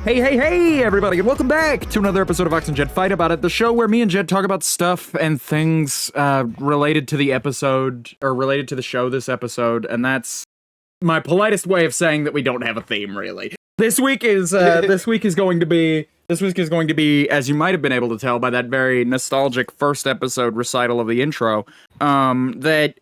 Hey, everybody, and welcome back to another episode of Vox and Jed Fight About It, the show where me and Jed talk about stuff and things related to the episode, or related to the show this episode, and that's my politest way of saying that we don't have a theme, really. This week is going to be, as you might have been able to tell by that very nostalgic first episode recital of the intro, that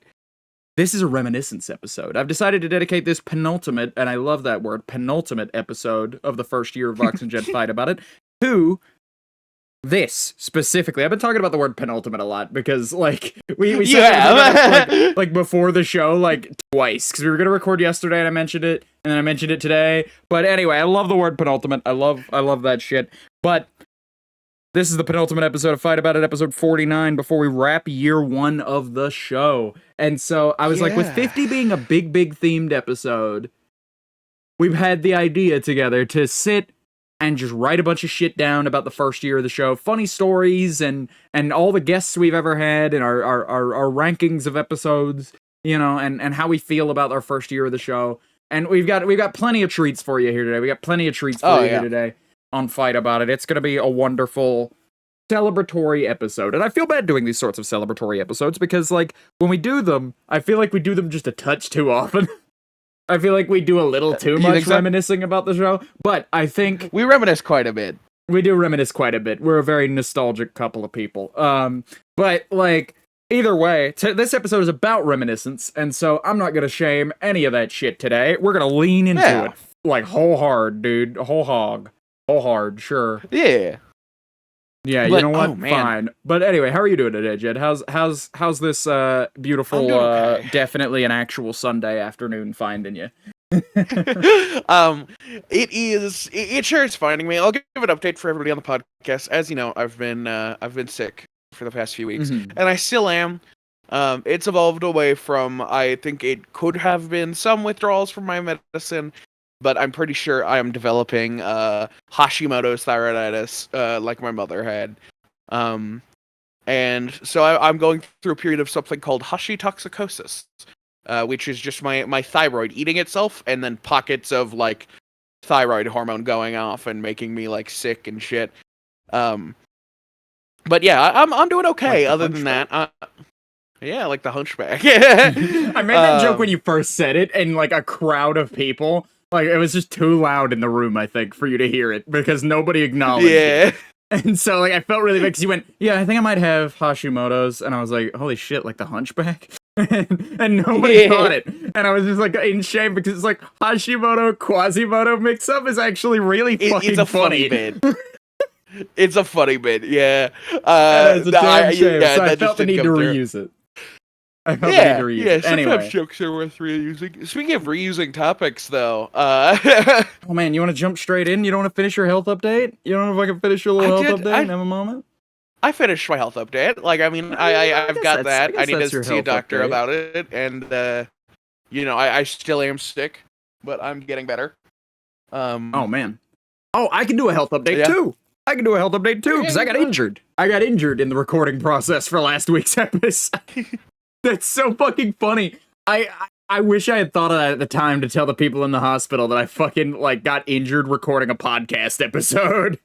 this is a reminiscence episode. I've decided to dedicate this penultimate, and I love that word, penultimate episode of the first year of Vox and Jed Fight About It, to this specifically. I've been talking about the word penultimate a lot because, like, we said it, like before the show, like, twice, because we were going to record yesterday and I mentioned it, and then I mentioned it today. But anyway, I love the word penultimate. I love that shit. But this is the penultimate episode of Fight About It, episode 49, before we wrap year one of the show. And so I was like, with 50 being a big themed episode, we've had the idea together to sit and just write a bunch of shit down about the first year of the show. Funny stories and all the guests we've ever had and our rankings of episodes, you know, and how we feel about our first year of the show. And we've got plenty of treats for you here today. We got plenty of treats for you here today on Fight About It. It's going to be a wonderful celebratory episode. And I feel bad doing these sorts of celebratory episodes because, like, when we do them, I feel like we do them just a touch too often. I feel like we do a little too much reminiscing about the show, but I think we reminisce quite a bit. We do reminisce quite a bit. We're a very nostalgic couple of people. But, like, either way, this episode is about reminiscence, and so I'm not going to shame any of that shit today. We're going to lean into it, like, whole hard, dude. Whole hog. Whole hard, sure. Yeah. Yeah, you know what? Fine. But anyway, how are you doing today, Jed? How's this beautiful, definitely an actual Sunday afternoon finding you? It sure is finding me. I'll give an update for everybody on the podcast. As you know, I've been sick for the past few weeks, and I still am. It's evolved away from, I think it could have been some withdrawals from my medicine, but I'm pretty sure I am developing Hashimoto's thyroiditis, like my mother had. And so I'm going through a period of something called hashitoxicosis, which is just my thyroid eating itself, and then pockets of, like, thyroid hormone going off and making me, like, sick and shit. But yeah, I'm doing okay. Like, other than that, yeah, like the hunchback. I made that joke when you first said it, and, like, a crowd of people. Like, it was just too loud in the room, I think, for you to hear it, because nobody acknowledged it. And so, like, I felt really bad, because you went, yeah, I think I might have Hashimoto's, and I was like, holy shit, like the hunchback? and nobody caught it. And I was just, like, in shame, because it's like, Hashimoto, Quasimodo mix-up is actually really fucking funny. It's a funny bit. It's a funny bit, yeah. It's a damn shame, so I felt the need to reuse it. Sometimes jokes are worth reusing. Speaking of reusing topics, though, oh man, you want to jump straight in? You don't want to finish your health update? You don't know if I can finish your little health update and have a moment? I finished my health update. Like, I mean, I've got that. I need to see a doctor about it, and you know, I still am sick, but I'm getting better. Oh man. Oh, I can do a health update too. I can do a health update too because I got injured. I got injured in the recording process for last week's episode. That's so fucking funny. I wish I had thought of that at the time to tell the people in the hospital that I fucking, like, got injured recording a podcast episode.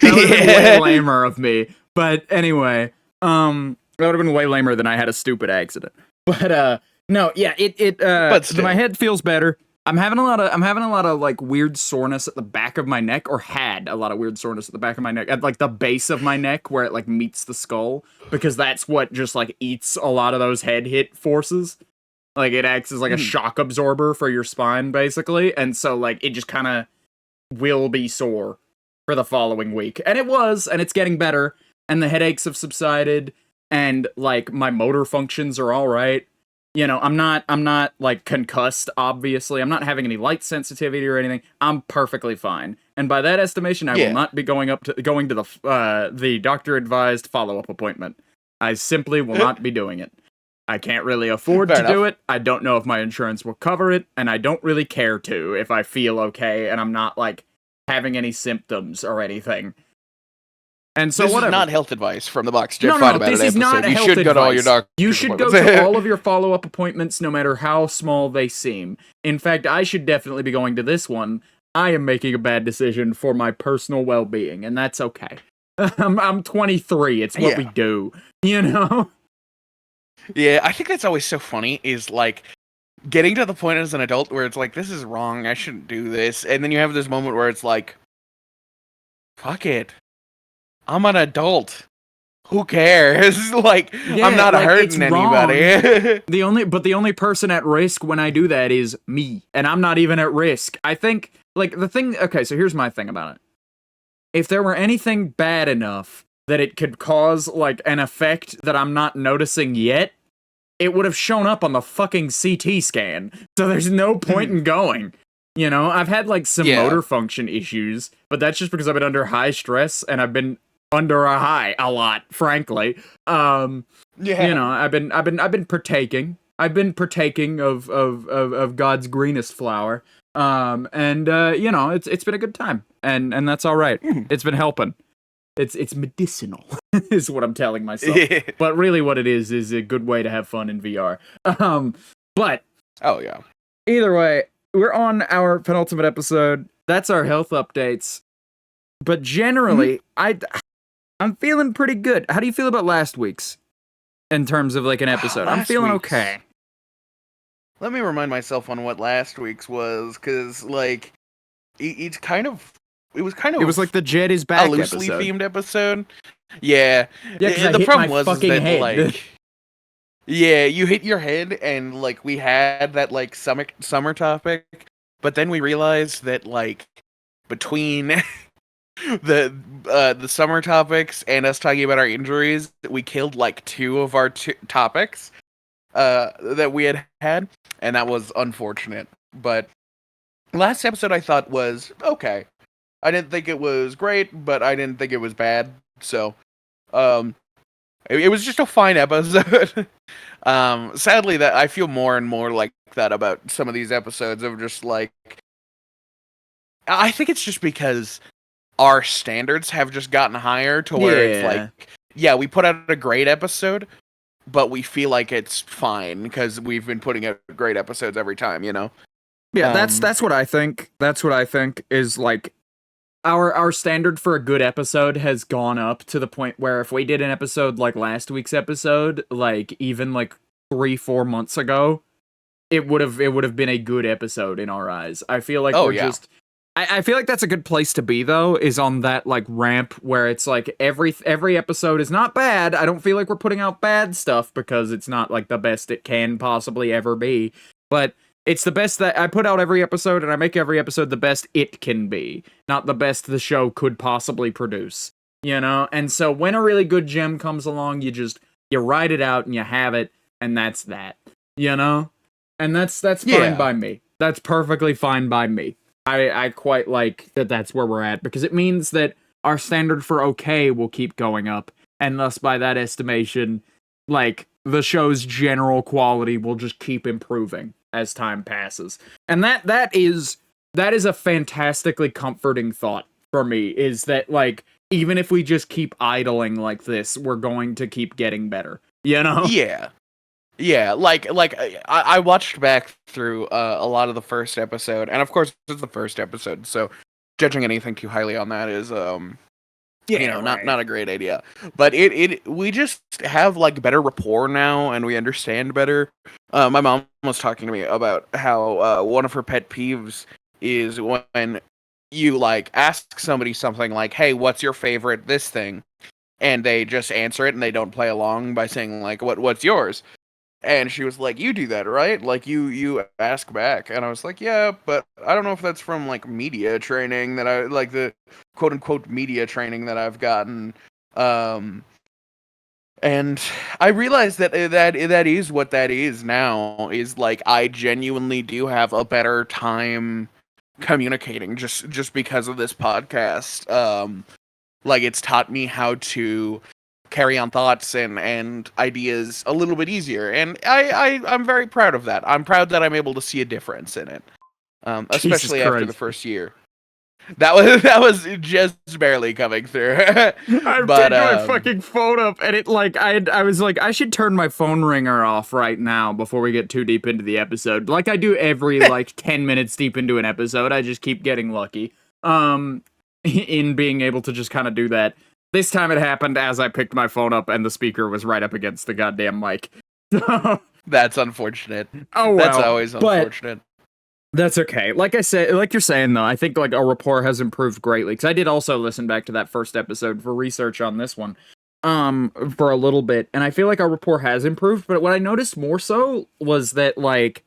That would have been way lamer of me. But anyway, that would have been way lamer than I had a stupid accident. But no, yeah, but my head feels better. I'm having a lot of like weird soreness at the back of my neck, or had a lot of weird soreness at the back of my neck, at like the base of my neck where it like meets the skull, because that's what just like eats a lot of those head hit forces. Like, it acts as like a shock absorber for your spine, basically, and so like it just kind of will be sore for the following week, and it's getting better, and the headaches have subsided, and like my motor functions are all right. You know, I'm not like concussed, obviously. I'm not having any light sensitivity or anything. I'm perfectly fine. And by that estimation, I will not be going to the doctor advised follow-up appointment. I simply will not be doing it. I can't really afford to do it. I don't know if my insurance will cover it, and I don't really care to if I feel okay and I'm not like having any symptoms or anything. And so this whatever. is not health advice from the Vox and Jed No, Fight About this It is episode. not You health should go to all your advice. doctor's You should go appointments. to all of your follow-up appointments, no matter how small they seem. In fact, I should definitely be going to this one. I am making a bad decision for my personal well-being, and that's okay. I'm 23. It's what we do, you know? Yeah, I think that's always so funny, is like getting to the point as an adult where it's like, this is wrong, I shouldn't do this. And then you have this moment where it's like, fuck it. I'm an adult. Who cares? Like, Yeah, I'm not like, hurting anybody. the only person at risk when I do that is me, and I'm not even at risk. I think, like, okay, so here's my thing about it. If there were anything bad enough that it could cause, like, an effect that I'm not noticing yet, it would have shown up on the fucking CT scan. So there's no point in going. You know, I've had, like, some motor function issues, but that's just because I've been under high stress, and I've been under a high a lot, frankly. You know, I've been partaking. I've been partaking of God's greenest flower. You know, it's been a good time. And that's all right. It's been helping. It's medicinal, is what I'm telling myself. But really what it is a good way to have fun in VR. But oh yeah. Either way, we're on our penultimate episode. That's our health updates. But generally, I'm feeling pretty good. How do you feel about last week's in terms of like an episode? I'm feeling okay. Let me remind myself on what last week's was, because like it was like the Jed is back a loosely episode. themed episode. Yeah. The problem was is that head. Like yeah, you hit your head, and like we had that like summer topic, but then we realized that like between the summer topics and us talking about our injuries, we killed like two of our topics that we had, and that was unfortunate. But last episode I thought was okay. I didn't think it was great, but I didn't think it was bad. So it was just a fine episode. Sadly, that I feel more and more like that about some of these episodes of just like, I think it's just because our standards have just gotten higher to where it's like, yeah, we put out a great episode, but we feel like it's fine because we've been putting out great episodes every time, you know? Yeah, that's what I think. That's what I think is like our standard for a good episode has gone up to the point where if we did an episode like last week's episode, like even like 3-4 months ago, it would have been a good episode in our eyes. I feel like I feel like that's a good place to be, though, is on that, like, ramp where it's, like, every episode is not bad. I don't feel like we're putting out bad stuff because it's not, like, the best it can possibly ever be. But it's the best that I put out every episode, and I make every episode the best it can be, not the best the show could possibly produce, you know? And so when a really good gem comes along, you write it out and you have it, and that's that, you know? And that's fine by me. That's perfectly fine by me. I quite like that that's where we're at, because it means that our standard for okay will keep going up, and thus by that estimation, like, the show's general quality will just keep improving as time passes. And that is a fantastically comforting thought for me, is that, like, even if we just keep idling like this, we're going to keep getting better, you know? Yeah, like I watched back through a lot of the first episode, and of course it's the first episode, so judging anything too highly on that is not a great idea. But we just have like better rapport now, and we understand better. My mom was talking to me about how one of her pet peeves is when you like ask somebody something like, "Hey, what's your favorite this thing?" and they just answer it and they don't play along by saying like, "What's yours?" And she was like, "You do that, right? Like, you ask back." And I was like, "Yeah, but I don't know if that's from, like, media training that I, like, the quote-unquote media training that I've gotten." And I realized that is what that is now, is, like, I genuinely do have a better time communicating just because of this podcast. Like, it's taught me how to carry on thoughts and ideas a little bit easier, and I'm very proud of that. I'm proud that I'm able to see a difference in it, especially after the first year. That was just barely coming through. I But picked my fucking phone up, and it like I was like, I should turn my phone ringer off right now before we get too deep into the episode. Like I do every like 10 minutes deep into an episode. I just keep getting lucky. In being able to just kind of do that. This time it happened as I picked my phone up and the speaker was right up against the goddamn mic. that's unfortunate. Oh well. That's always unfortunate. That's okay. Like I said, like you're saying though, I think like our rapport has improved greatly because I did also listen back to that first episode for research on this one, for a little bit, and I feel like our rapport has improved. But what I noticed more so was that like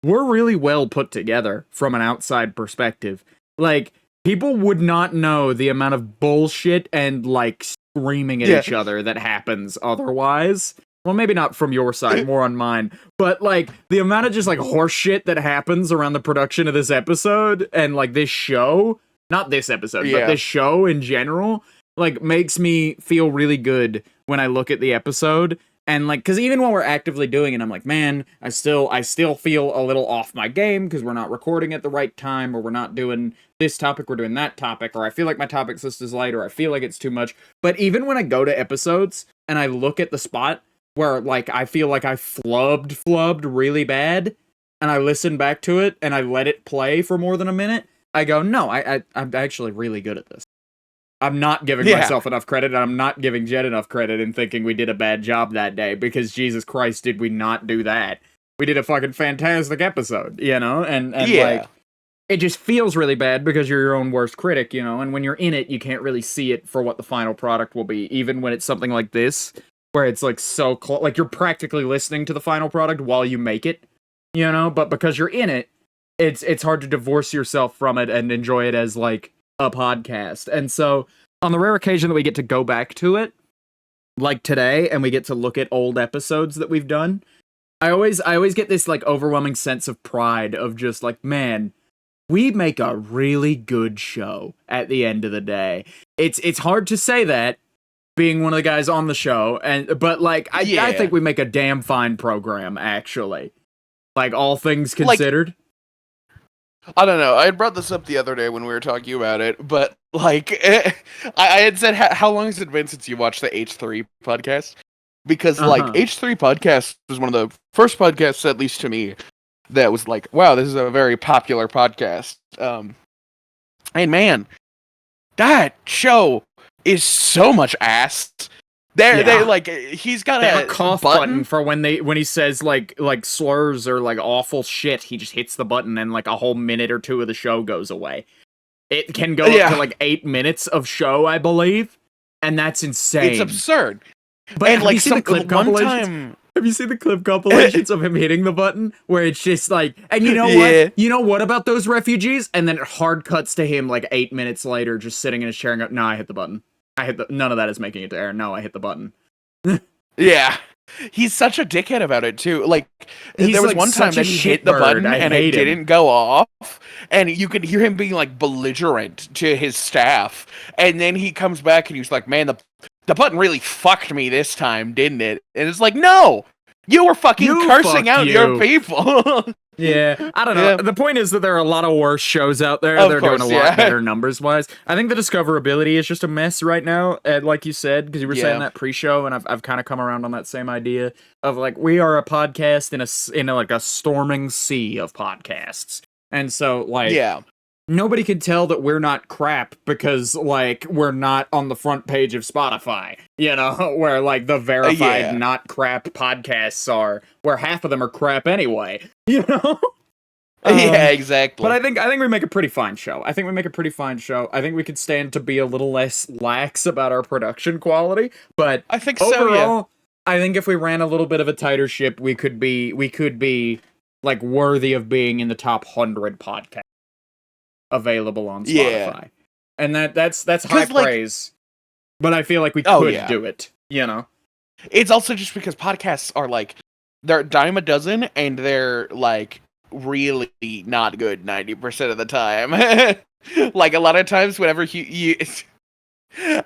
we're really well put together from an outside perspective. Like people would not know the amount of bullshit and like screaming at each other that happens otherwise. Well, maybe not from your side, more on mine. But, like, the amount of just, like, horse shit that happens around the production of this episode and, like, this show, not this episode, but this show in general, like, makes me feel really good when I look at the episode. And, like, because even while we're actively doing it, I'm like, man, I still feel a little off my game because we're not recording at the right time, or we're not doing this topic, we're doing that topic, or I feel like my topics list is light, or I feel like it's too much. But even when I go to episodes and I look at the spot where, like, I feel like I flubbed really bad, and I listen back to it, and I let it play for more than a minute, I go, no, I'm actually really good at this. I'm not giving myself enough credit, and I'm not giving Jed enough credit in thinking we did a bad job that day, because Jesus Christ, did we not do that. We did a fucking fantastic episode, you know? And like, it just feels really bad because you're your own worst critic, you know? And when you're in it, you can't really see it for what the final product will be, even when it's something like this, where it's like so close, like you're practically listening to the final product while you make it, you know, but because you're in it, it's hard to divorce yourself from it and enjoy it as like a podcast. And so on the rare occasion that we get to go back to it, like today, and we get to look at old episodes that we've done, I always get this like overwhelming sense of pride of just like, man, we make a really good show at the end of the day. It's hard to say that, being one of the guys on the show, but like I think we make a damn fine program, actually. Like all things considered. Like, I don't know. I had brought this up the other day when we were talking about it, but like I had said, how long has it been since you watched the H3 podcast? Because like H3 podcast was one of the first podcasts, at least to me, that was like, wow, this is a very popular podcast. And man, that show is so much ass. They like he's got a cough button for when he says like slurs or like awful shit. He just hits the button and like a whole minute or two of the show goes away. It can go up to like 8 minutes of show, I believe, and that's insane. It's absurd. But and like some clip compilations. Have you seen the clip compilations of him hitting the button where it's just like, and you know what? You know what about those refugees? And then it hard cuts to him like 8 minutes later, just sitting in his chair and go, no, I hit the button. None of that is making it to air. No, I hit the button. Yeah. He's such a dickhead about it too. Like there was like one time that he hit the button and it didn't go off, and you could hear him being like belligerent to his staff. And then he comes back and he's like, "Man, the button really fucked me this time, didn't it?" And it's like, "No, you were fucking cursing out your people." Yeah, I don't know. Yeah. The point is that there are a lot of worse shows out there. They're doing a lot better numbers-wise. I think the discoverability is just a mess right now, like you said, because you were saying that pre-show, and I've kind of come around on that same idea of, like, we are a podcast in a storming sea of podcasts. And so, like, nobody can tell that we're not crap because, like, we're not on the front page of Spotify, you know, where, like, the verified not crap podcasts are, where half of them are crap anyway, you know? Yeah, exactly. But I think we make a pretty fine show. I think we could stand to be a little less lax about our production quality, but I think overall, I think if we ran a little bit of a tighter ship, we could be, like, worthy of being in the top 100 podcasts available on Spotify. And that's high praise. But I feel like we could do it, you know? It's also just because podcasts are like, they're a dime a dozen, and they're like really not good 90% of the time. Like a lot of times whenever you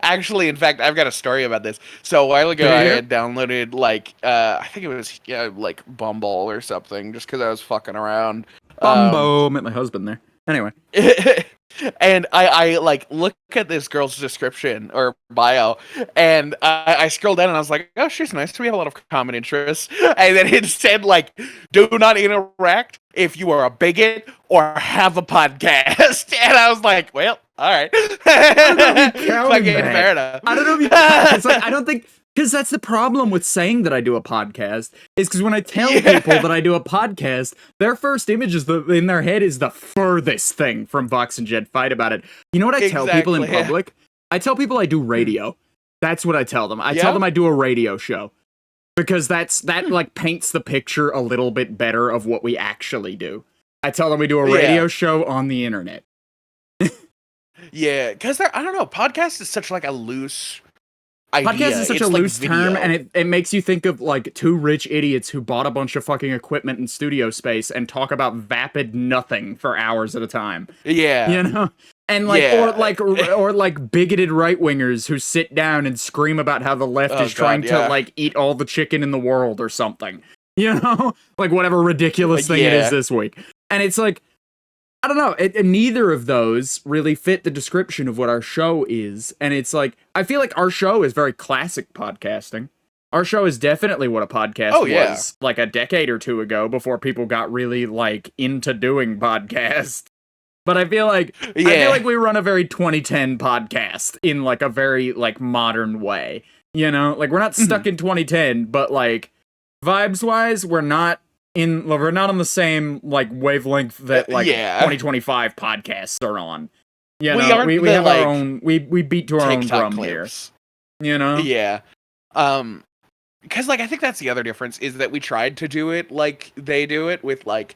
actually, in fact, I've got a story about this. So a while ago I had downloaded like I think it was like Bumble or something, just because I was fucking around. Bumble, met my husband there. Anyway. And I like look at this girl's description or bio, and I scroll down and I was like, oh, she's nice. We have a lot of common interests. And then it said like, do not interact if you are a bigot or have a podcast. And I was like, well, all right. Fair enough. I don't know if you count. It's like, I don't think, because that's the problem with saying that I do a podcast, is because when I tell people that I do a podcast, their first image is in their head is the furthest thing from Vox and Jed Fight About It. You know what I tell people in public? I tell people I do radio. That's what I tell them. I tell them I do a radio show. Because that like paints the picture a little bit better of what we actually do. I tell them we do a radio show on the internet. Yeah, because I don't know, podcast is such like a loose idea. Podcast is such a loose term, and it makes you think of like two rich idiots who bought a bunch of fucking equipment and studio space and talk about vapid nothing for hours at a time. Yeah. You know? And like, or like bigoted right-wingers who sit down and scream about how the left is trying to like eat all the chicken in the world or something. You know? Like whatever ridiculous thing it is this week. And it's like, I don't know, neither of those really fit the description of what our show is, and it's like, I feel like our show is very classic podcasting. Our show is definitely what a podcast was, like a decade or two ago, before people got really, like, into doing podcasts. But I feel like, we run a very 2010 podcast in, like, a very, like, modern way, you know? Like, we're not stuck in 2010, but, like, vibes-wise, we're not on the same like wavelength that like 2025 podcasts are on. You know, we have like, our own. We beat to our TikTok own drum clips. Here. You know. Yeah. Because like I think that's the other difference is that we tried to do it like they do it with like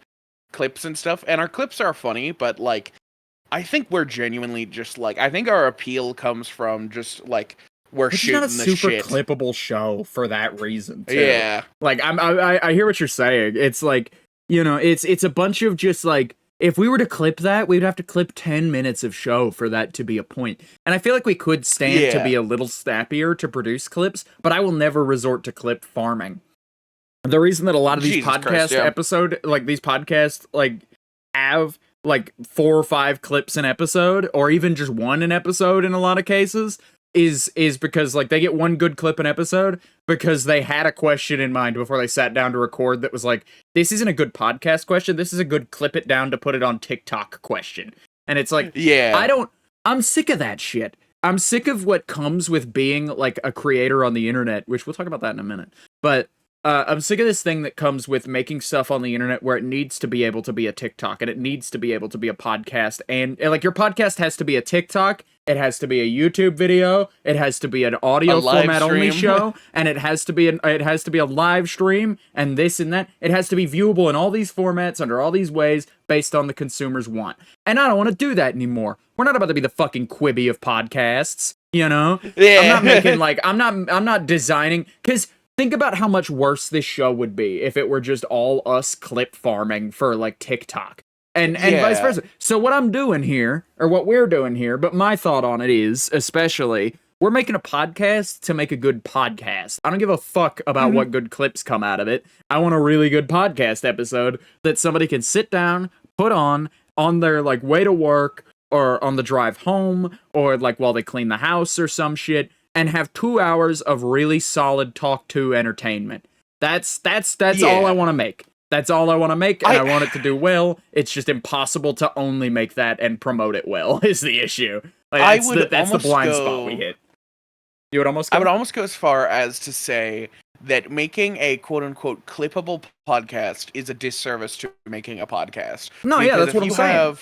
clips and stuff, and our clips are funny, but like I think we're genuinely just like I think our appeal comes from just like. We're shooting the shit. It's not a super clippable show for that reason, too. Yeah. Like, I hear what you're saying. It's like, you know, it's a bunch of just like, if we were to clip that, we'd have to clip 10 minutes of show for that to be a point. And I feel like we could stand to be a little snappier to produce clips, but I will never resort to clip farming. The reason that a lot of these these podcasts, like, have, like, 4 or 5 clips an episode, or even just one an episode in a lot of cases, is because, like, they get one good clip an episode because they had a question in mind before they sat down to record that was like, this isn't a good podcast question, this is a good clip it down to put it on TikTok question. And it's like, I'm sick of that shit. I'm sick of what comes with being, like, a creator on the internet, which we'll talk about that in a minute. But I'm sick of this thing that comes with making stuff on the internet where it needs to be able to be a TikTok, and it needs to be able to be a podcast, and like, your podcast has to be a TikTok, it has to be a YouTube video, it has to be an audio format only show, and it has to be a live stream, and this and that. It has to be viewable in all these formats under all these ways based on the consumer's want. And I don't want to do that anymore. We're not about to be the fucking Quibi of podcasts, you know? Yeah. I'm not making like I'm not designing, because think about how much worse this show would be if it were just all us clip farming for, like, TikTok. And vice versa. So what I'm doing here, or what we're doing here, but my thought on it is, especially, we're making a podcast to make a good podcast. I don't give a fuck about what good clips come out of it. I want a really good podcast episode that somebody can sit down, put on their, like, way to work, or on the drive home, or, like, while they clean the house or some shit, and have 2 hours of really solid talk-to entertainment. That's all I want to make. That's all I want to make, and I want it to do well. It's just impossible to only make that and promote it well, is the issue. Like, that's the blind spot we hit. You would almost go? I would almost go as far as to say that making a quote-unquote clippable podcast is a disservice to making a podcast. No, yeah, that's what I'm saying.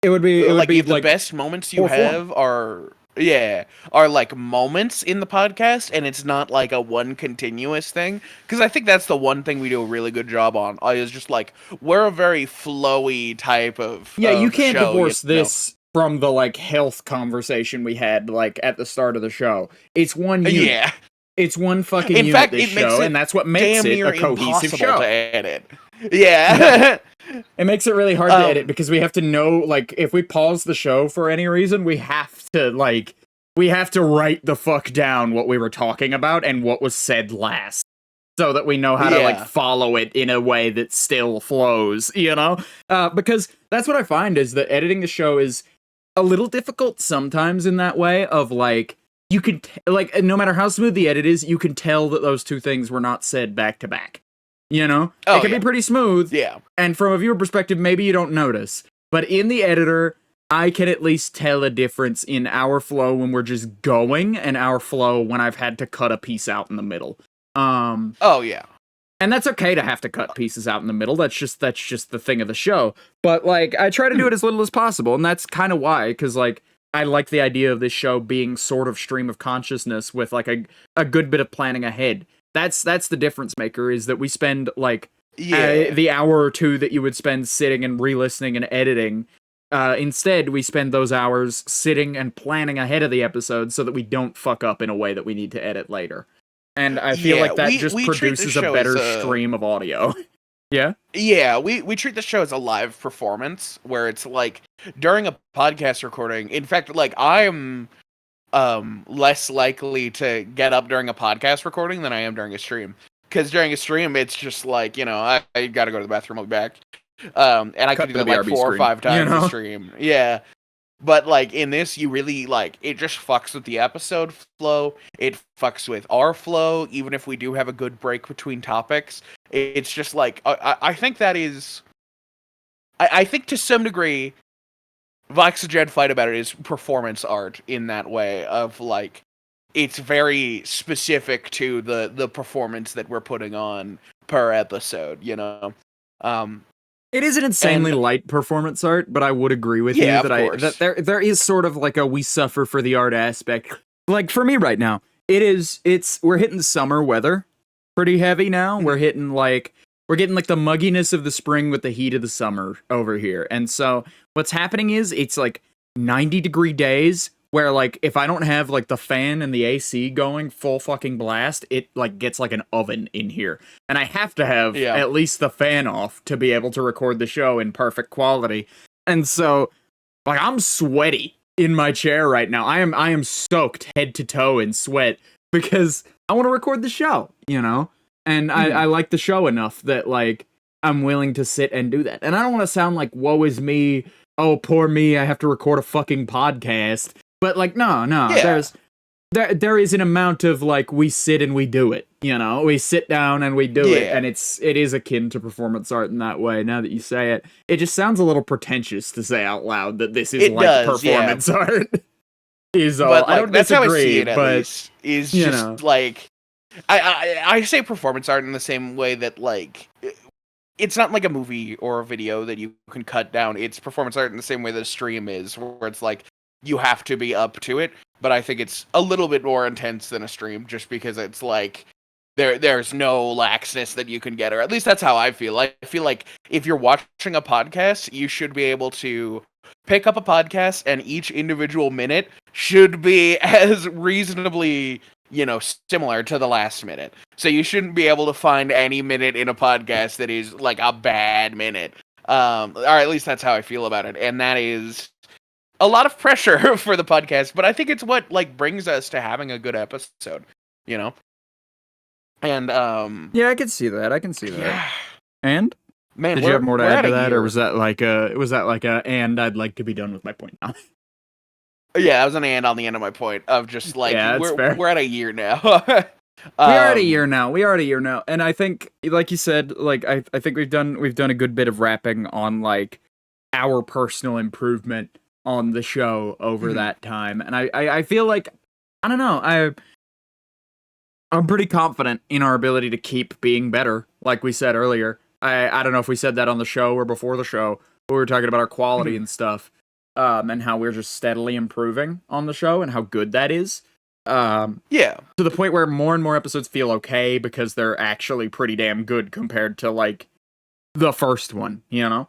It would be the best moments you have are like moments in the podcast, and it's not like a one continuous thing. Because I think that's the one thing we do a really good job on, is just like, we're a very flowy type of you can't divorce this from the, like, health conversation we had, like, at the start of the show. It's one unit. Yeah. It's one fucking unit, fact, this show, and that's what makes it a cohesive show. To edit. Yeah. It makes it really hard to edit, because we have to know, like, if we pause the show for any reason, we have to write the fuck down what we were talking about and what was said last. so that we know how to like Yeah. follow it in a way that still flows, you know? Because that's what I find is that editing the show is a little difficult sometimes in that way of like, you can, like, no matter how smooth the edit is, you can tell that those two things were not said back to back. You know? It Oh can yeah. be pretty smooth. Yeah. And from a viewer perspective, maybe you don't notice. But in the editor, I can at least tell a difference in our flow when we're just going and our flow when I've had to cut a piece out in the middle. Oh yeah. And that's okay to have to cut pieces out in the middle. That's just the thing of the show. But like I try to do it as little as possible, and that's kind of why, because like I like the idea of this show being sort of stream of consciousness with like a good bit of planning ahead. That's the difference maker, is that we spend like the hour or two that you would spend sitting and re-listening and editing. Instead, we spend those hours sitting and planning ahead of the episode so that we don't fuck up in a way that we need to edit later. And I feel like that just produces a better stream of audio. Yeah? Yeah, we treat the show as a live performance, where it's like, during a podcast recording, in fact, like, I'm less likely to get up during a podcast recording than I am during a stream. Because during a stream, it's just like, you know, I gotta go to the bathroom, I'll be back. And I could do that like 4 or 5 times a stream. Yeah. But, like, in this, you really, like, it just fucks with the episode flow. It fucks with our flow, even if we do have a good break between topics. It's just, like, I think that is... I think, to some degree, Vox and Jed Fight About It is performance art in that way of, like, it's very specific to the performance that we're putting on per episode, you know? It is an insanely light performance art, but I would agree with you that there is sort of like a we suffer for the art aspect. Like for me right now, we're hitting summer weather pretty heavy now. We're getting like the mugginess of the spring with the heat of the summer over here. And so what's happening is it's like 90-degree days where like if I don't have like the fan and the AC going full fucking blast, it like gets like an oven in here. And I have to have at least the fan off to be able to record the show in perfect quality. And so like I'm sweaty in my chair right now. I am soaked head to toe in sweat because I want to record the show, you know? And I like the show enough that like I'm willing to sit and do that. And I don't want to sound like woe is me, oh poor me, I have to record a fucking podcast. But like no, there is an amount of like we sit and we do it, you know, we sit down and we do it, and it is akin to performance art in that way. Now that you say it, it just sounds a little pretentious to say out loud that this is performance art. Is all. But, like, I don't that's disagree, how I see it. At but least is just like I say performance art in the same way that like it's not like a movie or a video that you can cut down. It's performance art in the same way that a stream is, where it's like you have to be up to it. But I think it's a little bit more intense than a stream, just because it's like there's no laxness that you can get, or at least that's how I feel. I feel like if you're watching a podcast, you should be able to pick up a podcast, and each individual minute should be as reasonably, you know, similar to the last minute. So you shouldn't be able to find any minute in a podcast that is like a bad minute. Or at least that's how I feel about it, and that is a lot of pressure for the podcast, but I think it's what like brings us to having a good episode, you know? And yeah, I can see that. Yeah. And man, did you have more to add to that, or was that like a and I'd like to be done with my point now? Yeah, that was an and on the end of my point of just like we're at a year now. We are at a year now, and I think, like you said, like I think we've done a good bit of wrapping on like our personal improvement on the show over that time, and I feel like, I don't know, I'm pretty confident in our ability to keep being better. Like we said earlier, I don't know if we said that on the show or before the show, but we were talking about our quality and stuff, and how we're just steadily improving on the show and how good that is. To the point where more and more episodes feel okay because they're actually pretty damn good compared to like the first one, you know?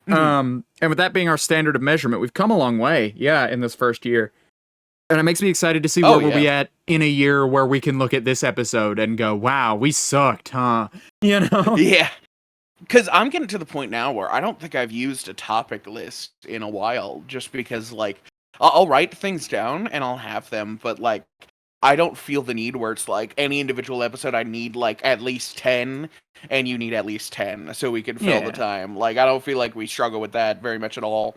And with that being our standard of measurement, we've come a long way, in this first year. And it makes me excited to see where we'll be at in a year where we can look at this episode and go, wow, we sucked, huh? You know? Yeah. Because I'm getting to the point now where I don't think I've used a topic list in a while, just because, like, I'll write things down and I'll have them, but, like, I don't feel the need where it's like any individual episode I need like at least 10 and you need at least 10 so we can fill the time. Like I don't feel like we struggle with that very much at all.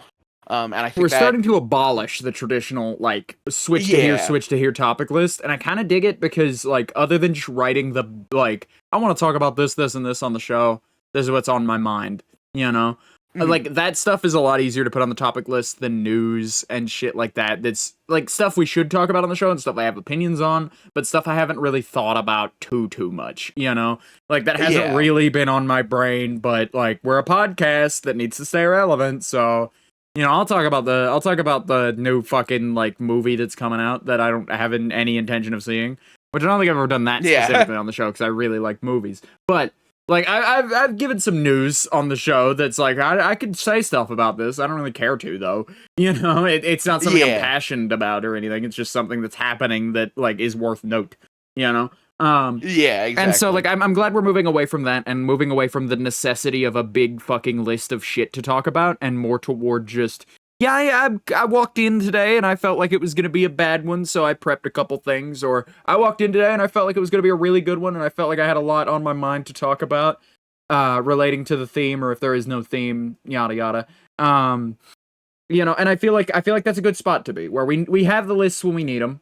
And I think we're starting to abolish the traditional like switch to here topic list, and I kind of dig it because like other than just writing the like I want to talk about this and this on the show, this is what's on my mind, you know. Like that stuff is a lot easier to put on the topic list than news and shit like that. That's like stuff we should talk about on the show and stuff I have opinions on, but stuff I haven't really thought about too much, you know? Like that hasn't really been on my brain, but like we're a podcast that needs to stay relevant, so you know, I'll talk about the new fucking like movie that's coming out that I don't have any intention of seeing, which I don't think I've ever done that specifically on the show because I really like movies, but like I've given some news on the show that's like I could say stuff about this. I don't really care to though. You know, it's not something I'm passionate about or anything. It's just something that's happening that like is worth note. You know. Exactly. And so like I'm glad we're moving away from that and moving away from the necessity of a big fucking list of shit to talk about and more toward just I walked in today and I felt like it was going to be a bad one, so I prepped a couple things. Or I walked in today and I felt like it was going to be a really good one and I felt like I had a lot on my mind to talk about relating to the theme, or if there is no theme, yada yada. You know, and I feel like that's a good spot to be, where we have the lists when we need them.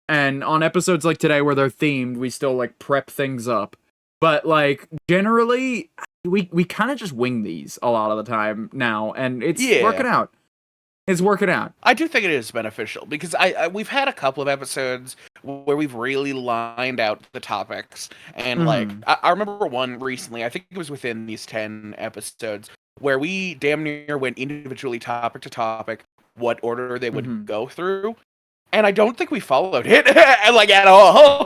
And on episodes like today where they're themed, we still like prep things up. But like generally we kind of just wing these a lot of the time now, and it's working out. It's working out. I do think it is beneficial because we've had a couple of episodes where we've really lined out the topics, and like I remember one recently. I think it was within these 10 episodes where we damn near went individually topic to topic, what order they would go through, and I don't think we followed it like at all.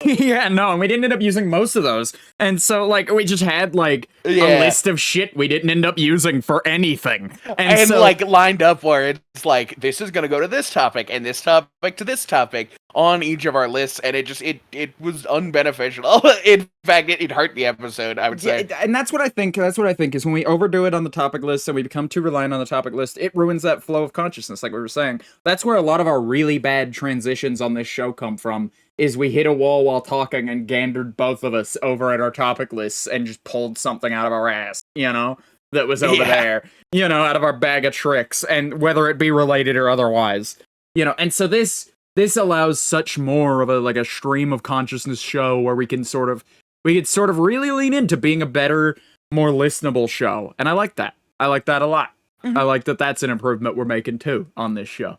Yeah, no, and we didn't end up using most of those. And so, like, we just had, like, a list of shit we didn't end up using for anything. And so, like, lined up where it's like, this is gonna go to this topic, and this topic to this topic on each of our lists, and it just, it was unbeneficial. In fact, it hurt the episode, I would say. And that's what I think, is when we overdo it on the topic list and we become too reliant on the topic list, it ruins that flow of consciousness, like we were saying. That's where a lot of our really bad transitions on this show come from, is we hit a wall while talking and gandered both of us over at our topic lists and just pulled something out of our ass, you know, that was over there, you know, out of our bag of tricks, and whether it be related or otherwise, you know. And so this allows such more of a stream of consciousness show where we could sort of really lean into being a better, more listenable show. And I like that. I like that a lot. I like that that's an improvement we're making too on this show.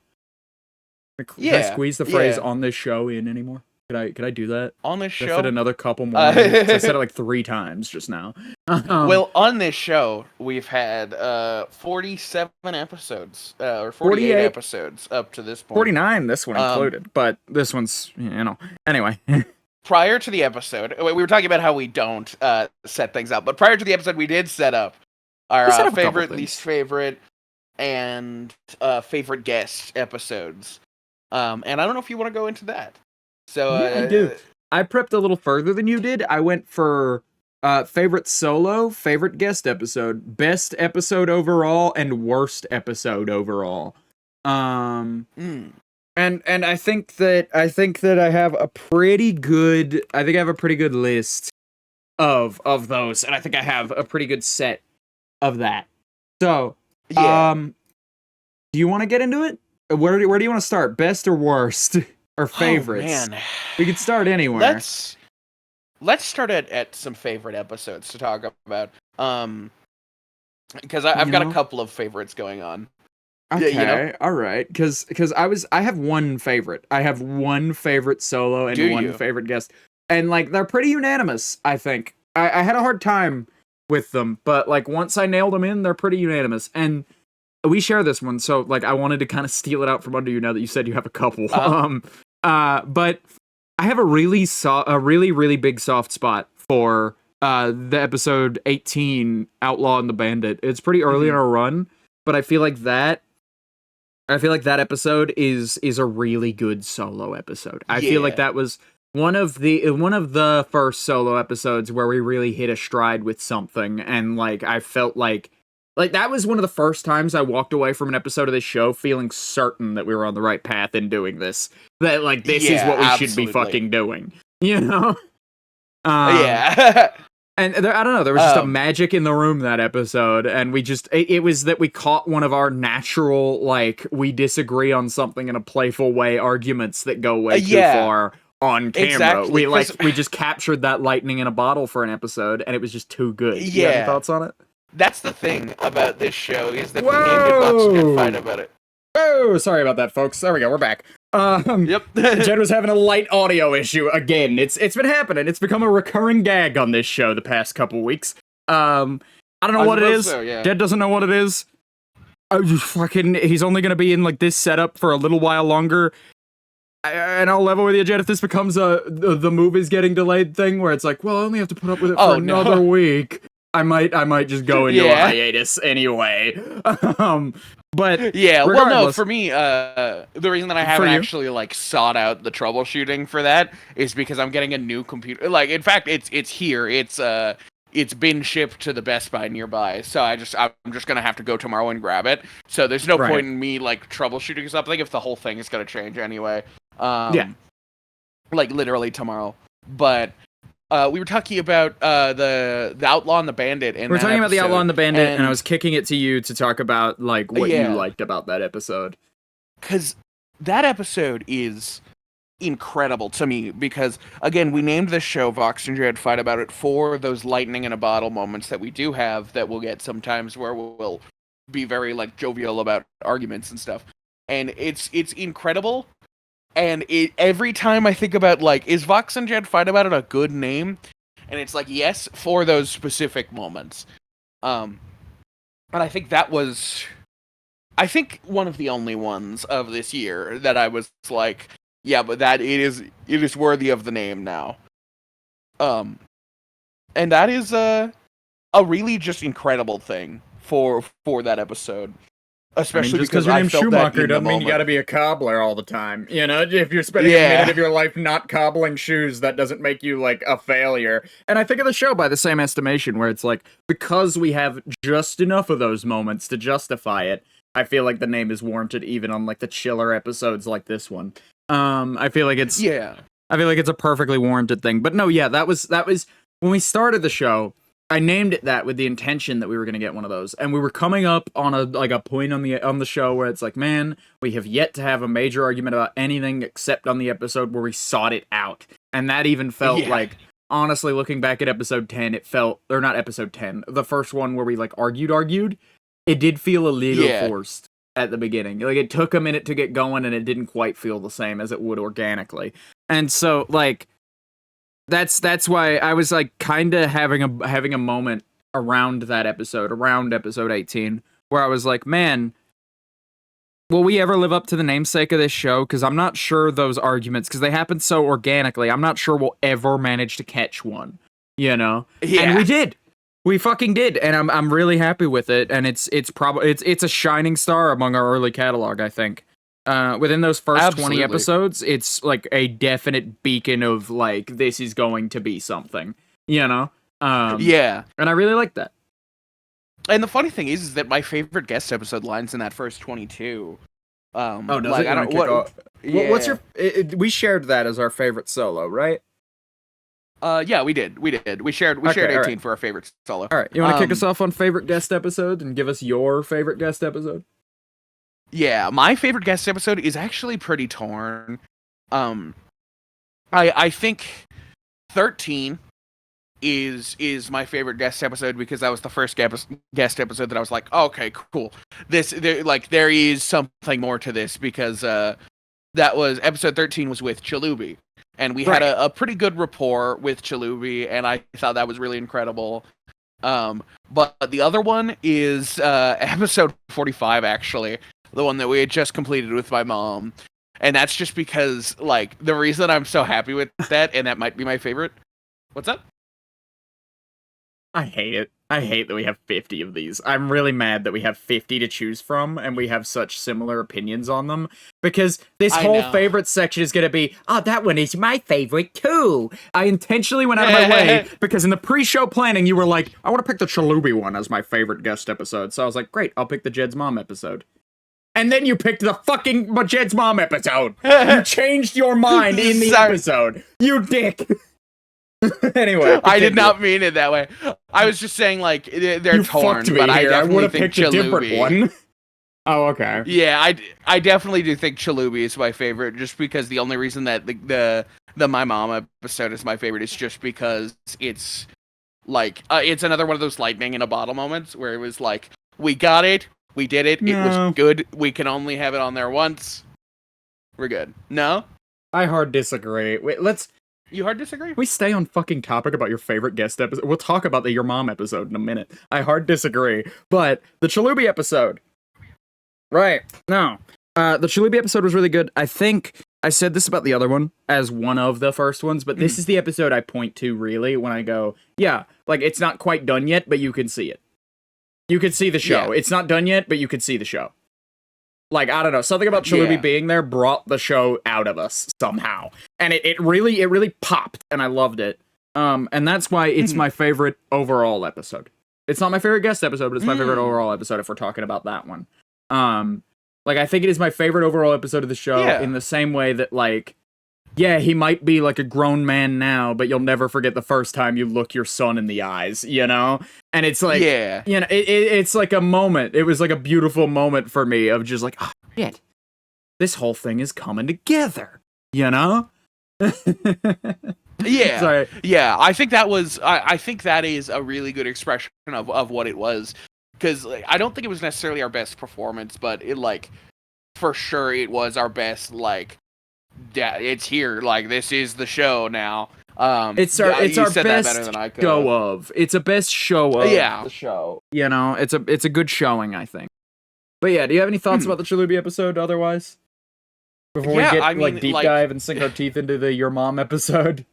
Can I squeeze the phrase on this show in anymore? Could I do that? On this show? I said another couple more. I said it like 3 times just now. Well, on this show, we've had 47 episodes, or 48 episodes up to this point. 49, this one included, but this one's, you know, anyway. Prior to the episode, we were talking about how we don't set things up, but prior to the episode, we did set up our favorite, least favorite, and favorite guest episodes. And I don't know if you want to go into that. So I do. I prepped a little further than you did. I went for favorite solo, favorite guest episode, best episode overall, and worst episode overall. And I think that I have a pretty good list of those, and I think I have a pretty good set of that. So, do you want to get into it? Where do you want to start? Best or worst? Or favorites? Oh, man. We could start anywhere. Let's start at some favorite episodes to talk about. Because I've got a couple of favorites going on. Okay, you know? All right. Because I have one favorite. I have one favorite solo and one favorite guest, and like they're pretty unanimous. I think I had a hard time with them, but like once I nailed them in, they're pretty unanimous. And we share this one, so like I wanted to kind of steal it out from under you now that you said you have a couple. But I have a really big soft spot for the episode 18, Outlaw and the Bandit. It's pretty early in our run, but I feel like that episode is a really good solo episode. I feel like that was one of the first solo episodes where we really hit a stride with something, and like I felt like Like, that was one of the first times I walked away from an episode of this show feeling certain that we were on the right path in doing this. That, like, this is what we should be fucking doing. You know? Yeah. And I don't know, there was just a magic in the room that episode, and we just, it was that we caught one of our natural, like, we disagree on something in a playful way arguments that go way too far on camera. Exactly, We just captured that lightning in a bottle for an episode, and it was just too good. Yeah. You have any thoughts on it? That's the thing about this show, is that we named it Vox and Jed Fight About It. Oh, sorry about that, folks. There we go, we're back. Yep. Jed was having a light audio issue again. It's been happening. It's become a recurring gag on this show the past couple weeks. I don't know what it is. So, yeah. Jed doesn't know what it is. He's only gonna be in like this setup for a little while longer. And I'll level with you, Jed, if this becomes the movie's getting delayed thing where it's like, well, I only have to put up with it for another week. I might just go into a hiatus anyway. But yeah, well, no, for me, the reason that I haven't actually like sought out the troubleshooting for that is because I'm getting a new computer. Like, in fact, it's here. It's been shipped to the Best Buy nearby, so I'm just gonna have to go tomorrow and grab it. So there's no point in me like troubleshooting something if the whole thing is gonna change anyway. Like literally tomorrow. But we were talking about the Outlaw and the Bandit. We're talking about the Outlaw and the Bandit, and I was kicking it to you to talk about like what you liked about that episode. Because that episode is incredible to me. Because again, we named this show Vox and Jed Fight About It for those lightning in a bottle moments that we do have that we'll get sometimes where we'll be very like jovial about arguments and stuff. And it's incredible. And every time I think about, like, is Vox and Jed Fight About It a good name? And it's like, yes, for those specific moments. And I think that was, one of the only ones of this year that I was like, yeah, but that it is worthy of the name now. And that is a really just incredible thing for that episode. Especially because your name's Schumacher doesn't mean you gotta be a cobbler all the time. You know, if you're spending a minute of your life not cobbling shoes, that doesn't make you, like, a failure. And I think of the show by the same estimation, where it's like, because we have just enough of those moments to justify it, I feel like the name is warranted even on, like, the chiller episodes like this one. I feel like it's a perfectly warranted thing. But no, that was, when we started the show, I named it that with the intention that we were going to get one of those. And we were coming up on a point on the show where it's like, man, we have yet to have a major argument about anything except on the episode where we sought it out. And that even felt like, honestly, looking back at episode 10, it felt, or not episode 10, the first one where we like argued, it did feel a little forced at the beginning. Like, it took a minute to get going and it didn't quite feel the same as it would organically. And so, like, that's why I was like kind of having a moment around episode 18, where I was like, man, will we ever live up to the namesake of this show? Because I'm not sure those arguments, because they happen so organically, I'm not sure we'll ever manage to catch one, you know? Yeah. And we did. We fucking did, and I'm really happy with it. And it's a shining star among our early catalog, I think. Within those first 20 episodes, it's like a definite beacon of like, this is going to be something, you know? And I really like that. And the funny thing is that my favorite guest episode lines in that first 22. Like, I don't what's your? We shared that as our favorite solo, right? Yeah, we did. We shared 18 for our favorite solo. All right, you want to kick us off on favorite guest episode and give us your favorite guest episode? Yeah, my favorite guest episode is actually pretty torn. I think 13 is my favorite guest episode because that was the first guest episode that I was like, oh, okay, cool. There is something more to this because that was episode 13 was with Chalubi, and we had a pretty good rapport with Chalubi, and I thought that was really incredible. But the other one is episode 45, actually. The one that we had just completed with my mom. And that's just because, like, the reason I'm so happy with that, and that might be my favorite. What's up? I hate it. I hate that we have 50 of these. I'm really mad that we have 50 to choose from, and we have such similar opinions on them. Because this whole favorite section is going to be, oh, that one is my favorite too. I intentionally went out of my way, because in the pre-show planning, you were like, I want to pick the Chalubi one as my favorite guest episode. So I was like, great, I'll pick the Jed's Mom episode. And then you picked the fucking Jed's Mom episode. You changed your mind in the episode. You dick. Anyway, I did not mean it that way. I was just saying, like, they're torn, but I definitely think Chalubi. A different one. Oh, okay. Yeah, I definitely do think Chalubi is my favorite, just because the only reason that the My Mom episode is my favorite is just because it's like it's another one of those lightning in a bottle moments where it was like, we got it, we did it, it was good. We can only have it on there once. We're good. No, I hard disagree. Wait, You hard disagree? We stay on fucking topic about your favorite guest episode. We'll talk about the Your Mom episode in a minute. I hard disagree. But the Chalubi episode. Right. No. The Chalubi episode was really good. I think I said this about the other one as one of the first ones, but this is the episode I point to really when I go, yeah, like it's not quite done yet, but you can see it. You can see the show. Yeah. It's not done yet, but you can see the show. Like, I don't know, something about Chalubi being there brought the show out of us somehow. And it really popped, and I loved it. And that's why it's my favorite overall episode. It's not my favorite guest episode, but it's my favorite overall episode if we're talking about that one. Like, I think it is my favorite overall episode of the show in the same way that, like, yeah, he might be, like, a grown man now, but you'll never forget the first time you look your son in the eyes, you know? And it's like, you know, it's like a moment. It was like a beautiful moment for me of just like, oh, shit, this whole thing is coming together, you know? Yeah. Sorry. Yeah, I think that was, I think that is a really good expression of what it was. Because like, I don't think it was necessarily our best performance, but it, like, for sure it was our best, like, it's here, like, this is the show now. It's our best show of. It's a best show of the show. You know, it's a good showing, I think. But yeah, do you have any thoughts about the Chalubi episode otherwise? Before we get deep dive and sink our teeth into the Your Mom episode?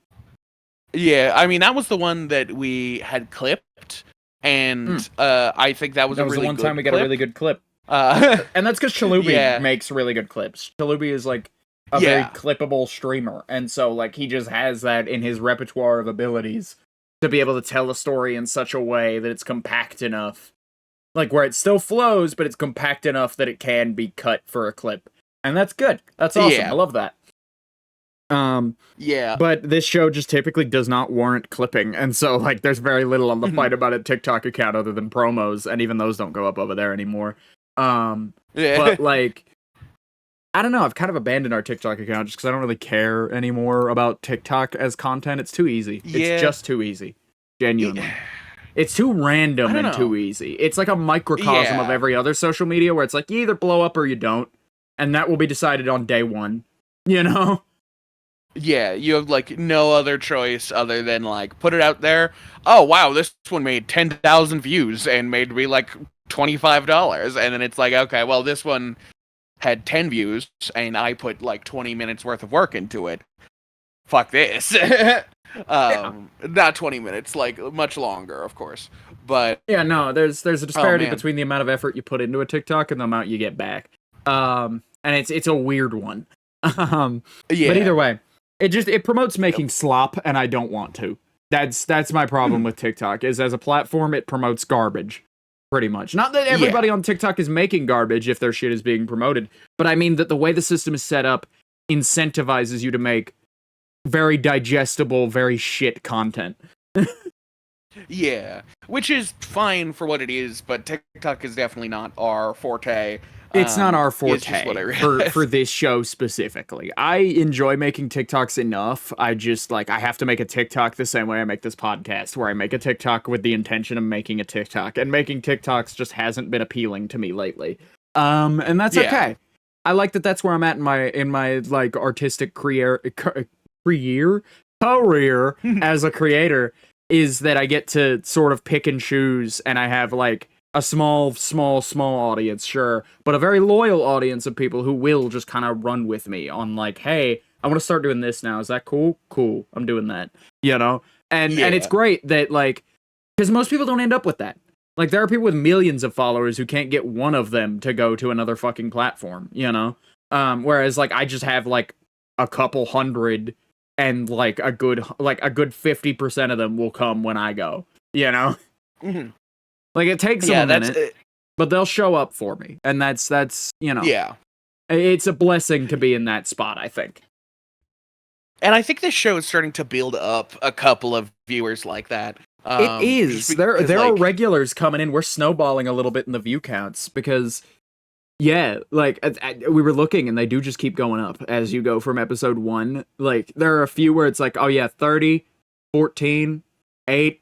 Yeah, I mean, that was the one that we had clipped, and I think that was a really good clip. That was the one time we got a really good clip. And that's because Chalubi makes really good clips. Chalubi is, like, a very clippable streamer, and so, like, he just has that in his repertoire of abilities to be able to tell a story in such a way that it's compact enough, like, where it still flows, but it's compact enough that it can be cut for a clip, and that's good. That's awesome. I love that. But this show just typically does not warrant clipping, and so, like, there's very little on the Fight About It TikTok account other than promos, and even those don't go up over there anymore. But, like, I don't know, I've kind of abandoned our TikTok account just because I don't really care anymore about TikTok as content. It's too easy. It's just too easy. Genuinely. It's too random and too easy. It's like a microcosm of every other social media where it's like, you either blow up or you don't. And that will be decided on day one. You know? Yeah, you have, like, no other choice other than, like, put it out there. Oh, wow, this one made 10,000 views and made me, like, $25. And then it's like, okay, well, this one had 10 views, and I put, like, 20 minutes worth of work into it. Fuck this. Not 20 minutes, like, much longer, of course. But yeah, no, there's a disparity between the amount of effort you put into a TikTok and the amount you get back. And it's a weird one. But either way, it promotes making slop, and I don't want to. That's my problem with TikTok, is as a platform, it promotes garbage. Pretty much. Not that everybody on TikTok is making garbage if their shit is being promoted, but I mean that the way the system is set up incentivizes you to make very digestible, very shit content. Yeah, which is fine for what it is, but TikTok is definitely not our forte. It's not our forte for this show specifically. I enjoy making TikToks enough. I just, like, I have to make a TikTok the same way I make this podcast, where I make a TikTok with the intention of making a TikTok, and making TikToks just hasn't been appealing to me lately. And that's okay. I like that that's where I'm at in my like artistic career as a creator, is that I get to sort of pick and choose, and I have, like, a small audience, sure, but a very loyal audience of people who will just kind of run with me on, like, hey, I want to start doing this now. Is that cool? Cool. I'm doing that. You know? And it's great that, like, Because most people don't end up with that. Like, there are people with millions of followers who can't get one of them to go to another fucking platform, you know? Whereas, like, I just have, like, a couple hundred, and, like, a good 50% of them will come when I go, you know? Mm-hmm. Like, it takes them a minute, but they'll show up for me. And that's, you know... Yeah. It's a blessing to be in that spot, I think. And I think this show is starting to build up a couple of viewers like that. It is. There are regulars coming in. We're snowballing a little bit in the view counts because, yeah, like, we were looking and they do just keep going up as you go from episode 1. Like, there are a few where it's like, oh yeah, 30, 14, 8,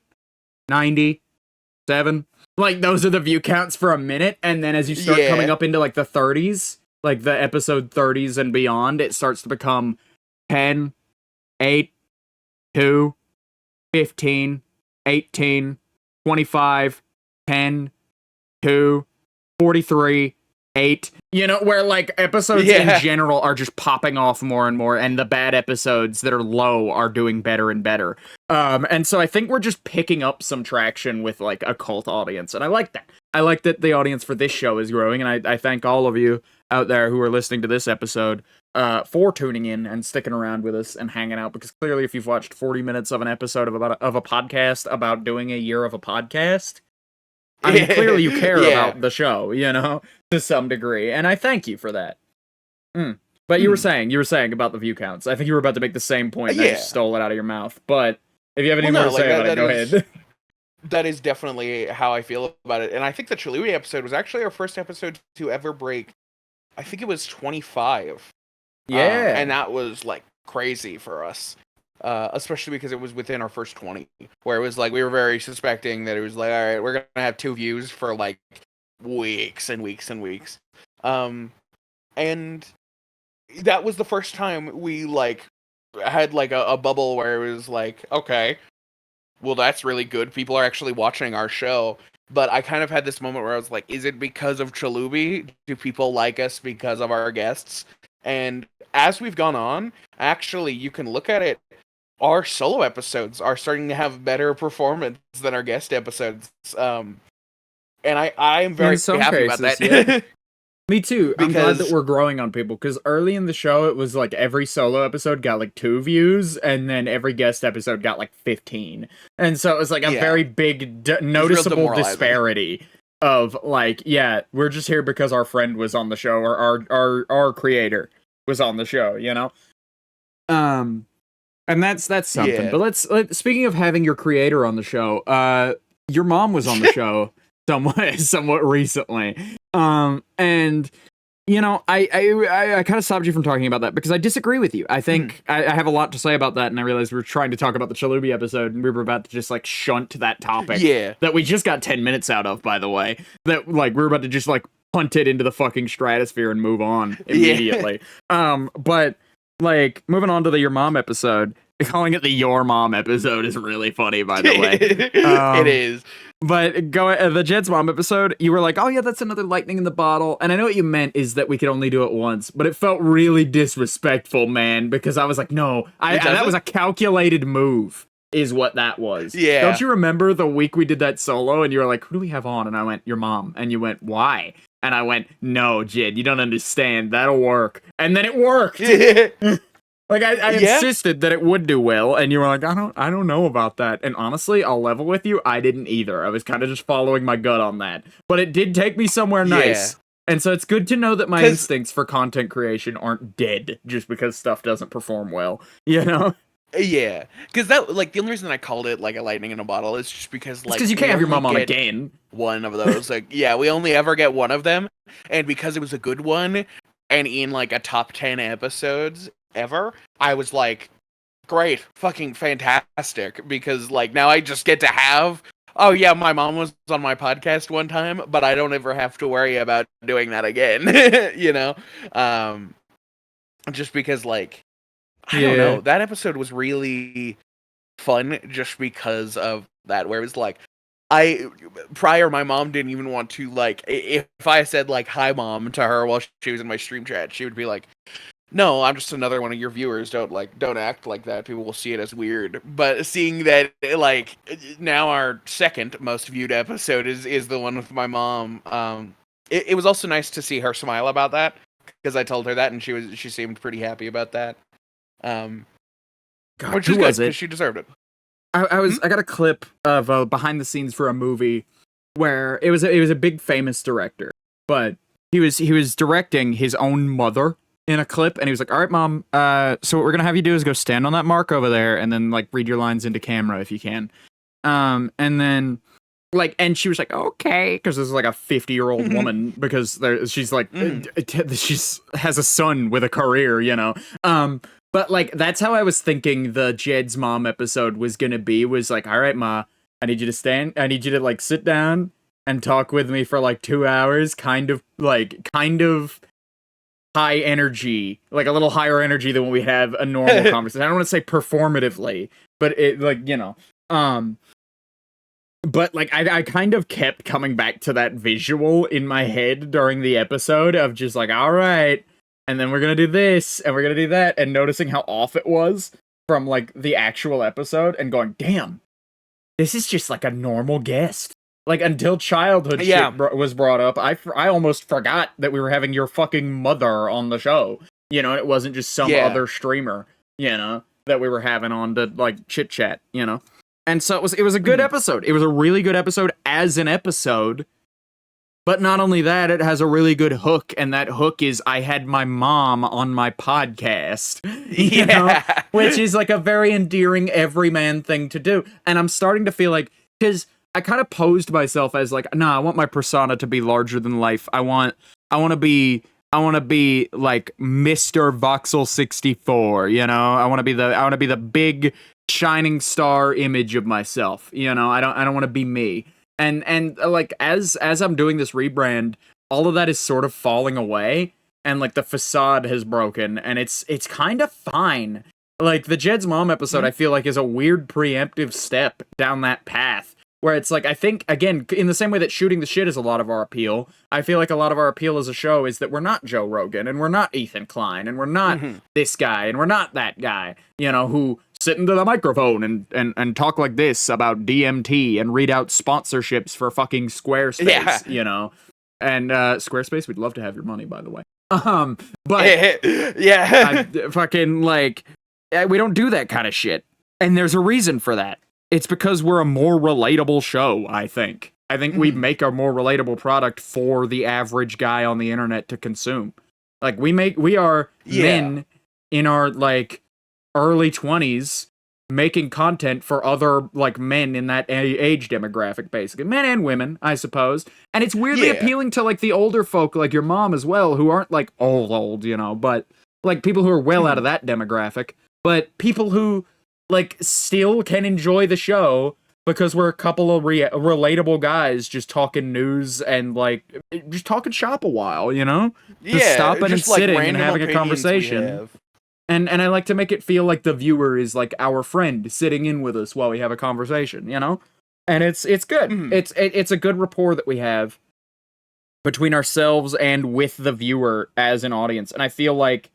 90, 7. Like, those are the view counts for a minute. And then as you start coming up into, like, the 30s, like the episode 30s and beyond, it starts to become 10, 8, 2, 15, 18, 25, 10, 2, 43, 8. You know, where, like, episodes in general are just popping off more and more, and the bad episodes that are low are doing better and better. And so I think we're just picking up some traction with, like, a cult audience, and I like that. I like that the audience for this show is growing, and I thank all of you out there who are listening to this episode for tuning in and sticking around with us and hanging out, because clearly if you've watched 40 minutes of an episode of a podcast about doing a year of a podcast, I mean, clearly you care about the show, you know, to some degree, and I thank you for that. But you were saying about the view counts. I think you were about to make the same point, and I just stole it out of your mouth. But if you have any more to say about it, go ahead. That is definitely how I feel about it, and I think the Chalui episode was actually our first episode to ever break. I think it was 25. Yeah. And that was, like, crazy for us. Especially because it was within our first 20. Where it was, like, we were very suspecting that it was, like, alright, we're gonna have 2 views for, like, weeks and weeks and weeks. And that was the first time we, like, had, like, a bubble where it was, like, okay, well, that's really good. People are actually watching our show. But I kind of had this moment where I was like, is it because of Chalubi? Do people like us because of our guests? And as we've gone on, actually, you can look at it. Our solo episodes are starting to have better performance than our guest episodes. And I am very happy about that. Yeah. Me too. I'm glad that we're growing on people, because early in the show, it was like every solo episode got like 2 views, and then every guest episode got like 15. And so it was like a very big, noticeable disparity of like, yeah, we're just here because our friend was on the show, or our creator was on the show, you know? And that's something. Yeah. But let's speaking of having your creator on the show, your mom was on the show somewhat recently. And you know, I kind of stopped you from talking about that because I disagree with you. I think I have a lot to say about that, and I realized we were trying to talk about the Chalubi episode, and we were about to just like shunt that topic. Yeah. That we just got 10 minutes out of, by the way. That like we were about to just like punt it into the fucking stratosphere and move on immediately. But like moving on to the Your Mom episode, calling it the Your Mom episode is really funny, by the way. It is. But the Jed's Mom episode, you were like, oh yeah, that's another lightning in the bottle. And I know what you meant is that we could only do it once, but it felt really disrespectful, man, because I was like, no, that was a calculated move, is what that was. Yeah. Don't you remember the week we did that solo, and you were like, who do we have on? And I went, your mom. And you went, why? And I went, no, Jed, you don't understand. That'll work. And then it worked. Like, I insisted that it would do well, and you were like, I don't know about that. And honestly, I'll level with you, I didn't either. I was kind of just following my gut on that. But it did take me somewhere nice. And so it's good to know that my instincts for content creation aren't dead just because stuff doesn't perform well, you know? Yeah. Because that, like, the only reason I called it, like, a lightning in a bottle is just because, like... because you can't have your mom on again. One of those. Like, yeah, we only ever get one of them. And because it was a good one, and in, like, a top 10 episodes... ever, I was like, great, fucking fantastic, because like now I just get to have, oh yeah, my mom was on my podcast one time, but I don't ever have to worry about doing that again. You know, just because like I don't know, that episode was really fun just because of that, where it was like my mom didn't even want to, like, if I said like hi mom to her while she was in my stream chat, she would be like, No, I'm just another one of your viewers. Don't act like that. People will see it as weird. But seeing that, like, now our second most viewed episode is the one with my mom. It was also nice to see her smile about that, because I told her that, and she seemed pretty happy about that. God, Which who is good, was it? because she deserved it. I got a clip of behind the scenes for a movie where it was a big famous director, but he was directing his own mother in a clip, and he was like, "All right, mom, so what we're gonna have you do is go stand on that mark over there, and then like read your lines into camera if you can." And then like, and she was like, "Okay," because this is like a 50-year-old woman, because she's like, she's has a son with a career, you know. But like, that's how I was thinking the Jed's mom episode was gonna be. Was like, "All right, ma, I need you to like sit down and talk with me for like 2 hours, kind of high energy, like a little higher energy than when we have a normal conversation. I don't want to say performatively, but it, like, you know, but like I kind of kept coming back to that visual in my head during the episode of just like, all right, and then we're gonna do this and we're gonna do that, and noticing how off it was from like the actual episode, and going, damn, this is just like a normal guest. Like, until childhood shit was brought up, I almost forgot that we were having your fucking mother on the show. You know, it wasn't just some other streamer, you know, that we were having on to, like, chit-chat, you know? And so it was a good episode. It was a really good episode as an episode. But not only that, it has a really good hook, and that hook is, I had my mom on my podcast. You know? Which is, like, a very endearing everyman thing to do. And I'm starting to feel like, because I kind of posed myself as like, nah, I want my persona to be larger than life. I want to be like Mr. Voxel 64, you know? I want to be the big shining star image of myself, you know? I don't want to be me. And like, as I'm doing this rebrand, all of that is sort of falling away, and like the facade has broken, and it's kind of fine. Like, the Jed's mom episode, I feel like, is a weird preemptive step down that path. Where it's like, I think, again, in the same way that shooting the shit is a lot of our appeal, I feel like a lot of our appeal as a show is that we're not Joe Rogan, and we're not Ethan Klein, and we're not this guy, and we're not that guy, you know, who sit into the microphone and talk like this about DMT and read out sponsorships for fucking Squarespace, you know? And Squarespace, we'd love to have your money, by the way. But fucking, like, we don't do that kind of shit. And there's a reason for that. It's because we're a more relatable show, I think. I think we make a more relatable product for the average guy on the internet to consume. Like, we are men in our, like, early 20s making content for other, like, men in that age demographic, basically. Men and women, I suppose. And it's weirdly appealing to, like, the older folk, like your mom as well, who aren't, like, old, you know, but, like, people who are well out of that demographic. But people who, like, still can enjoy the show because we're a couple of relatable guys just talking news and, like, just talking shop a while, you know? Just stopping and sitting, like, and having a conversation. And I like to make it feel like the viewer is, like, our friend sitting in with us while we have a conversation, you know? And it's good. It's a good rapport that we have between ourselves and with the viewer as an audience. And I feel like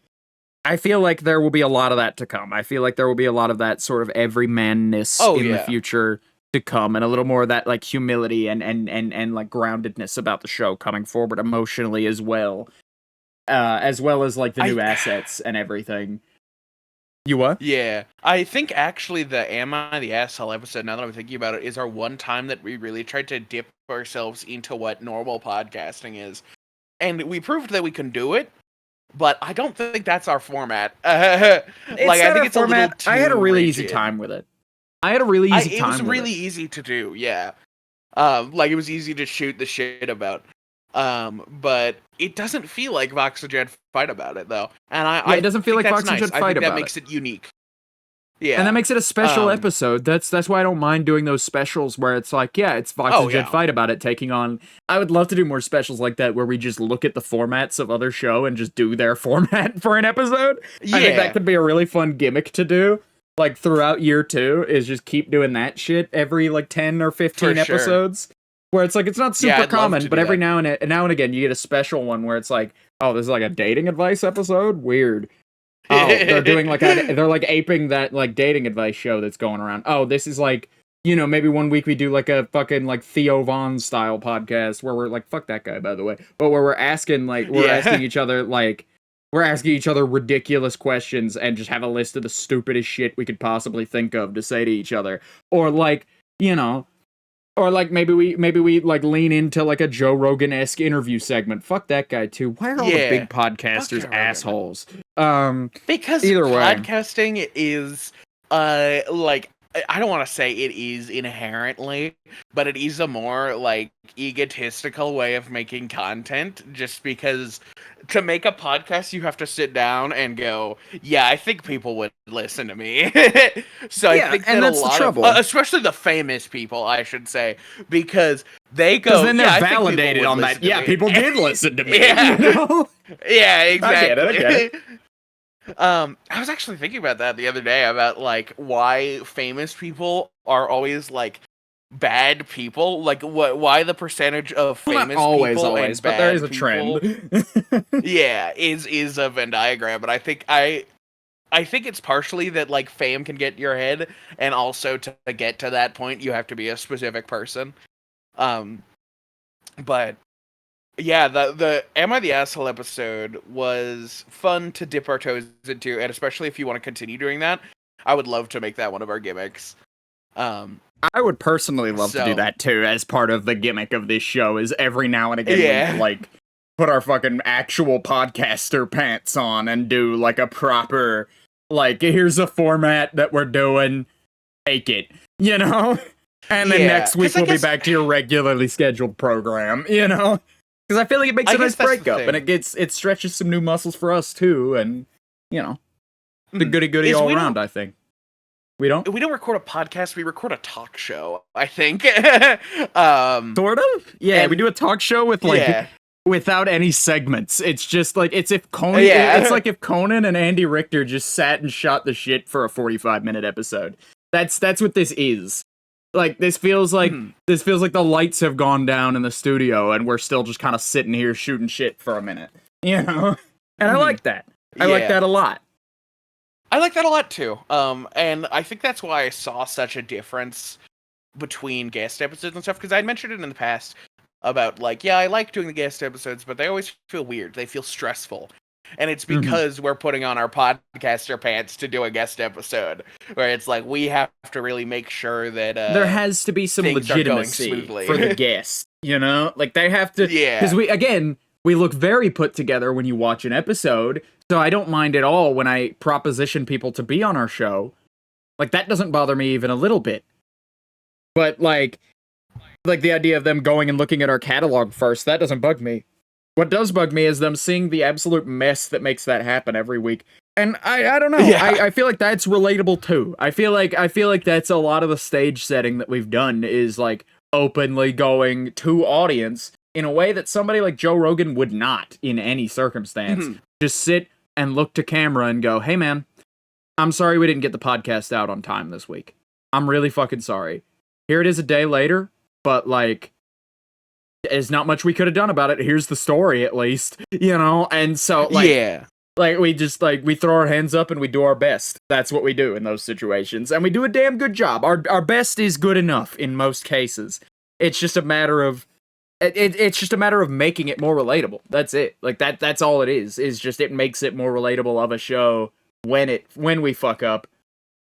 there will be a lot of that to come. I feel like there will be a lot of that sort of everymanness in the future to come, and a little more of that, like, humility and like groundedness about the show coming forward emotionally as well as like the new assets and everything. You what? Yeah, I think actually the Am I the Asshole episode, now that I'm thinking about it, is our one time that we really tried to dip ourselves into what normal podcasting is, and we proved that we can do it. But I don't think that's our format. I think it's format. A little too I had a really rigid. easy time with it. It was really easy to do, like, it was easy to shoot the shit about. But it doesn't feel like Vox and Jed fight about it, though. And it doesn't feel like Vox and Jed fight about it. That makes it unique. Yeah. And that makes it a special episode. That's why I don't mind doing those specials where it's like, it's Vox and Jed fight about it taking on. I would love to do more specials like that where we just look at the formats of other show and just do their format for an episode. I think that could be a really fun gimmick to do. Like, throughout year 2 is just keep doing that shit every, like, 10 or 15 episodes. Where it's like, it's not super common, but every now and again you get a special one where it's like, oh, this is like a dating advice episode? Weird. Oh, they're doing like they're like aping that like dating advice show that's going around. Oh, this is like, maybe one week we do like a fucking like Theo Von style podcast where we're like, fuck that guy, by the way, but where we're asking Yeah. each other like we're asking each other ridiculous questions and just have a list of the stupidest shit we could possibly think of to say to each other, or like or like maybe we like lean into like a Joe Rogan-esque interview segment. Fuck that guy too. Why are all the big podcasters assholes? Because Either way. podcasting is like, I don't want to say it is inherently, but it is a more like egotistical way of making content, just because to make a podcast you have to sit down and go, yeah, I think people would listen to me. So I think that and that's a lot the trouble. of especially the famous people, I should say, because they go, then they're yeah, validated on that. Yeah, people did listen to me. Yeah. Yeah, Exactly. I get it. I was actually thinking about that the other day, about like why famous people are always like bad people, like why the percentage of famous people and but there is bad a people, trend. yeah, is a Venn diagram. But I think it's partially that like fame can get in your head, and also to get to that point you have to be a specific person. But yeah, the Am I the Asshole episode was fun to dip our toes into, and especially if you want to continue doing that, I would love to make that one of our gimmicks. I would personally love to do that too, as part of the gimmick of this show, is every now and again we like put our fucking actual podcaster pants on and do like a proper, like, here's a format that we're doing, take it, And then next week we'll be back to your regularly scheduled program, Because I feel like it makes a nice breakup, and it stretches some new muscles for us too, and the goody all around. I think we don't record a podcast; we record a talk show. I think, sort of. Yeah, we do a talk show with like without any segments. It's just like it's like if Conan and Andy Richter just sat and shot the shit for a 45-minute episode. That's what this is. Like, this feels like the lights have gone down in the studio and we're still just kind of sitting here shooting shit for a minute, And I like that. I like that a lot. I like that a lot too. And I think that's why I saw such a difference between guest episodes and stuff, because I'd mentioned it in the past about like, yeah, I like doing the guest episodes, but they always feel weird. They feel stressful. And it's because we're putting on our podcaster pants to do a guest episode, where it's like we have to really make sure that there has to be some legitimacy for the guest, Like, they have to, because we look very put together when you watch an episode, so I don't mind at all when I proposition people to be on our show. Like, that doesn't bother me even a little bit. But like the idea of them going and looking at our catalog first, that doesn't bug me. What does bug me is them seeing the absolute mess that makes that happen every week. And I don't know. Yeah. I feel like that's relatable too. I feel like that's a lot of the stage setting that we've done, is like openly going to audience in a way that somebody like Joe Rogan would not in any circumstance. Just sit and look to camera and go, "Hey man, I'm sorry we didn't get the podcast out on time this week. I'm really fucking sorry. Here it is a day later, but like, there's not much we could have done about it. Here's the story, at least, And so, like, like, we just, like, we throw our hands up and we do our best. That's what we do in those situations, and we do a damn good job. Our best is good enough in most cases. It's just a matter of it's just a matter of making it more relatable. That's it. Like, that's all it is just it makes it more relatable of a show when we fuck up,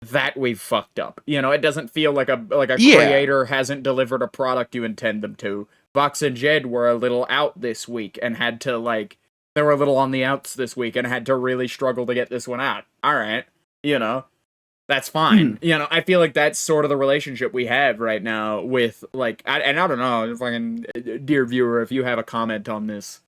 that we've fucked up. It doesn't feel like a creator hasn't delivered a product you intend them to. Vox and Jed were a little out this week and had to, like, they were a little on the outs this week and had to really struggle to get this one out. All right, that's fine. I feel like that's sort of the relationship we have right now with, like, I don't know, fucking dear viewer, if you have a comment on this,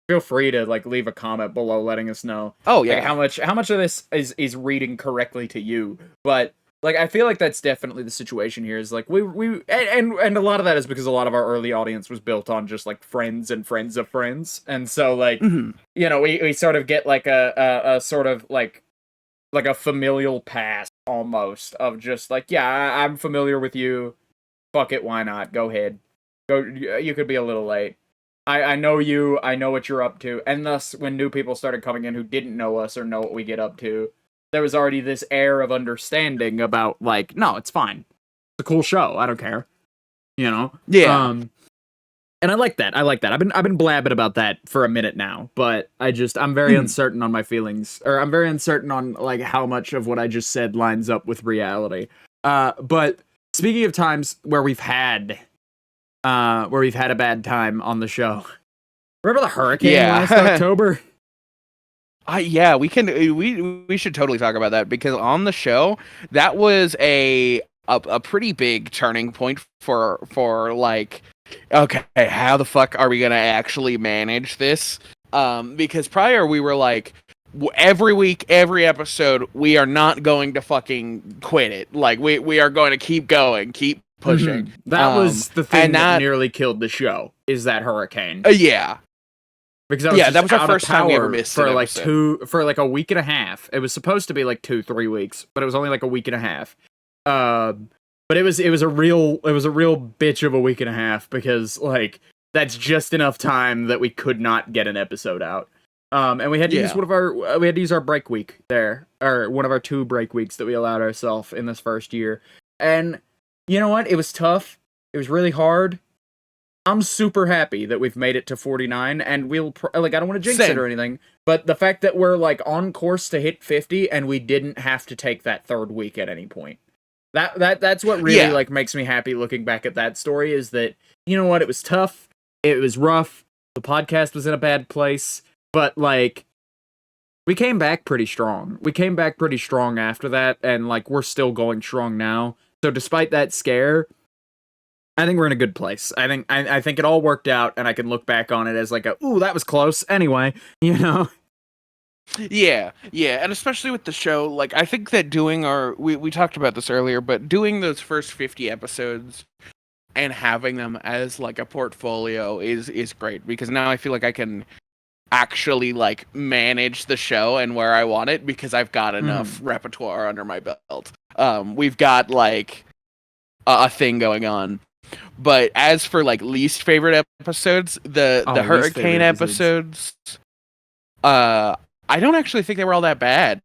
feel free to, like, leave a comment below letting us know. Oh yeah, like, how much of this is reading correctly to you, but. Like, I feel like that's definitely the situation here, is like, we and a lot of that is because a lot of our early audience was built on just, like, friends and friends of friends, and so, like, we sort of get, like, a sort of, like a familial past, almost, of just, like, yeah, I'm familiar with you, fuck it, why not, go ahead, you could be a little late, I know you, I know what you're up to. And thus, when new people started coming in who didn't know us or know what we get up to, there was already this air of understanding about, like, no, it's fine. It's a cool show. I don't care. You know? Yeah. And I like that. I like that. I've been blabbing about that for a minute now, but I'm very uncertain on my feelings, or I'm very uncertain on like how much of what I just said lines up with reality. But speaking of times where we've had a bad time on the show, remember the hurricane last October? Yeah, we should totally talk about that, because on the show that was a pretty big turning point for like, okay, how the fuck are we gonna actually manage this? Because prior we were like, every week, every episode, we are not going to fucking quit it. Like, we are going to keep going, keep pushing. Mm-hmm. That was the thing that nearly killed the show, is that hurricane. Yeah. Because that was our first time we ever missed for like a week and a half. It was supposed to be like 2-3 weeks, but it was only like a week and a half. But it was a real bitch of a week and a half, because like that's just enough time that we could not get an episode out. And we had to use our break week there, or one of our 2 break weeks that we allowed ourselves in this first year. And you know what? It was tough. It was really hard. I'm super happy that we've made it to 49, and we'll I don't want to jinx it or anything, but the fact that we're like on course to hit 50 and we didn't have to take that 3rd week at any point. That's what really like makes me happy looking back at that story, is that, you know what, it was tough, it was rough, the podcast was in a bad place, but like we came back pretty strong. We came back pretty strong after that, and like we're still going strong now. So despite that scare, I think we're in a good place. I think it all worked out, and I can look back on it as like ooh, that was close. Anyway, you know. Yeah, and especially with the show, like I think that doing we talked about this earlier, but doing those first 50 episodes and having them as like a portfolio is great, because now I feel like I can actually like manage the show and where I want it, because I've got enough repertoire under my belt. We've got like a thing going on. But as for like least favorite episodes, the hurricane episodes, I don't actually think they were all that bad.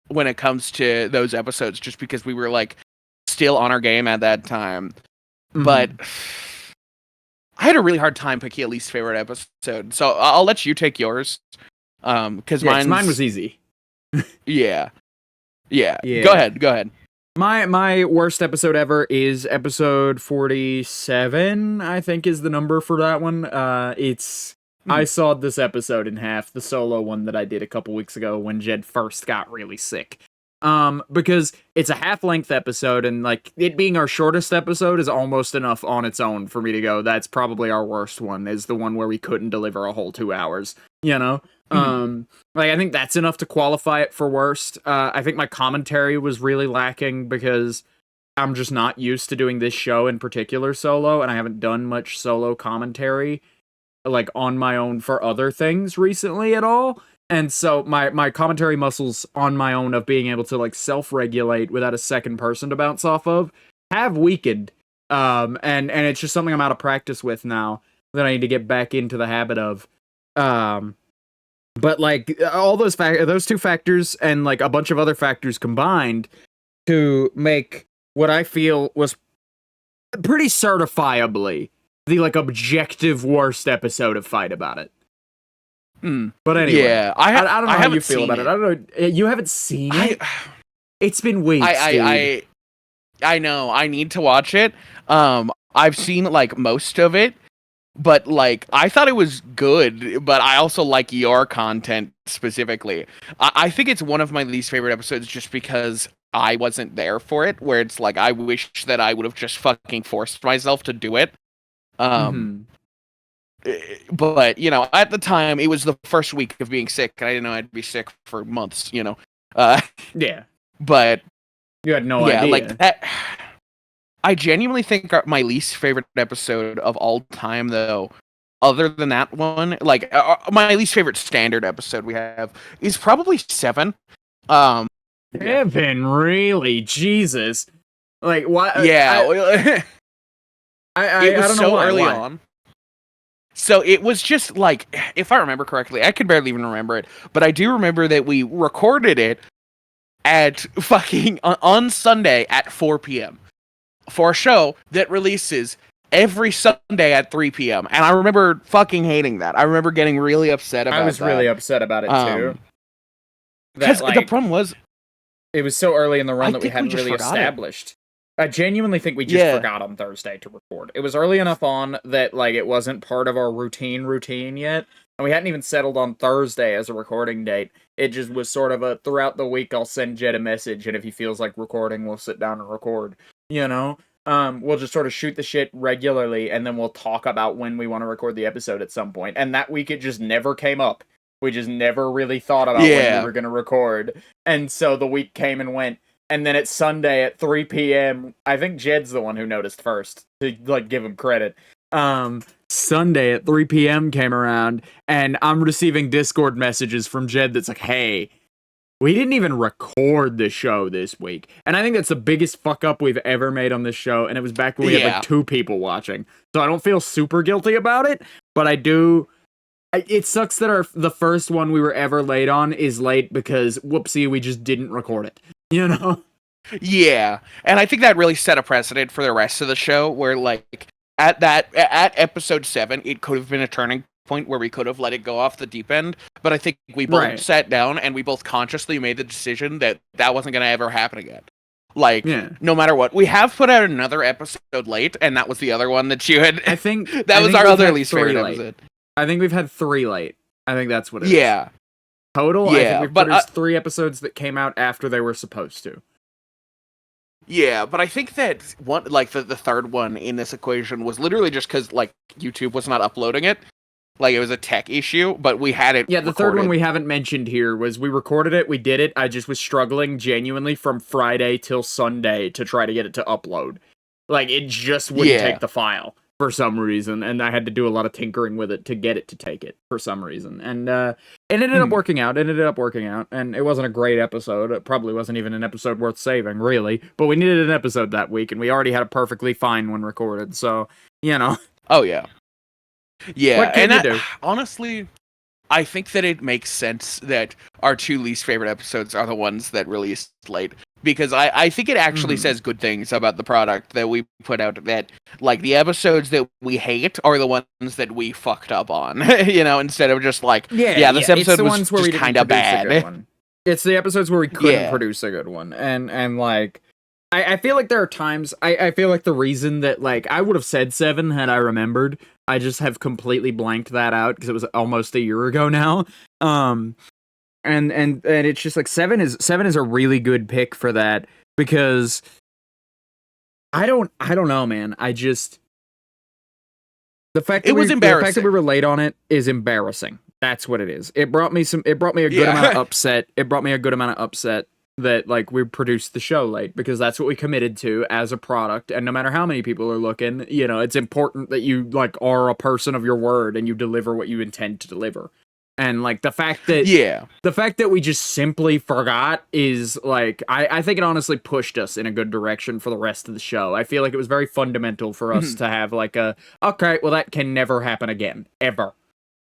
When it comes to those episodes, just because we were like still on our game at that time. But I had a really hard time picking a least favorite episode, so I'll let you take yours. Because mine was easy. Yeah. Go ahead. My worst episode ever is episode 47, I think is the number for that one. I sawed this episode in half, the solo one that I did a couple weeks ago when Jed first got really sick. Because it's a half-length episode, and like it being our shortest episode is almost enough on its own for me to go, that's probably our worst one, is the one where we couldn't deliver a whole 2 hours, you know? Like I think that's enough to qualify it for worst. I think my commentary was really lacking, because I'm just not used to doing this show in particular solo, and I haven't done much solo commentary like on my own for other things recently at all. And so my commentary muscles on my own of being able to like self-regulate without a second person to bounce off of have weakened. And it's just something I'm out of practice with now that I need to get back into the habit of. But like all those 2 factors and like a bunch of other factors combined to make what I feel was pretty certifiably the like objective worst episode of Fight About It. But anyway, yeah, I don't know how you feel about it. I don't know. You haven't seen it? It's been weeks. I know. I need to watch it. I've seen like most of it, but like I thought it was good. But I also like your content specifically. I think it's one of my least favorite episodes, just because I wasn't there for it. Where it's like I wish that I would have just fucking forced myself to do it. But you know, at the time it was the first week of being sick, and I didn't know I'd be sick for months, you know. Yeah, but you had no idea. Like that, I genuinely think my least favorite episode of all time, though, other than that one, like my least favorite standard episode we have is probably 7. 7, really? Jesus. Like what? Yeah. I don't know so why. early on. So it was just like, if I remember correctly, I can barely even remember it, but I do remember that we recorded it at fucking on Sunday at 4 p.m. for a show that releases every Sunday at 3 p.m. And I remember fucking hating that. I remember getting really upset about that. I was really upset about it too. Because the problem was, it was so early in the run that we think we hadn't just really forgot established. I genuinely think we just forgot on Thursday to record. It was early enough on that like it wasn't part of our routine yet, and we hadn't even settled on Thursday as a recording date. It just was sort of a throughout the week I'll send Jed a message, and if he feels like recording, we'll sit down and record. You know, we'll just sort of shoot the shit regularly, and then we'll talk about when we want to record the episode at some point. And that week it just never came up. We just never really thought about when we were going to record, and so the week came and went. And then it's Sunday at 3 p.m. I think Jed's the one who noticed first, to like give him credit. Sunday at 3 p.m. came around, and I'm receiving Discord messages from Jed that's like, hey, we didn't even record the show this week. And I think that's the biggest fuck up we've ever made on this show, and it was back when we had like 2 people watching. So I don't feel super guilty about it, but I do. It sucks that the first one we were ever late on is late because, whoopsie, we just didn't record it. You know? Yeah. And I think that really set a precedent for the rest of the show where, like, at episode 7, it could have been a turning point where we could have let it go off the deep end. But I think we both sat down and we both consciously made the decision that wasn't going to ever happen again. Like, no matter what. We have put out another episode late, and that was the other one that you had. I think that was our other least favorite episode. I think we've had 3 late. I think that's what it is. Yeah. Total, I think we've produced 3 episodes that came out after they were supposed to. Yeah, but I think that one, like the third one in this equation was literally just because like YouTube was not uploading it. Like it was a tech issue, but we had it. Yeah, the third one we haven't mentioned here was we recorded it, we did it. I just was struggling genuinely from Friday till Sunday to try to get it to upload. Like it just wouldn't take the file for some reason, and I had to do a lot of tinkering with it to get it to take it for some reason. And it ended up working out. And it wasn't a great episode. It probably wasn't even an episode worth saving, really. But we needed an episode that week, and we already had a perfectly fine one recorded. So, you know. Oh yeah, yeah. What can you do? Honestly, I think that it makes sense that our 2 least favorite episodes are the ones that released late. Because I think it actually says good things about the product that we put out, that like the episodes that we hate are the ones that we fucked up on, you know, instead of just like, this episode was just kind of bad. It's the episodes where we couldn't produce a good one. And like, I feel like there are times, I feel like the reason that like, I would have said 7 had I remembered. I just have completely blanked that out because it was almost a year ago now. And it's just like 7 is a really good pick for that because I don't know, man. I just the fact that we were late on it is embarrassing. That's what it is. It brought me a good amount of upset. It brought me a good amount of upset that like we produced the show late because that's what we committed to as a product. And no matter how many people are looking, you know, it's important that you like are a person of your word and you deliver what you intend to deliver. And like the fact that we just simply forgot is like I think it honestly pushed us in a good direction for the rest of the show. I feel like it was very fundamental for us to have like okay, well that can never happen again ever,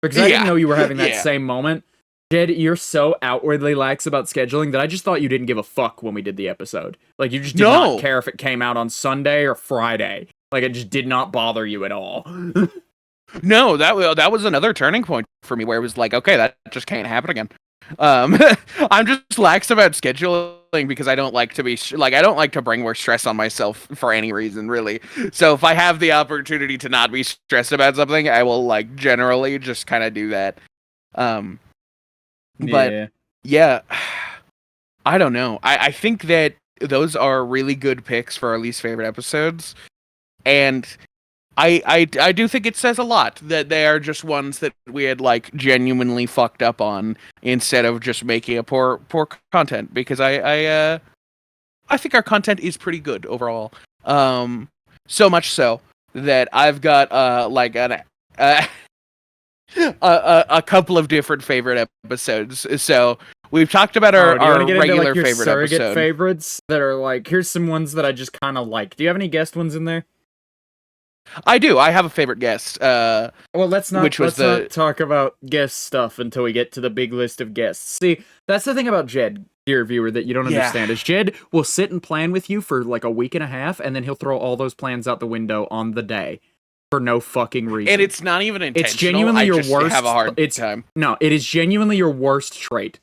because I didn't know you were having that same moment. Jed, you're so outwardly lax about scheduling that I just thought you didn't give a fuck when we did the episode. Like you just did not care if it came out on Sunday or Friday. Like it just did not bother you at all. No, that was another turning point for me where it was like, okay, that just can't happen again. I'm just lax about scheduling because I don't like to be I don't like to bring more stress on myself for any reason, really. So if I have the opportunity to not be stressed about something, I will like generally just kind of do that. But yeah, I don't know. I think that those are really good picks for our least favorite episodes, and I do think it says a lot that they are just ones that we had like genuinely fucked up on instead of just making a poor content, because I think our content is pretty good overall. So much so that I've got like a couple of different favorite episodes. So we've talked about our regular favorite episode. Favorites that are like, here's some ones that I just kind of like. Do you have any guest ones in there? I do. I have a favorite guest. Well, let's not which was not talk about guest stuff until we get to the big list of guests. See, that's the thing about Jed, dear viewer, that you don't understand is Jed will sit and plan with you for like a week and a half, and then he'll throw all those plans out the window on the day for no fucking reason. And it's not even intentional. It's genuinely your worst. Have a hard time. No, it is genuinely your worst trait.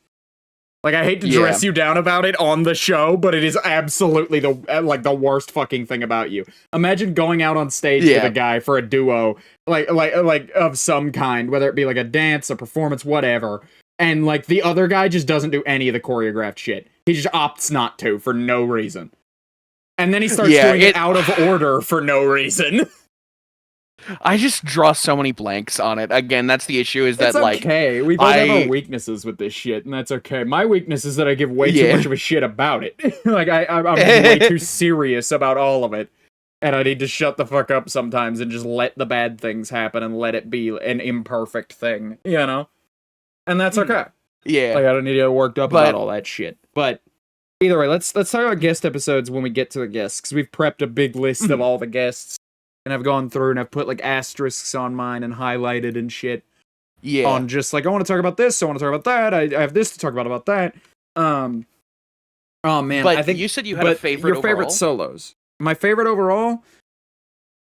Like, I hate to dress you down about it on the show, but it is absolutely the worst fucking thing about you. Imagine going out on stage with a guy for a duo, like of some kind, whether it be like a dance, a performance, whatever, and like the other guy just doesn't do any of the choreographed shit. He just opts not to for no reason. And then he starts doing it out of order for no reason. I just draw so many blanks on it. Again, that's the issue, is that, like... okay. We both have our weaknesses with this shit, and that's okay. My weakness is that I give way too much of a shit about it. Like, I'm way too serious about all of it. And I need to shut the fuck up sometimes and just let the bad things happen and let it be an imperfect thing, you know? And that's okay. Yeah. Like, I don't need to get worked up about all that shit. But either way, let's talk about guest episodes when we get to the guests, because we've prepped a big list of all the guests. And I've gone through and I've put like asterisks on mine and highlighted and shit. Yeah. On just like, I want to talk about this, I want to talk about that, I have this to talk about that. Oh man, but I think you said you had a favorite your favorite solos. My favorite overall?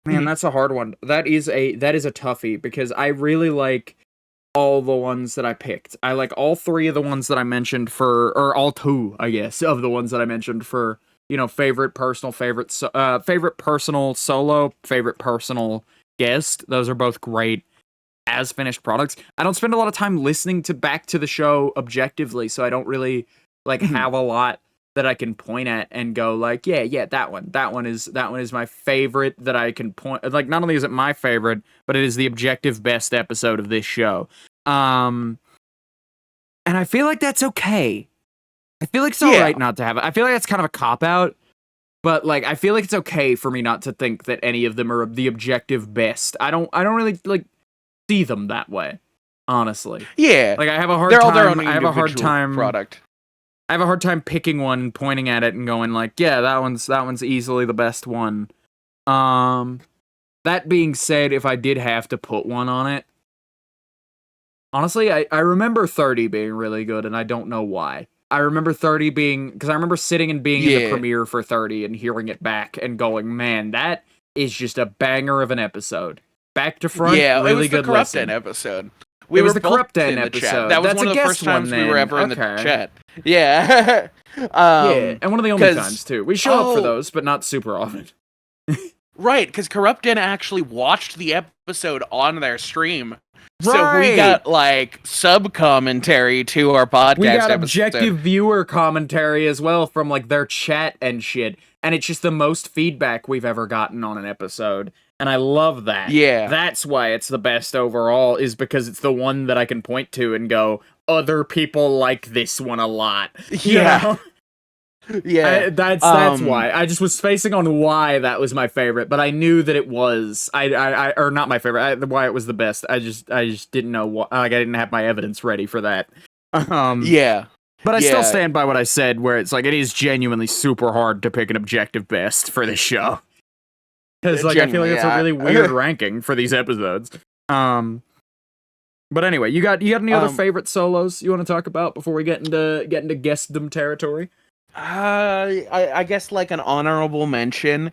Man, that's a hard one. That is a toughie, because I really like all the ones that I picked. I like all three of the ones that I mentioned or all two, I guess, of the ones that I mentioned for, you know, favorite personal solo, favorite personal guest. Those are both great as finished products. I don't spend a lot of time listening back to the show objectively, so I don't really like have a lot that I can point at and go like, yeah, that one is my favorite that I can point. Like, not only is it my favorite, but it is the objective best episode of this show. And I feel like that's okay. I feel like it's alright not to have it. I feel like that's kind of a cop-out, but like, I feel like it's okay for me not to think that any of them are the objective best. I don't really like see them that way, honestly. Yeah. Like, I have a hard They're time. all their own I have a hard time product. I have a hard time picking one, pointing at it, and going like, yeah, that one's easily the best one. That being said, if I did have to put one on it, honestly, I remember 30 being really good, and I don't know why. I remember 30 being, because I remember sitting and being in the premiere for 30 and hearing it back and going, man, that is just a banger of an episode. Back to front, really good listen. It was the Corrupt episode. It was the Corrupt episode. That was That's one of the first times we were ever in the chat. Yeah. Yeah, and one of the only times, too. We show up for those, but not super often. Right, because Corrupt actually watched the episode on their stream. So we got, like, sub-commentary to our podcast. We got objective viewer commentary as well from, like, their chat and shit. And it's just the most feedback we've ever gotten on an episode. And I love that. Yeah. That's why it's the best overall, is because it's the one that I can point to and go, other people like this one a lot. Yeah. You know? Yeah. That's why. I just was spacing on why that was my favorite, but I knew that it was. Or not my favorite. Why it was the best. I just didn't know why. Like, I didn't have my evidence ready for that. Yeah. But I still stand by what I said, where it's like, it is genuinely super hard to pick an objective best for this show. Because, like, I feel like it's a really weird ranking for these episodes. But anyway, you got any other favorite solos you want to talk about before we get into guestdom territory? I guess like an honorable mention.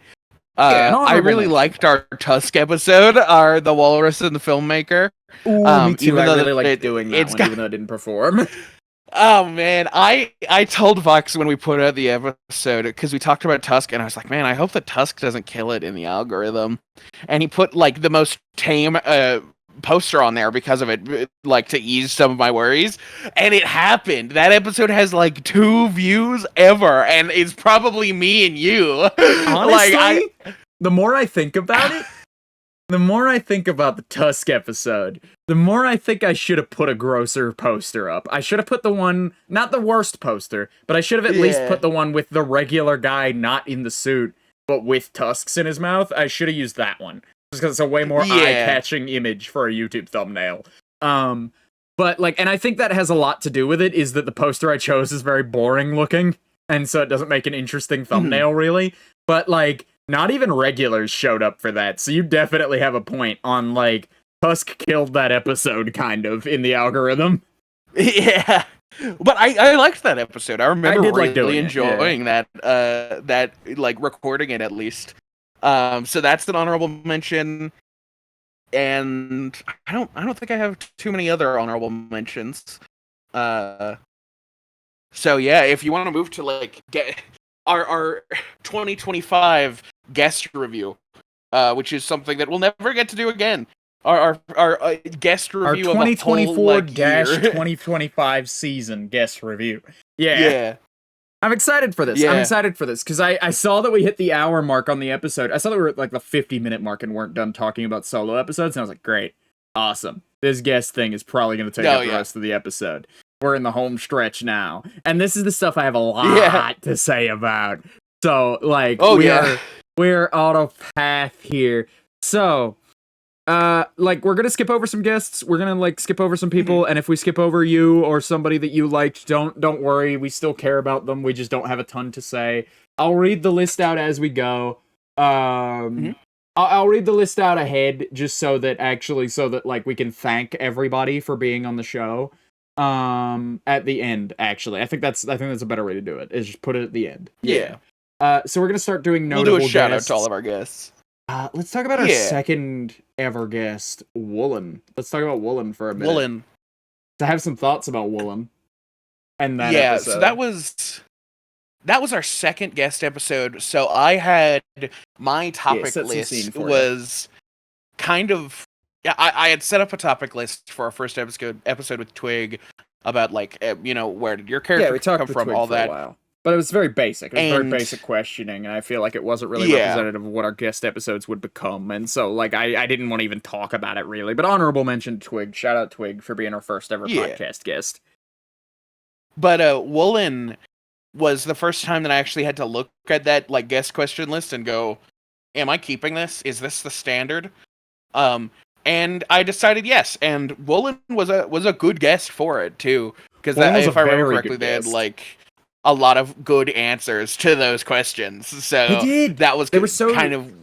I really liked our Tusk episode, the Walrus and the Filmmaker. Ooh, me too. I really liked doing that one, even though it didn't perform. Oh man, I told Vox when we put out the episode, because we talked about Tusk, and I was like, man, I hope that Tusk doesn't kill it in the algorithm. And he put like the most tame poster on there because of it, like, to ease some of my worries, and it happened. That episode has like 2 views ever, and it's probably me and you. Honestly, the more I think about it, the more I think about the Tusk episode, the more I think I should have put a grosser poster up. I should have put the one, not the worst poster, but I should have at least put the one with the regular guy not in the suit, but with tusks in his mouth. I should have used that one. Because it's a way more eye-catching image for a YouTube thumbnail. But, like, and I think that has a lot to do with it, is that the poster I chose is very boring looking, and so it doesn't make an interesting thumbnail, really. But, like, not even regulars showed up for that. So you definitely have a point on, like, Tusk killed that episode, kind of, in the algorithm. Yeah. But I liked that episode. I remember really enjoying that like recording it at least. So that's an honorable mention. And I don't think I have too many other honorable mentions. So yeah, if you want to move to like get our 2025 guest review, which is something that we'll never get to do again. Our guest review of a whole, like, 2024-2025 season guest review. Yeah. I'm excited for this. Yeah. I'm excited for this because I saw that we hit the hour mark on the episode. I saw that we were at like the 50-minute mark and weren't done talking about solo episodes, and I was like, great, awesome. This guest thing is probably going to take up the rest of the episode. We're in the home stretch now, and this is the stuff I have a lot to say about. So, like, we're on a path here. So, like, we're gonna skip over some guests, we're gonna, like, skip over some people, and if we skip over you or somebody that you liked, don't worry, we still care about them, we just don't have a ton to say. I'll read the list out as we go. I'll read the list out ahead, just so that, like, we can thank everybody for being on the show, at the end, actually. I think that's a better way to do it, is just put it at the end. Yeah. So we're gonna start doing notable We'll do a shout guests. out to all of our guests. Let's talk about our second ever guest, Woolen. Let's talk about Woolen for a minute. Woolen. I have some thoughts about Woolen. And that episode. So that was our second guest episode. So I had my topic list was kind of I had set up a topic list for our first episode with Twig about, like, where did your character come from, all that. A while. But it was very basic. It was very basic questioning, and I feel like it wasn't really representative of what our guest episodes would become. And so, like, I didn't want to even talk about it, really. But honorable mention Twig. Shout out Twig for being our first ever podcast guest. But Woolen was the first time that I actually had to look at that, like, guest question list and go, am I keeping this? Is this the standard? And I decided yes. And Woolen was a good guest for it, too. Because if I remember correctly, they had, like, a lot of good answers to those questions. So they did. That was kind of...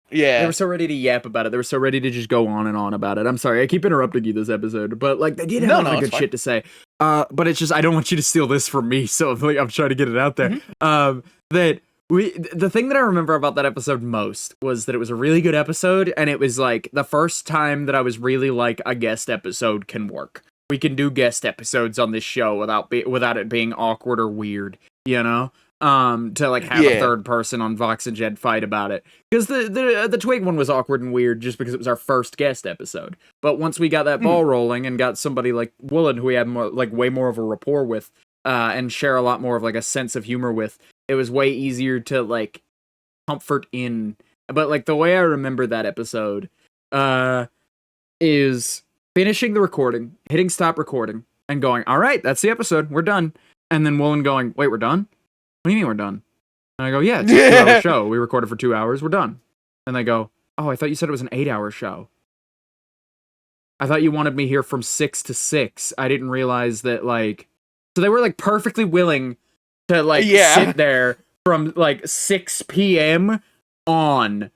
Yeah. They were so ready to yap about it. They were so ready to just go on and on about it. I'm sorry, I keep interrupting you this episode, but, like, they did have a lot of good shit to say. But it's just, I don't want you to steal this from me, so, like, I'm trying to get it out there. The thing that I remember about that episode most was that it was a really good episode, and it was, like, the first time that I was really like, a guest episode can work. We can do guest episodes on this show without it being awkward or weird, you know? To, like, have a third person on Vox and Jed fight about it. Because the Twig one was awkward and weird just because it was our first guest episode. But once we got that ball rolling and got somebody like Woolen, who we had more, like, way more of a rapport with, and share a lot more of, like, a sense of humor with, it was way easier to, like, comfort in. But, like, the way I remember that episode, is finishing the recording, hitting stop recording, and going, all right, that's the episode, we're done. And then Woolen going, wait, we're done? What do you mean we're done? And I go, yeah, it's a 2-hour show. We recorded for 2 hours, we're done. And they go, oh, I thought you said it was an 8-hour show. I thought you wanted me here from 6 to 6. I didn't realize that, like... So they were, like, perfectly willing to, like, sit there from, like, 6 p.m. on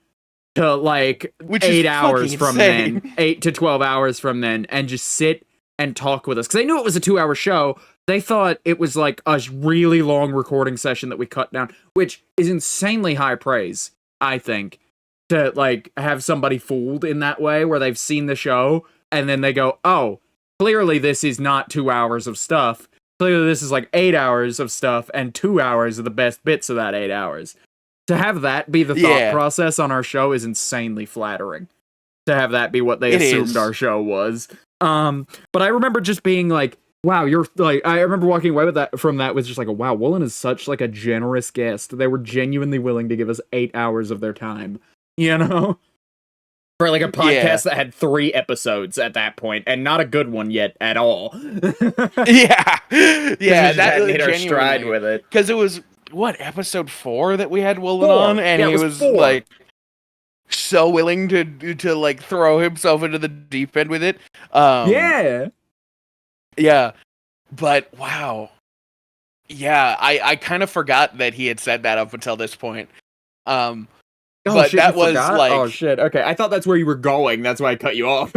to, like, 8 hours from then, 8 to 12 hours from then, and just sit and talk with us. Because they knew it was a 2-hour show. They thought it was, like, a really long recording session that we cut down, which is insanely high praise, I think, to, like, have somebody fooled in that way, where they've seen the show, and then they go, oh, clearly this is not 2 hours of stuff. Clearly this is, like, 8 hours of stuff, and 2 hours of the best bits of that 8 hours. To have that be the thought process on our show is insanely flattering. To have that be what they assumed our show was. But I remember just being like, wow, you're, like, I remember walking away with from that with just like, wow, Woolen is such, like, a generous guest. They were genuinely willing to give us 8 hours of their time, you know? For, like, a podcast that had 3 episodes at that point, and not a good one yet at all. Yeah, that hit our stride with it. Because it was, what, episode 4 that we had Woolen on? And he was 4. Like, so willing to like, throw himself into the deep end with it. Yeah, but wow. Yeah, I kind of forgot that he had said that up until this point. Oh but shit, that you was forgot? like Oh shit. Okay, I thought that's where you were going. That's why I cut you off.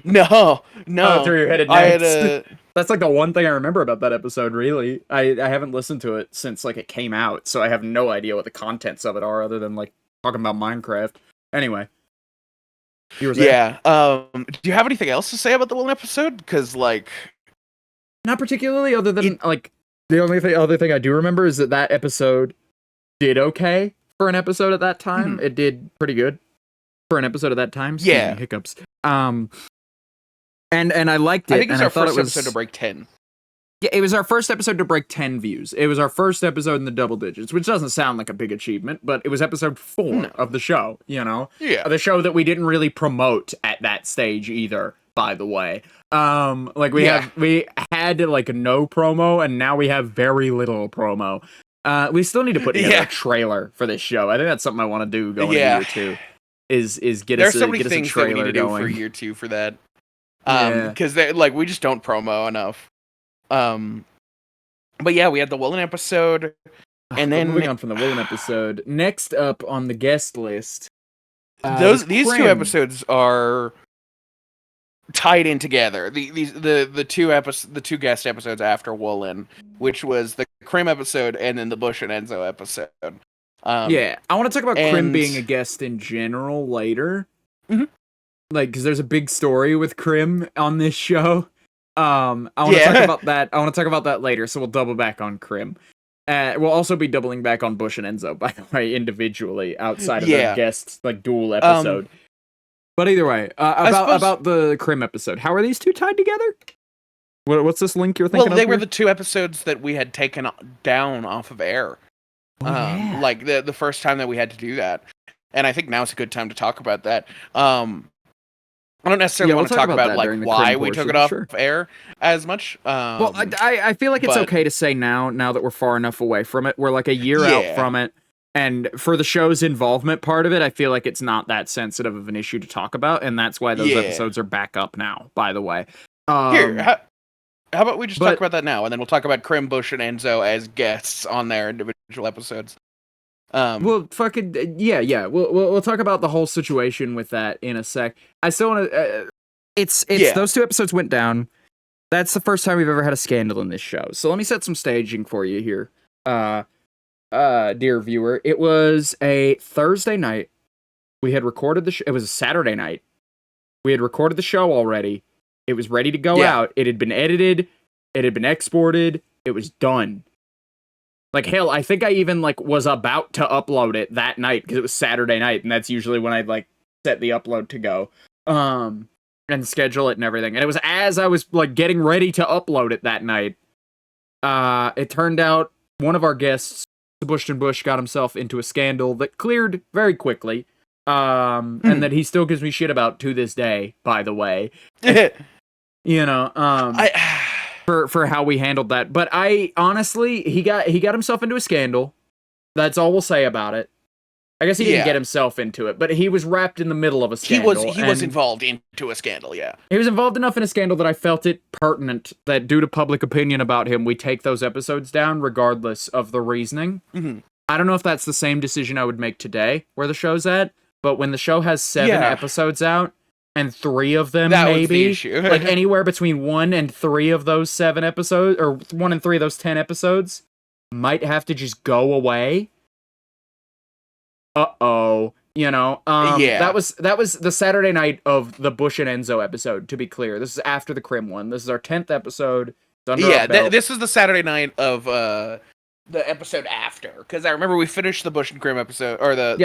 no, Oh, no. that's where you're headed I had next. a That's like the one thing I remember about that episode, really. I haven't listened to it since like it came out, so I have no idea what the contents of it are other than like talking about Minecraft. Anyway, you were saying? yeah. Do you have anything else to say about the one episode? Because like, Not particularly, other than it, like the only other thing I do remember is that episode did okay for an episode at that time. Mhm. It did pretty good for an episode at that time. Excuse Yeah. me, hiccups. And I liked it, I think it's and I our thought first it was episode to break 10. yeah, it was our first episode to break 10 views. It was our first episode in the double digits, which doesn't sound like a big achievement, but it was episode 4 No. of the show, you know? Yeah. The show that we didn't really promote at that stage either, by the way. Like we had like no promo, and now we have very little promo. We still need to put together a trailer for this show. I think that's something I want to do going into year 2. Is get There's us so a, many get us a things that we need trailer to do going. for year 2 for that. Yeah. Because like we just don't promo enough. But yeah, we had the Woolen episode, and then moving on from the Woolen episode, next up on the guest list, these two episodes are tied in together. The two guest episodes after Woolen, which was the Krim episode and then the Bush and Enzo episode. Yeah, I want to talk about Krim and- being a guest in general later. Mhm. Like, because there's a big story with Krim on this show. I want to talk about that. I want to talk about that later, so we'll double back on Krim. We'll also be doubling back on Bush and Enzo, by the way, individually outside of the guest like dual episode. But either way, about the Krim episode, how are these two tied together? What's this link you're thinking? Well, they of were here? the two episodes that we had taken down off of air. Yeah. Like the first time that we had to do that, and I think now's a good time to talk about that. I don't necessarily want to talk about like why we took it off air as much. Well, I feel like it's okay to say now that we're far enough away from it. We're like a year out from it. And for the show's involvement part of it, I feel like it's not that sensitive of an issue to talk about. And that's why those episodes are back up now, by the way. Here, how about we just talk about that now? And then we'll talk about Krim, Bush, and Enzo as guests on their individual episodes. Well, fucking yeah. We'll talk about the whole situation with that in a sec. I still want to. It's those two episodes went down. That's the first time we've ever had a scandal in this show. So let me set some staging for you here, dear viewer. It was a Thursday night. We had recorded the. It was a Saturday night. We had recorded the show already. It was ready to go out. It had been edited. It had been exported. It was done. Like, hell, I think I even, like, was about to upload it that night, because it was Saturday night, and that's usually when I'd, like, set the upload to go, and schedule it and everything. And it was as I was, like, getting ready to upload it that night, it turned out one of our guests, Bush and Bush, got himself into a scandal that cleared very quickly, and that he still gives me shit about to this day, by the way. You know, for how we handled that. But I honestly, he got himself into a scandal. That's all we'll say about it. I guess he didn't get himself into it, but he was wrapped in the middle of a scandal. He was involved into a scandal, yeah. He was involved enough in a scandal that I felt it pertinent that due to public opinion about him, we take those episodes down regardless of the reasoning. Mm-hmm. I don't know if that's the same decision I would make today where the show's at, but when the show has 7 episodes out, and 3 of them that maybe, was the issue. like anywhere between 1 and 3 of those 7 episodes, or 1 and 3 of those 10 episodes, might have to just go away. You know, that was the Saturday night of the Bush and Enzo episode, to be clear. This is after the Krim one. This is our 10th episode. This is the Saturday night of the episode after, because I remember we finished the Bush and Krim episode, or the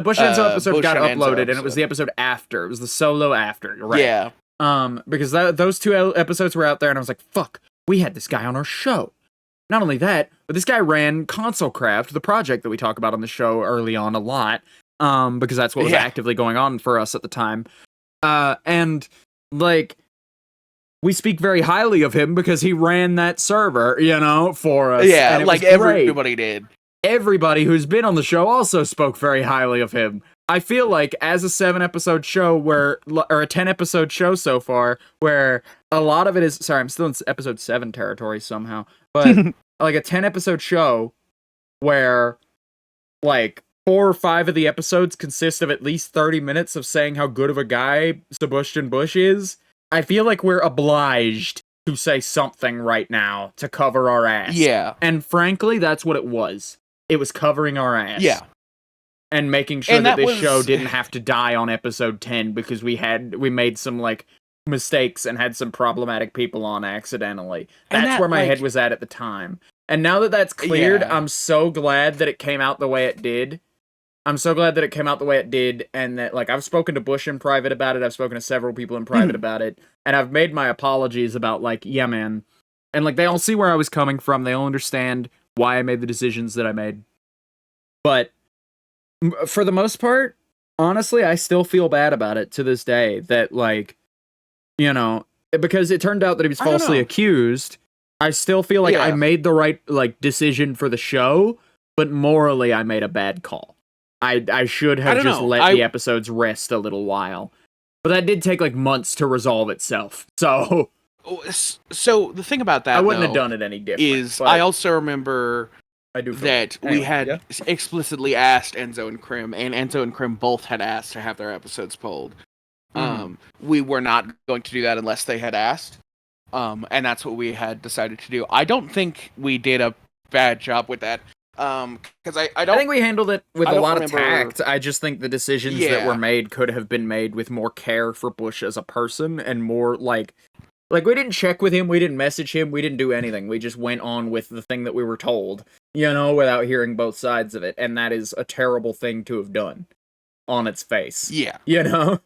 Bush and Enzo episode got uploaded, and episode. it was the episode after. It was the solo after, right? Yeah. Because those 2 episodes were out there, and I was like, fuck, we had this guy on our show. Not only that, but this guy ran Console Craft, the project that we talk about on the show early on a lot, because that's what was actively going on for us at the time. And, like, we speak very highly of him because he ran that server, you know, for us. Yeah, like everybody did. Everybody who's been on the show also spoke very highly of him. I feel like as a 7-episode show or a 10-episode show so far, where a lot of it is, sorry, I'm still in episode 7 territory somehow, but like a 10-episode show where like 4 or 5 of the episodes consist of at least 30 minutes of saying how good of a guy Sebastian Bush is, I feel like we're obliged to say something right now to cover our ass. Yeah. And frankly, that's what it was. It was covering our ass. Yeah. And making sure that this was... show didn't have to die on episode 10 because we made some, like, mistakes and had some problematic people on accidentally. That's where my head was at the time. And now that that's cleared, I'm so glad that it came out the way it did. I'm so glad that it came out the way it did, and that, like, I've spoken to Bush in private about it, I've spoken to several people in private about it, and I've made my apologies about, like, yeah, man. And, like, they all see where I was coming from, they all understand why I made the decisions that I made. But, for the most part, honestly, I still feel bad about it to this day, that, like, you know, because it turned out that he was falsely accused, I still feel like I made the right, like, decision for the show, but morally I made a bad call. I should have just let the episodes rest a little while. But that did take, like, months to resolve itself. So the thing about that, I wouldn't have done it any different. Is I also remember that we had explicitly asked Enzo and Krim, and Enzo and Krim both had asked to have their episodes pulled. We were not going to do that unless they had asked. And that's what we had decided to do. I don't think we did a bad job with that. Because I think we handled it with a lot of tact. I just think the decisions that were made could have been made with more care for Bush as a person and more like we didn't check with him, we didn't message him, we didn't do anything. We just went on with the thing that we were told, you know, without hearing both sides of it. And that is a terrible thing to have done on its face. Yeah. You know?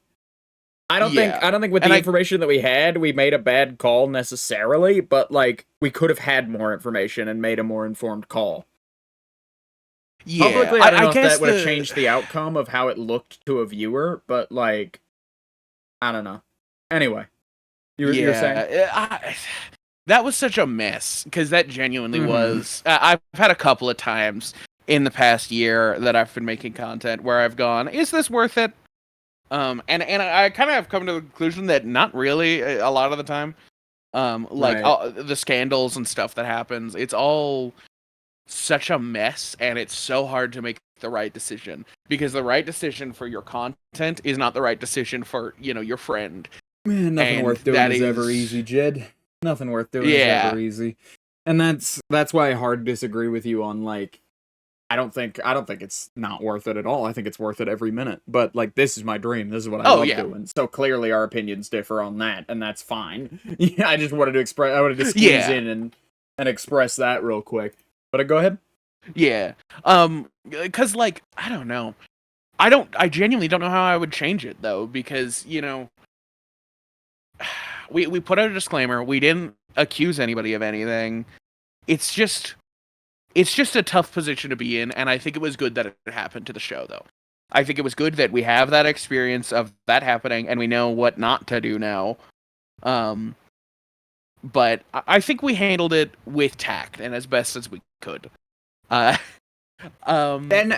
I don't think with the information that we had, we made a bad call necessarily, but like we could have had more information and made a more informed call. Yeah, publicly, I don't know if that would have changed the outcome of how it looked to a viewer, but, like, I don't know. Anyway, you were saying? That was such a mess, because that genuinely was... I've had a couple of times in the past year that I've been making content where I've gone, is this worth it? And I kind of have come to the conclusion that not really a lot of the time. The scandals and stuff that happens, it's all... such a mess, and it's so hard to make the right decision, because the right decision for your content is not the right decision for, you know, your friend. Man, nothing worth doing is ever easy, Jed. Nothing worth doing is ever easy. And that's why I hard disagree with you on, like, I don't think it's not worth it at all. I think it's worth it every minute. But, like, this is my dream. This is what I love doing. So clearly our opinions differ on that, and that's fine. I just wanted to squeeze in and express that real quick. But go ahead. Yeah. Because, like, I don't know. I genuinely don't know how I would change it, though, because, you know, we put out a disclaimer. We didn't accuse anybody of anything. It's just a tough position to be in, and I think it was good that it happened to the show, though. I think it was good that we have that experience of that happening, and we know what not to do now. But I think we handled it with tact and as best as we could. And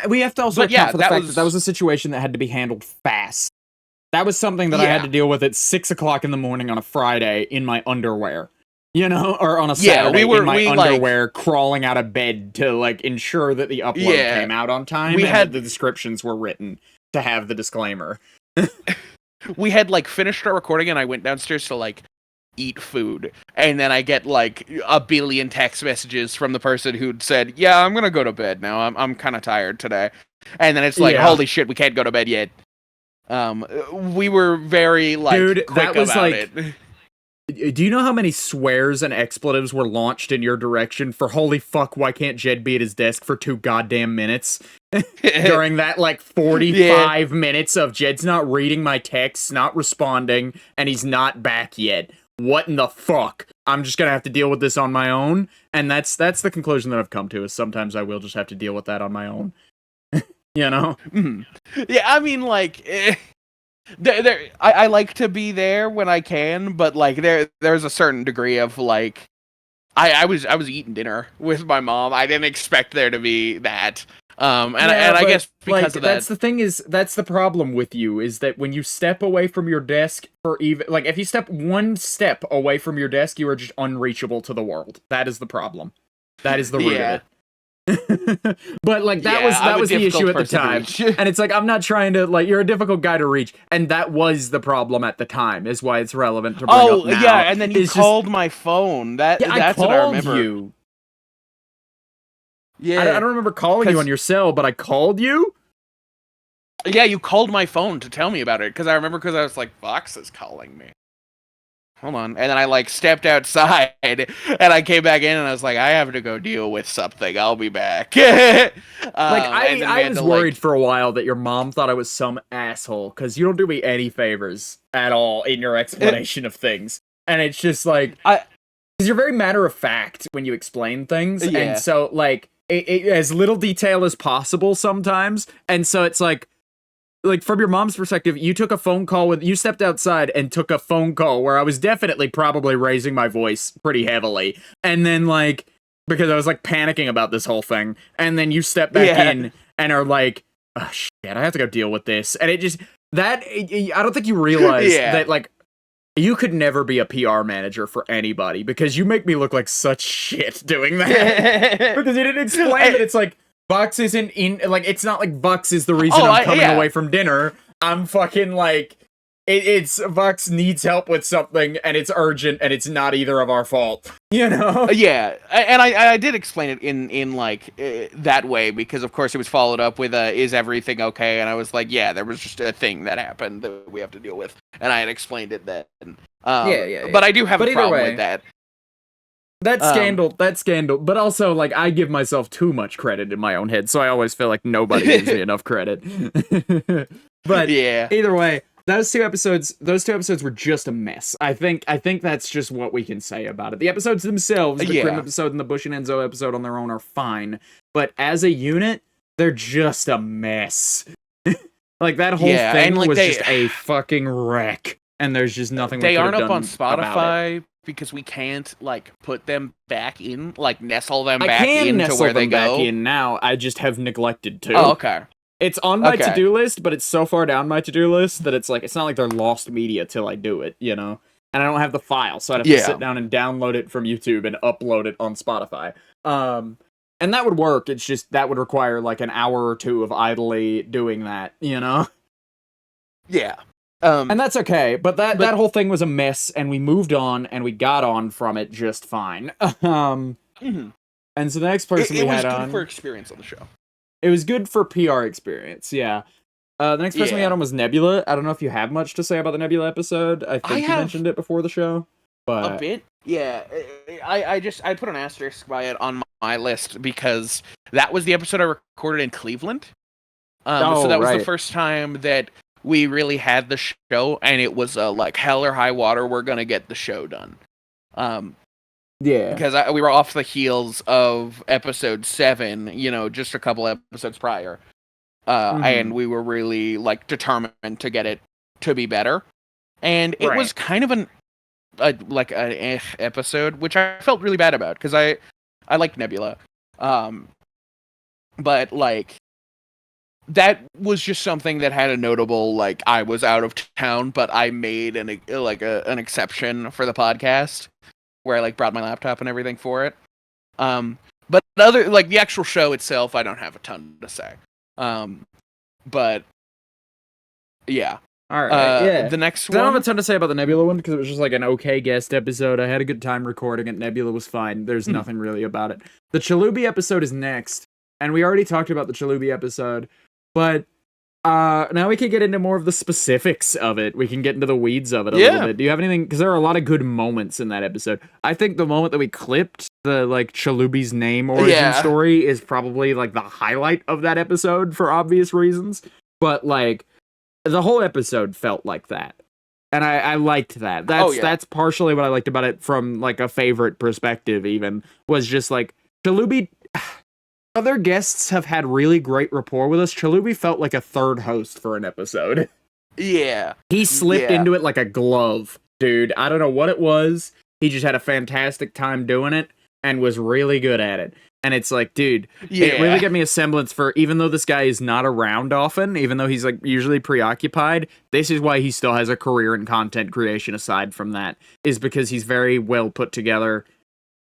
we have to also account for the fact that was a situation that had to be handled fast. That was something that I had to deal with at 6 o'clock in the morning on a Friday in my underwear. You know, or on a Saturday in my underwear, crawling out of bed to, like, ensure that the upload came out on time and that the descriptions were written to have the disclaimer. We had, like, finished our recording, and I went downstairs to, like, eat food, and then I get like a billion text messages from the person who'd said, yeah, I'm gonna go to bed now, I'm kind of tired today, and then it's like, holy shit, we can't go to bed yet. We were very, like, quick that was about like it. Do you know how many swears and expletives were launched in your direction for holy fuck, why can't Jed be at his desk for 2 goddamn minutes? During that, like, 45 minutes of Jed's not reading my texts, not responding, and he's not back yet. What in the fuck? I'm just gonna have to deal with this on my own, and that's the conclusion that I've come to, is sometimes I will just have to deal with that on my own. You know? Yeah, I mean, like, I like to be there when I can, but, like, there's a certain degree of, like, I was eating dinner with my mom. I didn't expect there to be that. I guess because of that, that's the problem with you, is that when you step away from your desk for even, like, if you step one step away from your desk, you are just unreachable to the world. That is the problem. That is the root of it. But like that was the issue at the time. And it's like, I'm not trying to, like, you're a difficult guy to reach, and that was the problem at the time, is why it's relevant to bring up now. Yeah, and then you called my phone. That's what I remember. You. Yeah. I don't remember calling you on your cell, but I called you? Yeah, you called my phone to tell me about it, because I was like, Vox is calling me. Hold on. And then I, like, stepped outside, and I came back in, and I was like, I have to go deal with something. I'll be back. I was worried for a while that your mom thought I was some asshole, because you don't do me any favors at all in your explanation of things. And it's just, like, because you're very matter-of-fact when you explain things, and so, like, it as little detail as possible sometimes, and so it's like, from your mom's perspective, you took a phone call you stepped outside and took a phone call where I was definitely probably raising my voice pretty heavily. And then, like, because I was, like, panicking about this whole thing. And then you step back in and are like, oh, shit, I have to go deal with this. And it just, I don't think you realize that, like, you could never be a PR manager for anybody, because you make me look like such shit doing that. Because you didn't explain that it's like, Vox isn't like, it's not like Vox is the reason I'm coming away from dinner. I'm fucking, like, it's Vox needs help with something, and it's urgent, and it's not either of our fault, you know? Yeah, and I did explain it in like, that way, because of course it was followed up with, is everything okay? And I was like, yeah, there was just a thing that happened that we have to deal with. And I had explained it then. But I do have a problem with that. That's scandal, but also, like, I give myself too much credit in my own head, so I always feel like nobody gives me enough credit. But either way, those two episodes were just a mess. I think that's just what we can say about it. The episodes themselves, the Grim episode and the Bush and Enzo episode on their own, are fine, but as a unit, they're just a mess. Like, that whole thing was just a fucking wreck, and there's just nothing we could have done. They aren't up on Spotify because we can't, like, put them back in, like, nestle them back into where they go. I can nestle them back in now, I just have neglected to. Oh, okay. It's on my to-do list, but it's so far down my to-do list that it's like, it's not like they're lost media till I do it, you know? And I don't have the file, so I'd have to sit down and download it from YouTube and upload it on Spotify. And that would work, it's just, that would require, like, an hour or two of idly doing that, you know? Yeah. And that's okay, but that whole thing was a mess, and we moved on, and we got on from it just fine. And so the next person we had on... It was good for experience on the show. It was good for PR experience, yeah. The next person we had on was Nebula. I don't know if you have much to say about the Nebula episode. I think you mentioned it before the show. But... A bit? Yeah. I put an asterisk by it on my list, because that was the episode I recorded in Cleveland. So that was the first time that we really had the show, and it was like, hell or high water, we're gonna get the show done. Because we were off the heels of episode 7, you know, just a couple episodes prior. And we were really, like, determined to get it to be better. And it was kind of an episode, which I felt really bad about, because I like Nebula. But, like, that was just something that had a notable, like, I was out of town, but I made an exception for the podcast, where I, like, brought my laptop and everything for it. But other, like, the actual show itself, I don't have a ton to say. But yeah. All right. The next one. I don't have a ton to say about the Nebula one, because it was just like an okay guest episode. I had a good time recording it. Nebula was fine. There's nothing really about it. The Chalubi episode is next, and we already talked about the Chalubi episode, but now we can get into more of the specifics of it. We can get into the weeds of it a little bit. Do you have anything? Because there are a lot of good moments in that episode. I think the moment that we clipped, the, like, Chalubi's name origin story, is probably, like, the highlight of that episode for obvious reasons. But, like, the whole episode felt like that. And I liked that. That's partially what I liked about it from, like, a favorite perspective, even, was just, like, Chalubi... Other guests have had really great rapport with us. Chalubi felt like a third host for an episode. Yeah. He slipped into it like a glove, dude. I don't know what it was. He just had a fantastic time doing it and was really good at it. And it's like, dude, it really gave me a semblance for, even though this guy is not around often, even though he's, like, usually preoccupied, this is why he still has a career in content creation aside from that, is because he's very well put together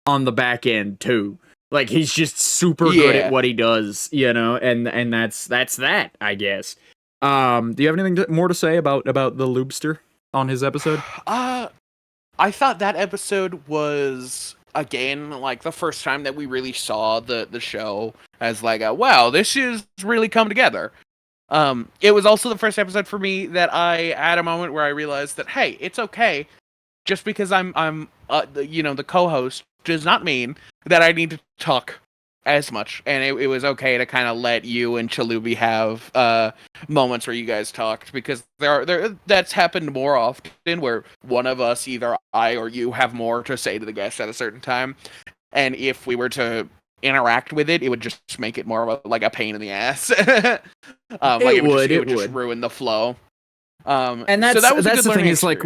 on the back end, too. Like, he's just super good Yeah. at what he does, you know, and that's that, I guess. Do you have anything more to say about the Loobster on his episode? I thought that episode was, again, like the first time that we really saw the show as like a, wow, this is really come together. It was also the first episode for me that I had a moment where I realized that, hey, it's okay. Just because I'm the co-host does not mean that I need to talk as much, and it was okay to kind of let you and Chalubi have moments where you guys talked, because that's happened more often where one of us, either I or you, have more to say to the guest at a certain time, and if we were to interact with it, it would just make it more of a pain in the ass. It would just ruin the flow. And that's so that was that's the thing, is like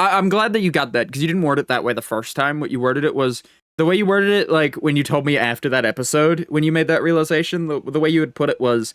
I'm glad that you got that, because you didn't word it that way the first time. What you worded it was, the way you worded it, like when you told me after that episode, when you made that realization, the way you would put it was,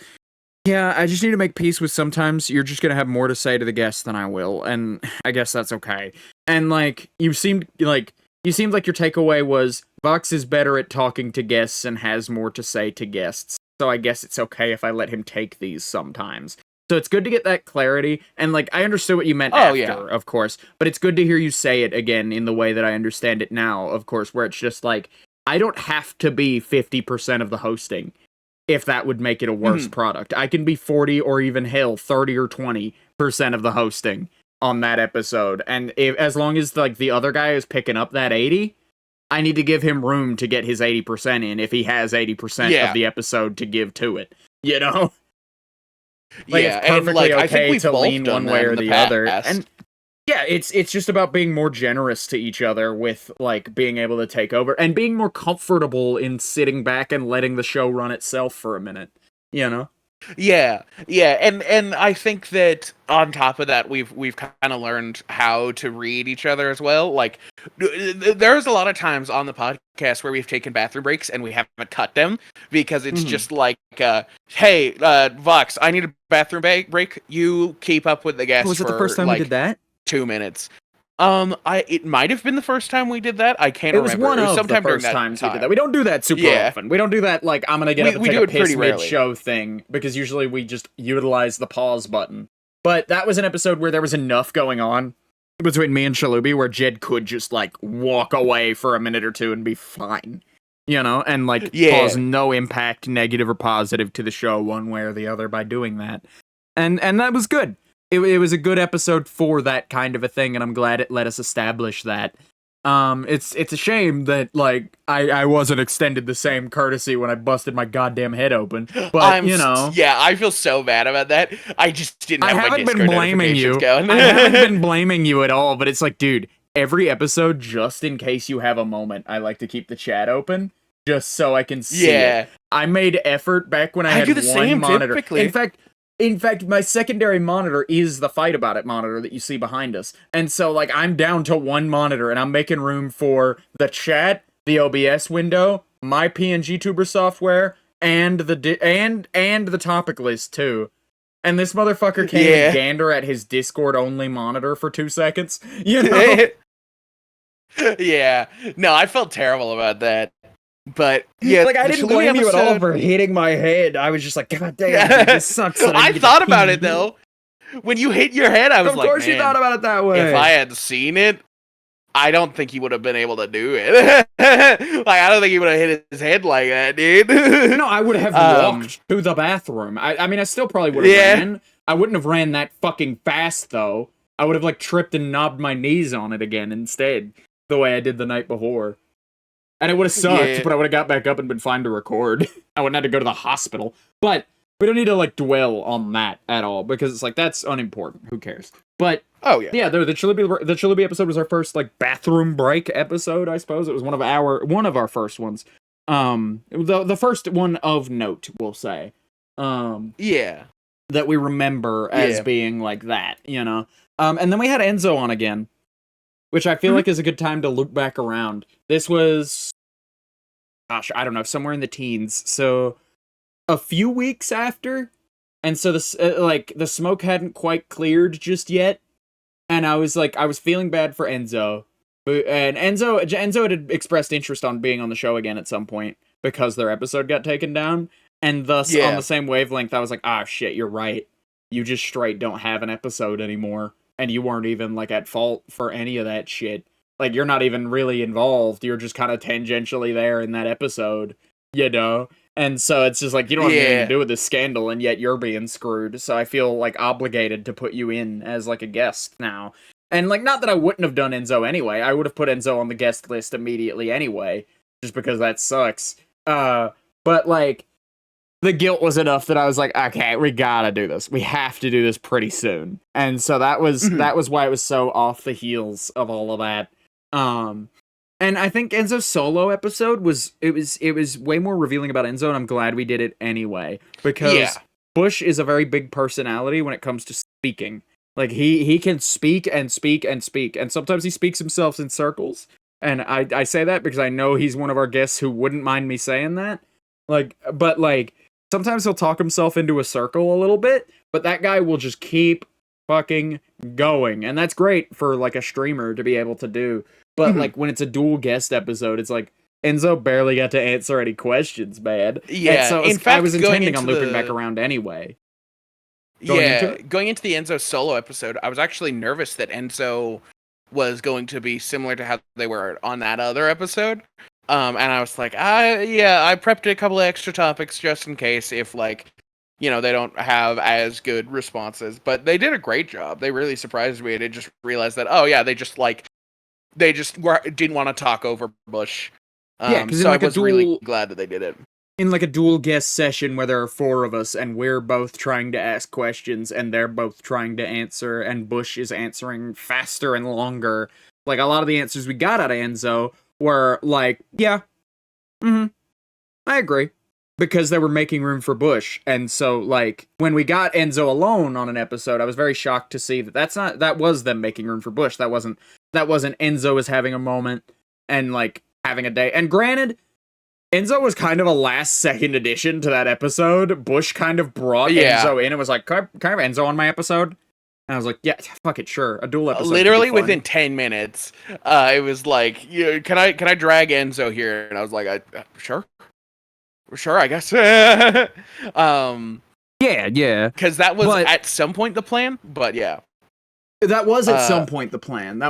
yeah, I just need to make peace with sometimes you're just going to have more to say to the guests than I will, and I guess that's okay. And like, you seemed like your takeaway was, Vox is better at talking to guests and has more to say to guests, so I guess it's okay if I let him take these sometimes. So it's good to get that clarity, and like, I understood what you meant after, of course, but it's good to hear you say it again in the way that I understand it now, of course, where it's just like, I don't have to be 50% of the hosting if that would make it a worse product. I can be 40 or even hell 30 or 20% of the hosting on that episode, and as long as like the other guy is picking up that 80, I need to give him room to get his 80% in if he has 80% of the episode to give to it, you know? Like, it's perfectly okay to lean one way or the other. And yeah, it's just about being more generous to each other with like being able to take over and being more comfortable in sitting back and letting the show run itself for a minute, you know? Yeah, and I think that on top of that, we've kind of learned how to read each other as well. Like, there's a lot of times on the podcast where we've taken bathroom breaks and we haven't cut them because it's just like, hey, Vox, I need a bathroom break. You keep up with the guests. Was it the first time we did that? 2 minutes. It might have been the first time we did that. I can't remember. It was one of the first times we did that. We don't do that super often. We don't do that, like, I'm gonna get up and take a piss mid-show thing, because usually we just utilize the pause button. But that was an episode where there was enough going on between me and Chalubi where Jed could just, like, walk away for a minute or two and be fine. You know? And, like, cause no impact, negative or positive, to the show one way or the other by doing that. And that was good. It was a good episode for that kind of a thing, and I'm glad it let us establish that. It's a shame that, like, I wasn't extended the same courtesy when I busted my goddamn head open. But, you know. Yeah, I feel so bad about that. I just didn't have my Discord notifications going. I haven't been blaming you at all, but it's like, dude, every episode, just in case you have a moment, I like to keep the chat open, just so I can see it. I made effort back when I had one monitor. Typically. In fact, my secondary monitor is the Fight About It monitor that you see behind us. And so, like, I'm down to one monitor, and I'm making room for the chat, the OBS window, my PNG Tuber software, and the topic list, too. And this motherfucker can't even gander at his Discord-only monitor for 2 seconds, you know? Yeah. No, I felt terrible about that. But yeah, like, I didn't blame you at all for hitting my head. I was just like, God damn, this sucks. I thought about it though. When you hit your head, I was like, of course you thought about it that way. If I had seen it, I don't think he would have been able to do it. Like, I don't think he would have hit his head like that, dude. No, I would have walked to the bathroom. I mean, I still probably would have ran. I wouldn't have ran that fucking fast though. I would have like tripped and knobbed my knees on it again instead, the way I did the night before. And it would have sucked, but I would have got back up and been fine to record. I wouldn't have to go to the hospital. But we don't need to, like, dwell on that at all, because it's like, that's unimportant. Who cares? But, yeah, the Chalubi episode was our first, like, bathroom break episode, I suppose. It was one of our first ones. The first one of note, we'll say. That we remember as being like that, you know? And then we had Enzo on again, which I feel like is a good time to loop back around. This was, gosh, I don't know, somewhere in the teens. So, a few weeks after, and so the smoke hadn't quite cleared just yet, and I was feeling bad for Enzo, And Enzo had expressed interest on being on the show again at some point because their episode got taken down, and thus on the same wavelength, I was like, ah, shit, you're right. You just straight don't have an episode anymore, and you weren't even like at fault for any of that shit. Like, you're not even really involved. You're just kind of tangentially there in that episode, you know? And so it's just like, you don't have anything to do with this scandal, and yet you're being screwed. So I feel like obligated to put you in as like a guest now. And like, not that I wouldn't have done Enzo anyway. I would have put Enzo on the guest list immediately anyway, just because that sucks. But like, the guilt was enough that I was like, okay, we gotta do this. We have to do this pretty soon. And so that was why it was so off the heels of all of that. And I think Enzo's solo episode was way more revealing about Enzo, and I'm glad we did it anyway. Because Bush is a very big personality when it comes to speaking. Like, he can speak and speak and speak, and sometimes he speaks himself in circles. And I say that because I know he's one of our guests who wouldn't mind me saying that. Like, but like, sometimes he'll talk himself into a circle a little bit, but that guy will just keep fucking going. And that's great for like a streamer to be able to do. But like, when it's a dual guest episode, it's like, Enzo barely got to answer any questions, man. Yeah, and so in fact, I was intending on looping back around anyway. Going into the Enzo solo episode, I was actually nervous that Enzo was going to be similar to how they were on that other episode. And I was like, I prepped a couple of extra topics just in case if, like, you know, they don't have as good responses. But they did a great job. They really surprised me. And I just realized that, they just didn't want to talk over Bush. Because so I was really glad that they did it. In like a dual guest session where there are 4 of us and we're both trying to ask questions and they're both trying to answer and Bush is answering faster and longer. Like, a lot of the answers we got out of Enzo were like, I agree. Because they were making room for Bush. And so, like, when we got Enzo alone on an episode, I was very shocked to see that was them making room for Bush. That wasn't Enzo was having a moment and, like, having a day. And granted, Enzo was kind of a last-second addition to that episode. Bush kind of brought Enzo in and was like, can I have Enzo on my episode? And I was like, yeah, fuck it, sure. A dual episode. Literally within 10 minutes, it was like, can I drag Enzo here? And I was like, sure, I guess. Yeah. Because that was at some point the plan, but yeah. That was at some point the plan.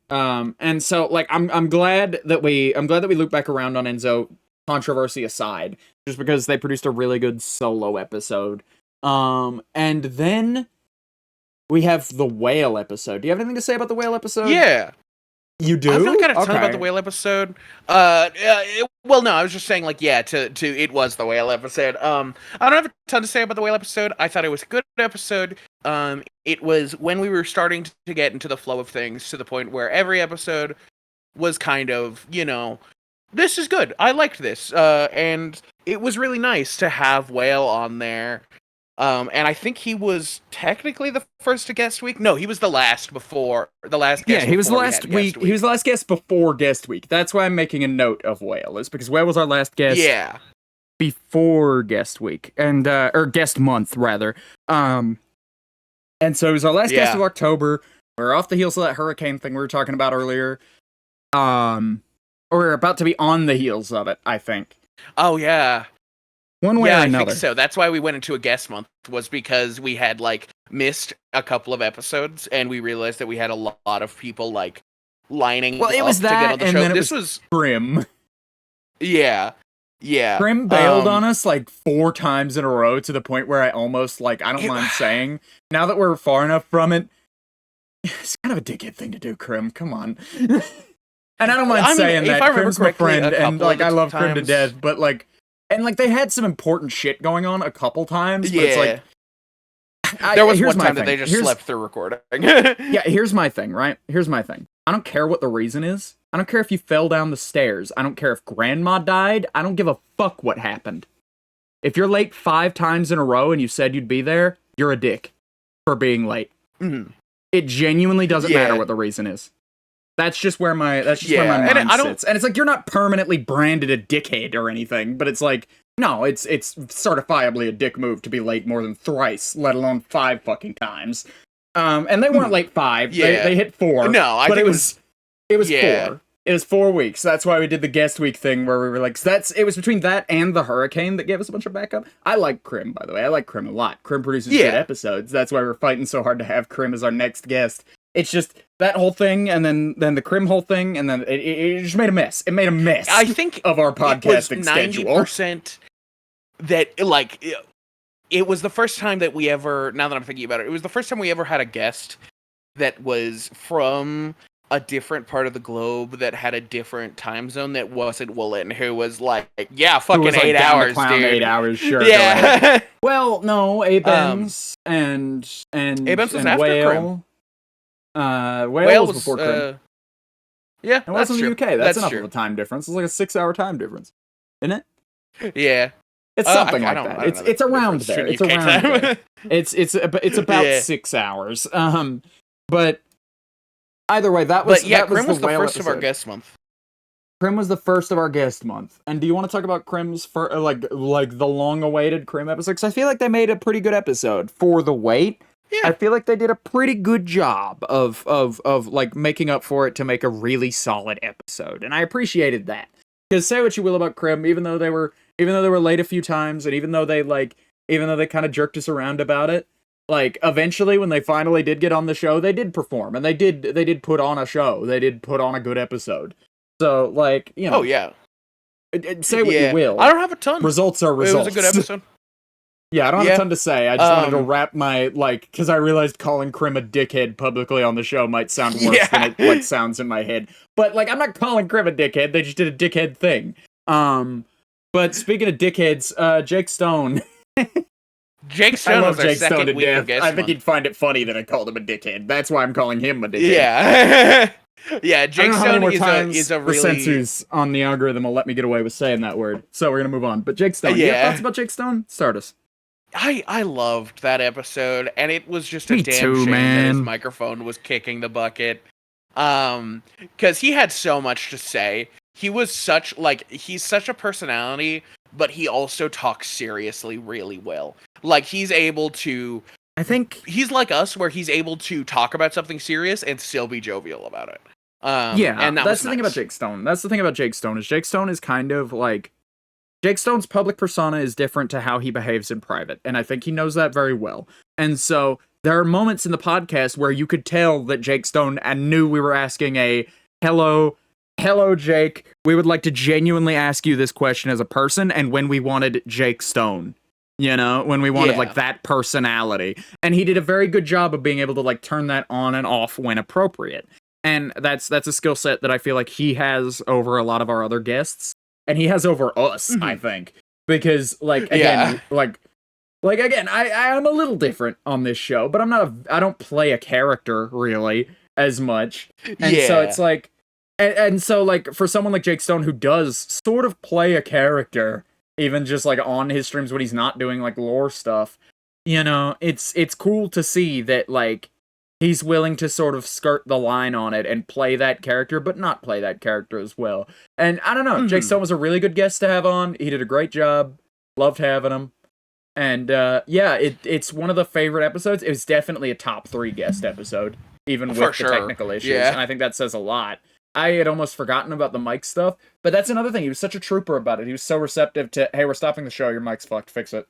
And so, like, I'm glad that we loop back around on Enzo, controversy aside, just because they produced a really good solo episode. And then we have the whale episode. Do you have anything to say about the whale episode? Yeah. You do? I've not got a ton about the whale episode. Well, no, I was just saying, like, it was the whale episode. I don't have a ton to say about the whale episode. I thought it was a good episode. It was when we were starting to get into the flow of things to the point where every episode was kind of, you know, this is good. I liked this. And it was really nice to have Whale on there. And I think he was technically the first guest week. No, he was the last guest. Yeah, he was the last week. He was the last guest before guest week. That's why I'm making a note of Whale, is because Whale was our last guest. Yeah. Before guest week and or guest month rather. And so it was our last guest of October. We're off the heels of that hurricane thing we were talking about earlier. Or we're about to be on the heels of it, I think. Oh yeah. One way or another. I think so. That's why we went into a guest month, was because we had, like, missed a couple of episodes, and we realized that we had a lot of people, like, lining up to get on the show. Then this was Prim. Yeah. Prim bailed on us, like, 4 times in a row, to the point where I almost, like, I don't mind saying, now that we're far enough from it, it's kind of a dickhead thing to do, Krim. Come on. And I don't mind saying that. Krim's my friend, and, like, I love Krim to death, but, like, and, like, they had some important shit going on a couple times, but it's like... There was one time that they just slept through recording. Yeah, here's my thing, right? Here's my thing. I don't care what the reason is. I don't care if you fell down the stairs. I don't care if grandma died. I don't give a fuck what happened. If you're late 5 times in a row and you said you'd be there, you're a dick for being late. Mm-hmm. It genuinely doesn't matter what the reason is. That's just where my mind sits. And it's like, you're not permanently branded a dickhead or anything, but it's like, no, it's certifiably a dick move to be late more than thrice, let alone 5 fucking times. And they weren't like 5. Yeah. They hit 4. No, I but think it was 4. It was 4 weeks. That's why we did the guest week thing where we were like, it was between that and the hurricane that gave us a bunch of backup. I like Krim, by the way. I like Krim a lot. Krim produces good episodes. That's why we're fighting so hard to have Krim as our next guest. It's just that whole thing, and then the Krim whole thing, and then it just made a mess. It made a mess. I think of our podcasting schedule. 90% that like it was the first time that we ever. Now that I'm thinking about it, it was the first time we ever had a guest that was from a different part of the globe that had a different time zone that wasn't Woolen, who was like, yeah, fucking was, like, 8 down hours, the clown, dude. 8 hours, sure. Yeah. Well, no, Abens and Abens was and after Whale. Whale was before Krim. Yeah, it was in the UK. That's enough true. of a time difference. It's like a 6-hour time difference, isn't it? Yeah. It's something like that. It's around there. It's around there. It's about 6 hours. But either way, that was Krim was the first of our guest month. Krim was the first of our guest month. And do you want to talk about Krim's for like the long-awaited Krim episode? Because I feel like they made a pretty good episode for the wait. Yeah. I feel like they did a pretty good job of like making up for it to make a really solid episode, and I appreciated that. Because say what you will about Krim, even though they were late a few times, and even though they kind of jerked us around about it, like eventually when they finally did get on the show, they did perform, and they did put on a show. They did put on a good episode. So like, you know. Oh yeah. Say what you will. I don't have a ton. Results are results. It was a good episode. Yeah, I don't have a ton to say. I just wanted to wrap my, like, because I realized calling Krim a dickhead publicly on the show might sound worse than it like sounds in my head. But like, I'm not calling Krim a dickhead. They just did a dickhead thing. But speaking of dickheads, Jake Stone. Jake Stone was our second week of guest I think he'd find it funny that I called him a dickhead. That's why I'm calling him a dickhead. Yeah. Yeah, Jake Stone is a really... The censors on the algorithm will let me get away with saying that word. So we're going to move on. But Jake Stone, you have thoughts about Jake Stone? Start us. I loved that episode, and it was just a damn shame that his microphone was kicking the bucket. Because he had so much to say. He's such a personality, but he also talks seriously really well. Like, he's able to... I think... He's like us, where he's able to talk about something serious and still be jovial about it. And that's the thing about Jake Stone. That's the thing about Jake Stone, is Jake Stone is kind of like... Jake Stone's public persona is different to how he behaves in private, and I think he knows that very well. And so there are moments in the podcast where you could tell that Jake Stone knew we were asking a hello, Jake. We would like to genuinely ask you this question as a person, and when we wanted Jake Stone, you know, when we wanted like that personality. And he did a very good job of being able to like turn that on and off when appropriate. And that's a skill set that I feel like he has over a lot of our other guests. And he has over us, I think, because like again, again, I'm a little different on this show, but I don't play a character really as much, and so it's like, and so like for someone like Jake Stone who does sort of play a character, even just like on his streams when he's not doing like lore stuff, you know, it's cool to see that like he's willing to sort of skirt the line on it and play that character, but not play that character as well. And I don't know, Jake Stone was a really good guest to have on. He did a great job. Loved having him. And it's one of the favorite episodes. It was definitely a top 3 guest episode, even with the technical issues. Yeah. And I think that says a lot. I had almost forgotten about the mic stuff, but that's another thing. He was such a trooper about it. He was so receptive to, hey, we're stopping the show. Your mic's fucked. Fix it.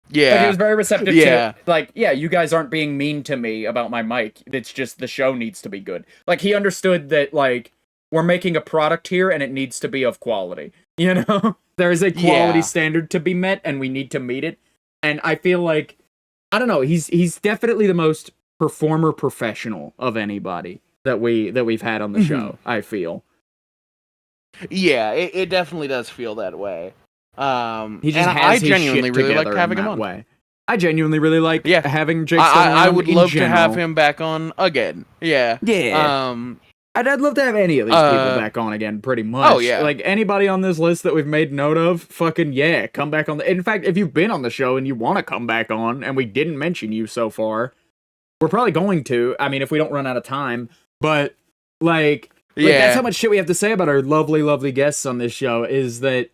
Yeah. Like, he was very receptive to, like, you guys aren't being mean to me about my mic. It's just the show needs to be good. Like, he understood that, like, we're making a product here and it needs to be of quality. You know? There is a quality standard to be met and we need to meet it. And I feel like, I don't know, he's definitely the most performer professional of anybody that we've had on the show, I feel. Yeah, it definitely does feel that way. He just has his genuinely shit really like having him on. Way. I genuinely really like having Jake Stone I would love to have him back on again. Yeah. I'd love to have any of these people back on again, pretty much. Oh, yeah. Like, anybody on this list that we've made note of, fucking come back on. In fact, if you've been on the show and you want to come back on, and we didn't mention you so far, we're probably going to. I mean, if we don't run out of time. But, like that's how much shit we have to say about our lovely, lovely guests on this show, is that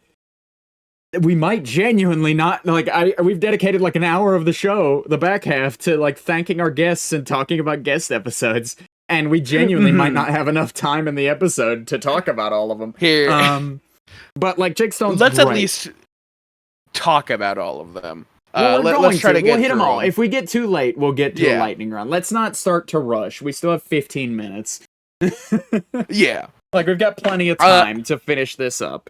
we might genuinely not like we've dedicated like an hour of the show, the back half, to like thanking our guests and talking about guest episodes, and we genuinely might not have enough time in the episode to talk about all of them Here. But like Jake Stone's let's great. at least talk about all of them. Well, let's try to get we'll hit them all. them. If we get too late, we'll get to a lightning round. Let's not start to rush. We still have 15 minutes. Yeah. Like, we've got plenty of time to finish this up.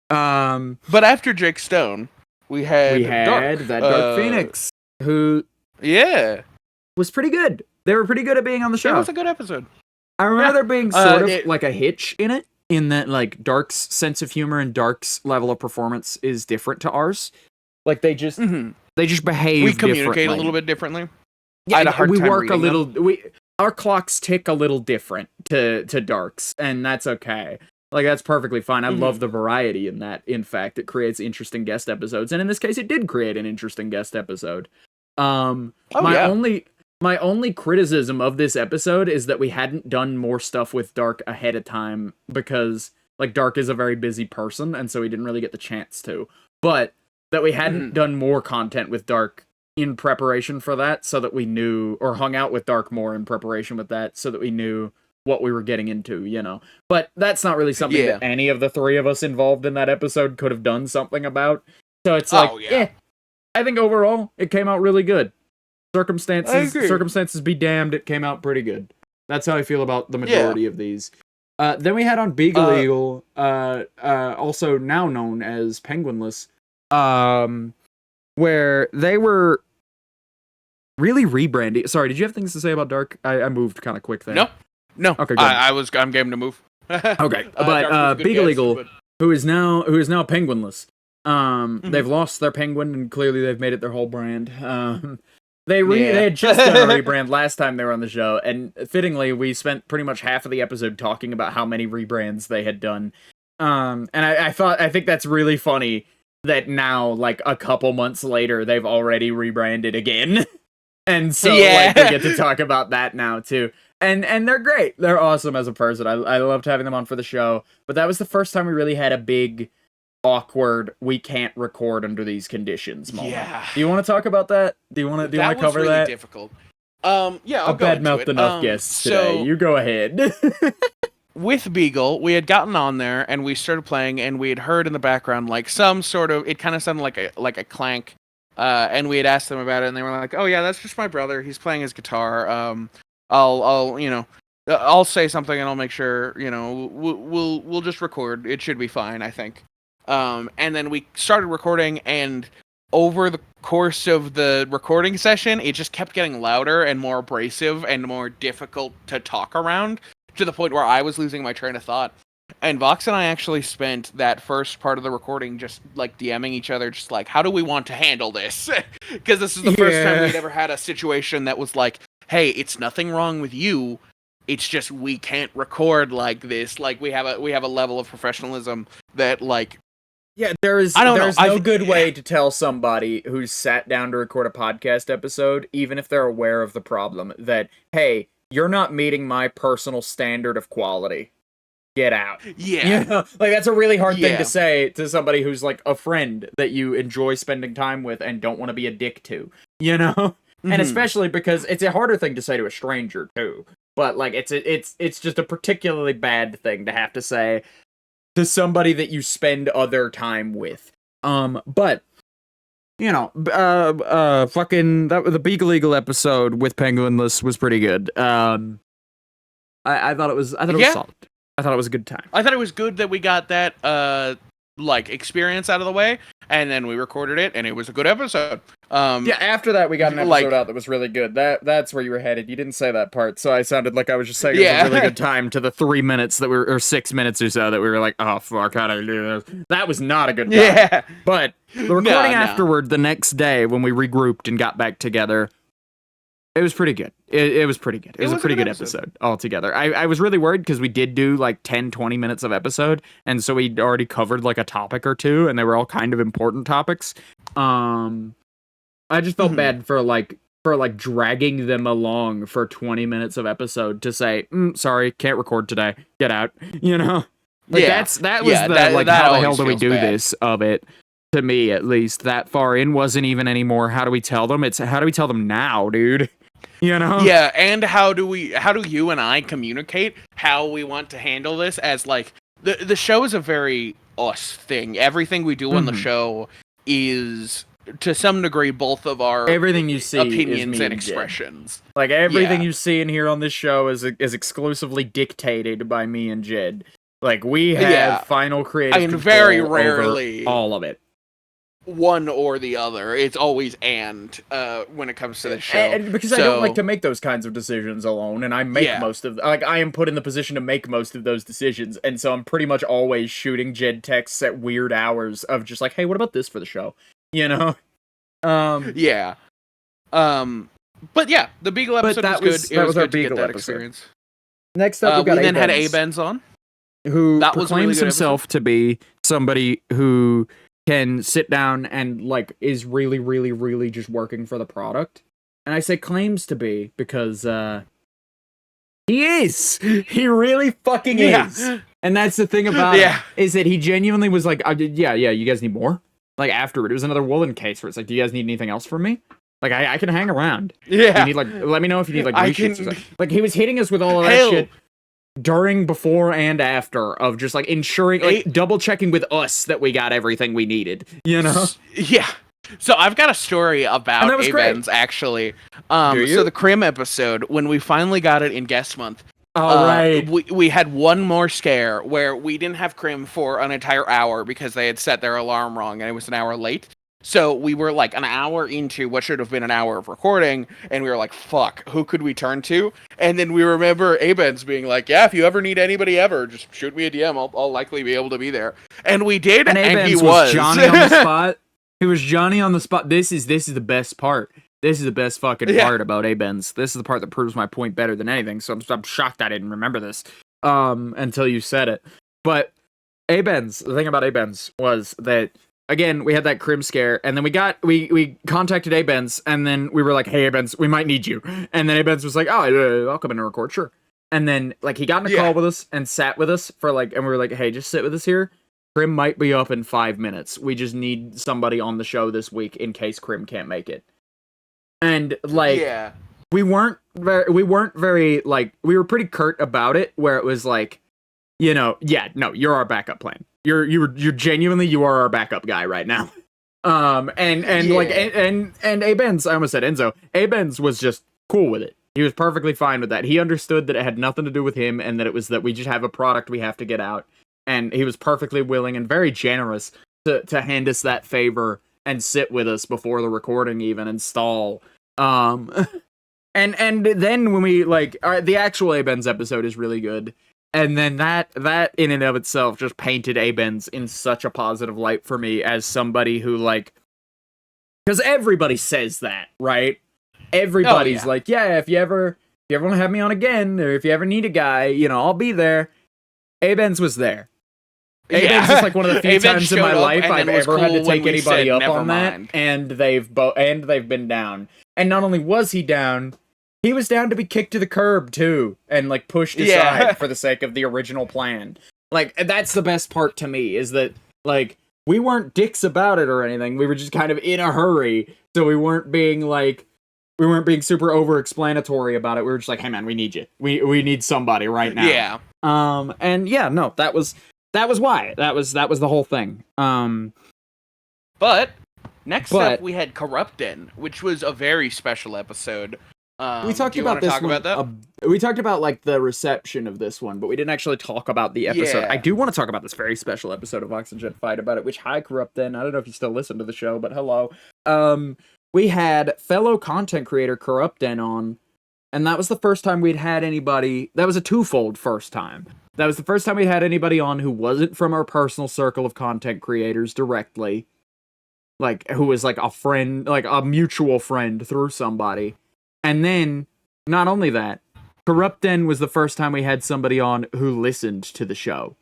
But after Jake Stone, we had Dark Phoenix, who was pretty good. They were pretty good at being on the show. It was a good episode. I remember there being sort of like a hitch in it, in that like Dark's sense of humor and Dark's level of performance is different to ours. Like they just behave. We communicate a little bit differently. Yeah, I had a hard time work a little. Our clocks tick a little different to Dark's, and that's okay. Like, that's perfectly fine. I love the variety in that. In fact, it creates interesting guest episodes. And in this case, it did create an interesting guest episode. My only criticism of this episode is that we hadn't done more stuff with Dark ahead of time, because, like, Dark is a very busy person, and so he didn't really get the chance to. But that we hadn't done more content with Dark in preparation for that, so that we knew, or hung out with Dark more in preparation with that, so that we knew what we were getting into, you know. But that's not really something that any of the three of us involved in that episode could have done something about. So it's like, I think overall, it came out really good. Circumstances be damned, it came out pretty good. That's how I feel about the majority of these. Then we had on Beagle Eagle, also now known as Penguinless, where they were really rebranding. Sorry, did you have things to say about Dark? I moved kind of quick there. No. Okay, good. I'm game to move. Okay, but Beagle Eagle, who is now Penguinless. They've lost their penguin, and clearly they've made it their whole brand. They had just done a rebrand last time they were on the show, and fittingly, we spent pretty much half of the episode talking about how many rebrands they had done. And I think that's really funny that now, like a couple months later, they've already rebranded again. And so like, we get to talk about that now too. And they're great. They're awesome as a person. I loved having them on for the show. But that was the first time we really had a big, awkward, we can't record under these conditions moment. Yeah. Do you want to talk about that? Do you want to cover that? That was really difficult. I'll go into it. Enough guests today. You go ahead. With Beagle, we had gotten on there and we started playing, and we had heard in the background like some sort of, it kind of sounded like a clank. And we had asked them about it, and they were like, "Oh yeah, that's just my brother. He's playing his guitar. I'll say something, and I'll make sure, we'll just record. It should be fine, I think." And then we started recording, and over the course of the recording session, it just kept getting louder and more abrasive and more difficult to talk around, to the point where I was losing my train of thought. And Vox and I actually spent that first part of the recording just, like, DMing each other, just like, how do we want to handle this? Because this is the first time we'd ever had a situation that was like, hey, it's nothing wrong with you, it's just we can't record like this. Like, we have a level of professionalism that, like... Yeah, there's no good way to tell somebody who's sat down to record a podcast episode, even if they're aware of the problem, that, hey, you're not meeting my personal standard of quality. Get out. Yeah. You know, like, that's a really hard thing to say to somebody who's, like, a friend that you enjoy spending time with and don't want to be a dick to, you know? Mm-hmm. And especially because it's a harder thing to say to a stranger, too. But, like, it's just a particularly bad thing to have to say to somebody that you spend other time with. But, you know, the Beagle Eagle episode with Penguinless was pretty good. I thought it was solid. I thought it was a good time. I thought it was good that we got that, experience out of the way, and then we recorded it, and it was a good episode. After that, we got an episode out that was really good. That's where you were headed. You didn't say that part, so I sounded like I was just saying it was a really good time to the 3 minutes or 6 minutes or so that we were like, oh, fuck, how do I do this? That was not a good time. Yeah. But the recording afterward, the next day, when we regrouped and got back together, it was pretty good. It was pretty good. It was a pretty good episode altogether. I was really worried because we did do like 10, 20 minutes of episode, and so we'd already covered like a topic or two, and they were all kind of important topics. I just felt bad for dragging them along for 20 minutes of episode to say, sorry, can't record today. Get out. You know? Like, that was how the hell do we do this of it. to me at least, that far in. Wasn't even anymore, how do we tell them? It's how do we tell them now, dude? You know? Yeah, and how do you and I communicate how we want to handle this as, like, the show is a very us thing. Everything we do on the show is, to some degree, both of our everything you see opinions and expressions. Jed. Like, everything you see and hear on this show is exclusively dictated by me and Jed. Like, we have final creative control very rarely over all of it. One or the other. It's always when it comes to the show. And because I don't like to make those kinds of decisions alone, and I make most of... Like, I am put in the position to make most of those decisions, and so I'm pretty much always shooting Jed texts at weird hours of just like, hey, what about this for the show? You know? But yeah, the Beagle episode was good. It was our Beagle experience. Next up, we then had A-Benz on, who proclaims himself to be somebody who can sit down and, like, is really, really, really just working for the product. And I say claims to be because, he is! He really fucking is! And that's the thing about it, is that he genuinely was like, you guys need more? Like, afterward, it was another woolen case where it's like, do you guys need anything else from me? Like, I can hang around. Yeah. You need, like, let me know if you need, like, reshoots or something. Like, he was hitting us with all of that shit during, before, and after of just, like, ensuring, like, double-checking with us that we got everything we needed, you know? Yeah. So I've got a story about A-Benz, actually. So the Crim episode, when we finally got it in guest month, right. we had one more scare where we didn't have Crim for an entire hour because they had set their alarm wrong and it was an hour late. So we were like an hour into what should have been an hour of recording, and we were like, fuck, who could we turn to? And then we remember A-Benz being like, yeah, if you ever need anybody ever, just shoot me a DM. I'll likely be able to be there. And we did, and he was. Johnny on the spot. He was Johnny on the spot. This is the best part. This is the best fucking part about A-Benz. This is the part that proves my point better than anything, so I'm shocked I didn't remember this until you said it. But A-Benz, the thing about A-Benz was that, again, we had that Crim scare, and then we contacted A-Benz, and then we were like, hey, A-Benz, we might need you. And then A-Benz was like, oh, I'll come in and record, sure. And then, like, he got in a call with us and sat with us for, like, and we were like, hey, just sit with us here. Crim might be up in 5 minutes. We just need somebody on the show this week in case Crim can't make it. And, like, we weren't very, like, we were pretty curt about it, where it was like, you know, you're our backup plan. You're genuinely, you are our backup guy right now. And A-Benz, I almost said Enzo. A-Benz was just cool with it. He was perfectly fine with that. He understood that it had nothing to do with him and that it was that we just have a product we have to get out. And he was perfectly willing and very generous to hand us that favor and sit with us before the recording even and stall. And then when we, like, the actual A-Benz episode is really good. And then that in and of itself just painted A-Benz in such a positive light for me as somebody who, like, because everybody says that, right? Everybody's like, yeah, if you ever want to have me on again, or if you ever need a guy, you know, I'll be there. A-Benz was there. A-Benz is like one of the few times in my life I've ever had to take anybody up on that, and they've been down. And not only was he down, he was down to be kicked to the curb too, and like pushed aside for the sake of the original plan. Like, that's the best part to me, is that, like, we weren't dicks about it or anything. We were just kind of in a hurry, so we weren't being super over-explanatory about it. We were just like, hey man, we need you. We need somebody right now. Yeah. That was why. That was the whole thing. But next up we had Corruptin, which was a very special episode. We talked about this one. We talked about, like, the reception of this one, but we didn't actually talk about the episode. Yeah. I do want to talk about this very special episode of Vox and Jed Fight about it, which, hi, Corruptin. I don't know if you still listen to the show, but hello. We had fellow content creator Corruptin on, and that was the first time we'd had anybody... That was a twofold first time. That was the first time we had anybody on who wasn't from our personal circle of content creators directly. Like, who was, like, a friend, like, a mutual friend through somebody. And then, not only that, Corruptin was the first time we had somebody on who listened to the show.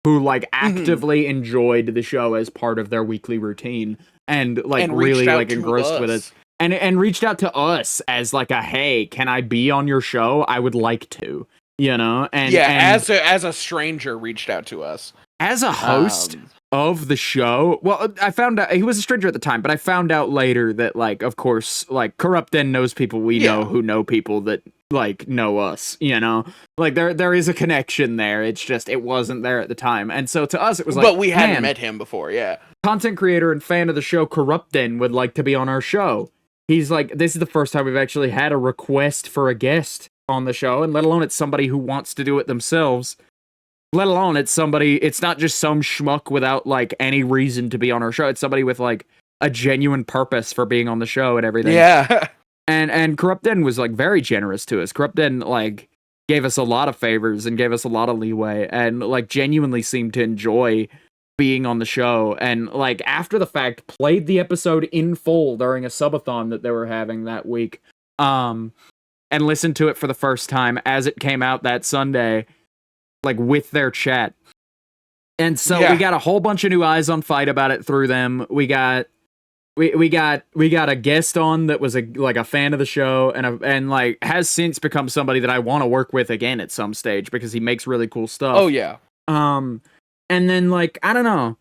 Who, like, actively enjoyed the show as part of their weekly routine. And, like, really, like, engrossed with it. And reached out to us as, like, a, hey, can I be on your show? I would like to. You know? And as a stranger reached out to us. As a host of the show. Well, I found out he was a stranger at the time, but I found out later that, like, of course, like, Corrupt Den knows people we know who know people that, like, know us, you know? Like, there is a connection there. It's just, it wasn't there at the time. And so to us, it was like, but we hadn't met him before, content creator and fan of the show Corrupt Den would like to be on our show. He's like, this is the first time we've actually had a request for a guest on the show, and let alone it's somebody who wants to do it themselves. Let alone it's somebody, it's not just some schmuck without, like, any reason to be on our show. It's somebody with, like, a genuine purpose for being on the show and everything. Yeah. And Corrupt Den was, like, very generous to us. Corrupt Den, like, gave us a lot of favors and gave us a lot of leeway and, like, genuinely seemed to enjoy being on the show. And, like, after the fact, played the episode in full during a subathon that they were having that week. And listened to it for the first time as it came out that Sunday, like, with their chat. And so we got a whole bunch of new eyes on Fight about it through them. We got a guest on that was a fan of the show and like has since become somebody that I want to work with again at some stage because he makes really cool stuff. Oh yeah. And then, like, I don't know.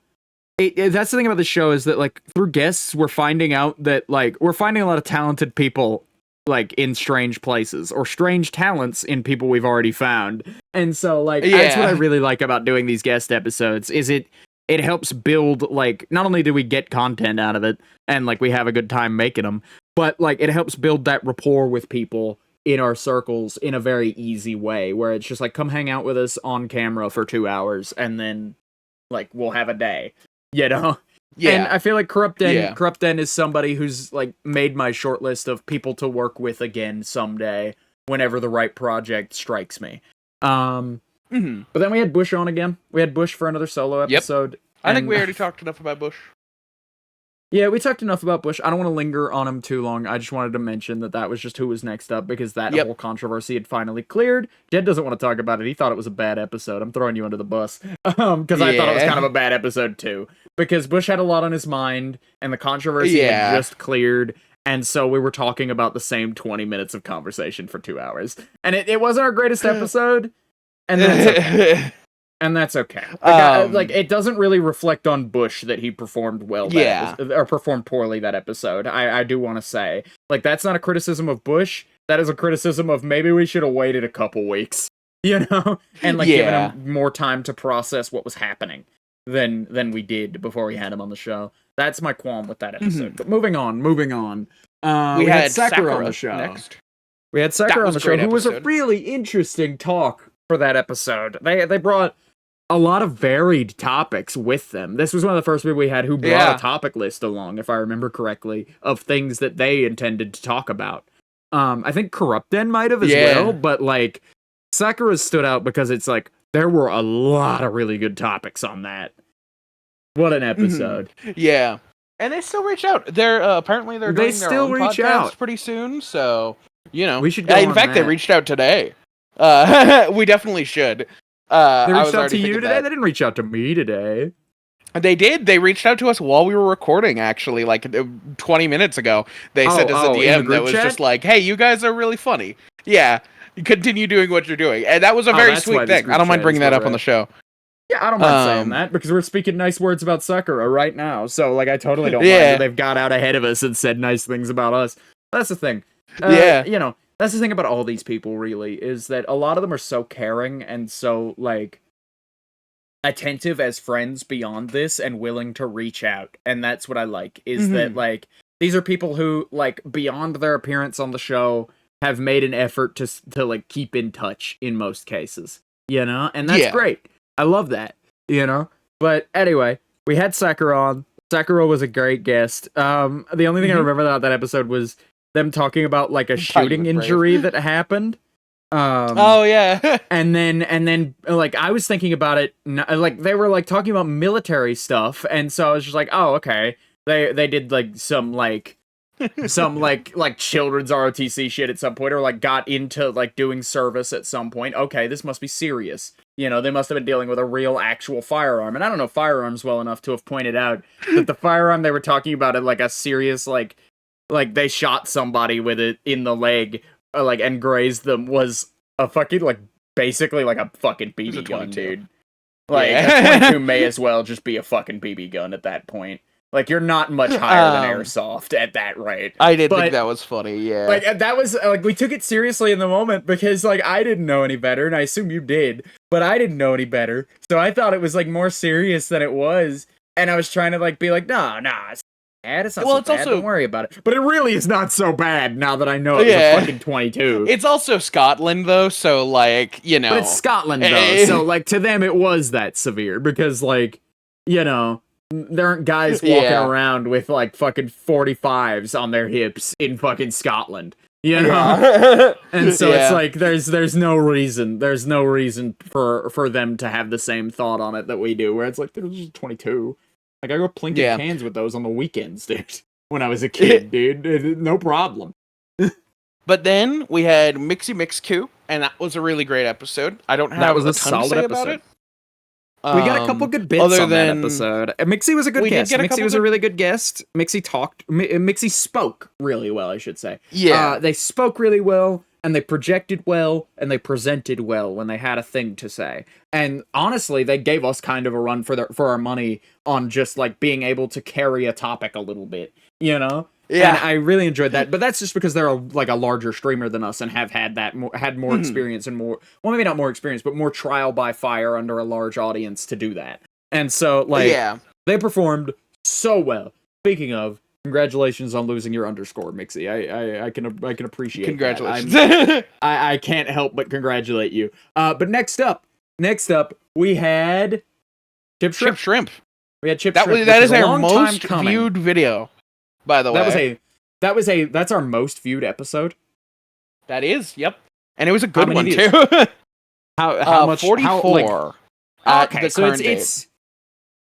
That's the thing about the show is that, like, through guests we're finding out that, like, we're finding a lot of talented people, like, in strange places, or strange talents in people we've already found. And so, like, that's what I really like about doing these guest episodes, is it helps build, like, not only do we get content out of it, and, like, we have a good time making them, but, like, it helps build that rapport with people in our circles in a very easy way, where it's just like, come hang out with us on camera for 2 hours, and then, like, we'll have a day, you know? Yeah. And I feel like Corrupt Den is somebody who's, like, made my short list of people to work with again someday, whenever the right project strikes me. But then we had Bush on again. We had Bush for another solo episode. Yep. I think we already talked enough about Bush. Yeah, we talked enough about Bush. I don't want to linger on him too long. I just wanted to mention that was just who was next up, because that whole controversy had finally cleared. Jed doesn't want to talk about it. He thought it was a bad episode. I'm throwing you under the bus. Because I thought it was kind of a bad episode too. Because Bush had a lot on his mind, and the controversy had just cleared, and so we were talking about the same 20 minutes of conversation for 2 hours. And it wasn't our greatest episode, and that's okay. And that's okay. Like, it doesn't really reflect on Bush that he performed well or performed poorly that episode. I do want to say. Like, that's not a criticism of Bush. That is a criticism of maybe we should have waited a couple weeks, you know? And, like, given him more time to process what was happening than we did before we had him on the show. That's my qualm with that episode. But moving on. We had Sakura on the show. Next. We had Sakura on the show, who was a really interesting talk for that episode. They brought a lot of varied topics with them. This was one of the first people we had who brought a topic list along, if I remember correctly, of things that they intended to talk about. I think Corrupt Den might have as well, but, like, Sakura stood out because it's like, there were a lot of really good topics on that. What an episode. Yeah. And they still reach out. They're apparently they're doing their own podcast pretty soon, so, you know. We should go in fact, they reached out today. We definitely should. They reached out to you today? They didn't reach out to me today. They did. They reached out to us while we were recording, actually, like 20 minutes ago. They sent us a DM that was just like, hey, you guys are really funny. Yeah, continue doing what you're doing. And that was a very sweet thing. I don't mind bringing that up on the show. Yeah, I don't mind saying that, because we're speaking nice words about Sakura right now. So, like, I totally don't mind that they've got out ahead of us and said nice things about us. That's the thing. You know, that's the thing about all these people, really, is that a lot of them are so caring and so, like, attentive as friends beyond this and willing to reach out. And that's what I like, is that, like, these are people who, like, beyond their appearance on the show, have made an effort to like, keep in touch in most cases, you know? And that's great. I love that, you know? But anyway, we had Sakura on. Sakura was a great guest. The only thing I remember about that episode was them talking about, like, a shooting injury that happened. and then like, I was thinking about it, like, they were, like, talking about military stuff, and so I was just like, oh, okay. They did, like, some like children's ROTC shit at some point, or, like, got into, like, doing service at some point. Okay, this must be serious. You know, they must have been dealing with a real, actual firearm. And I don't know firearms well enough to have pointed out that the firearm they were talking about had, like, a serious, like, they shot somebody with it in the leg, like, and grazed them, was a fucking, like, basically, like, a fucking BB gun, dude. Like, Yeah. a 22 may as well just be a fucking BB gun at that point. Like, you're not much higher than airsoft at that rate. I did think that was funny, yeah. Like, that was, like, we took it seriously in the moment because, like, I didn't know any better, and I assume you did, but I didn't know any better. So I thought it was, like, more serious than it was, and I was trying to, like, be like, nah, it's bad, it's not so bad, don't worry about it. But it really is not so bad now that I know it's a fucking 22. It's also Scotland, though, so, like, you know. But it's Scotland, though, so, like, to them it was that severe, because, like, you know, there aren't guys walking around with, like, fucking 45s on their hips in fucking Scotland, you know? Yeah. And so it's like, there's no reason for them to have the same thought on it that we do, where it's like, there's just 22. Like, I go plinking cans with those on the weekends, dude, when I was a kid, dude. No problem. But then we had Mixie Mix Q, and that was a really great episode. I don't have a ton to say about it. We got a couple good bits on that episode. Mixie was a good guest. Mixie was a really good guest. Mixie spoke really well, I should say. Yeah. They spoke really well, and they projected well, and they presented well when they had a thing to say. And honestly, they gave us kind of a run for our money on just, like, being able to carry a topic a little bit, you know? Yeah. And I really enjoyed that, but that's just because they're a larger streamer than us and have had more experience and more, well, maybe not more experience, but more trial by fire under a large audience to do that. And so, like, they performed so well. Speaking of, congratulations on losing your underscore, Mixie. I can appreciate. Congratulations. I can't help but congratulate you. But next up, we had Chip Shrimp. We had Chip Shrimp. That is our most viewed video. By the way, that's our most viewed episode. That is, yep, and it was a good one too. how much? 44. Okay, so it's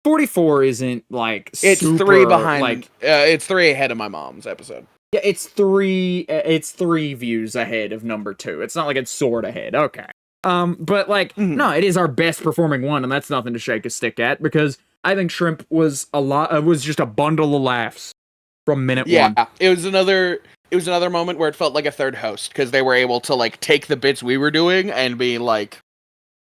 44 isn't like it's super, 3 behind. Like, it's 3 ahead of my mom's episode. Yeah, it's 3 views ahead of number 2. It's not like it's soared ahead. Okay, but like no, it is our best performing one, and that's nothing to shake a stick at because I think Shrimp was was just a bundle of laughs. From minute one. Yeah, it was another moment where it felt like a third host because they were able to like take the bits we were doing and be like,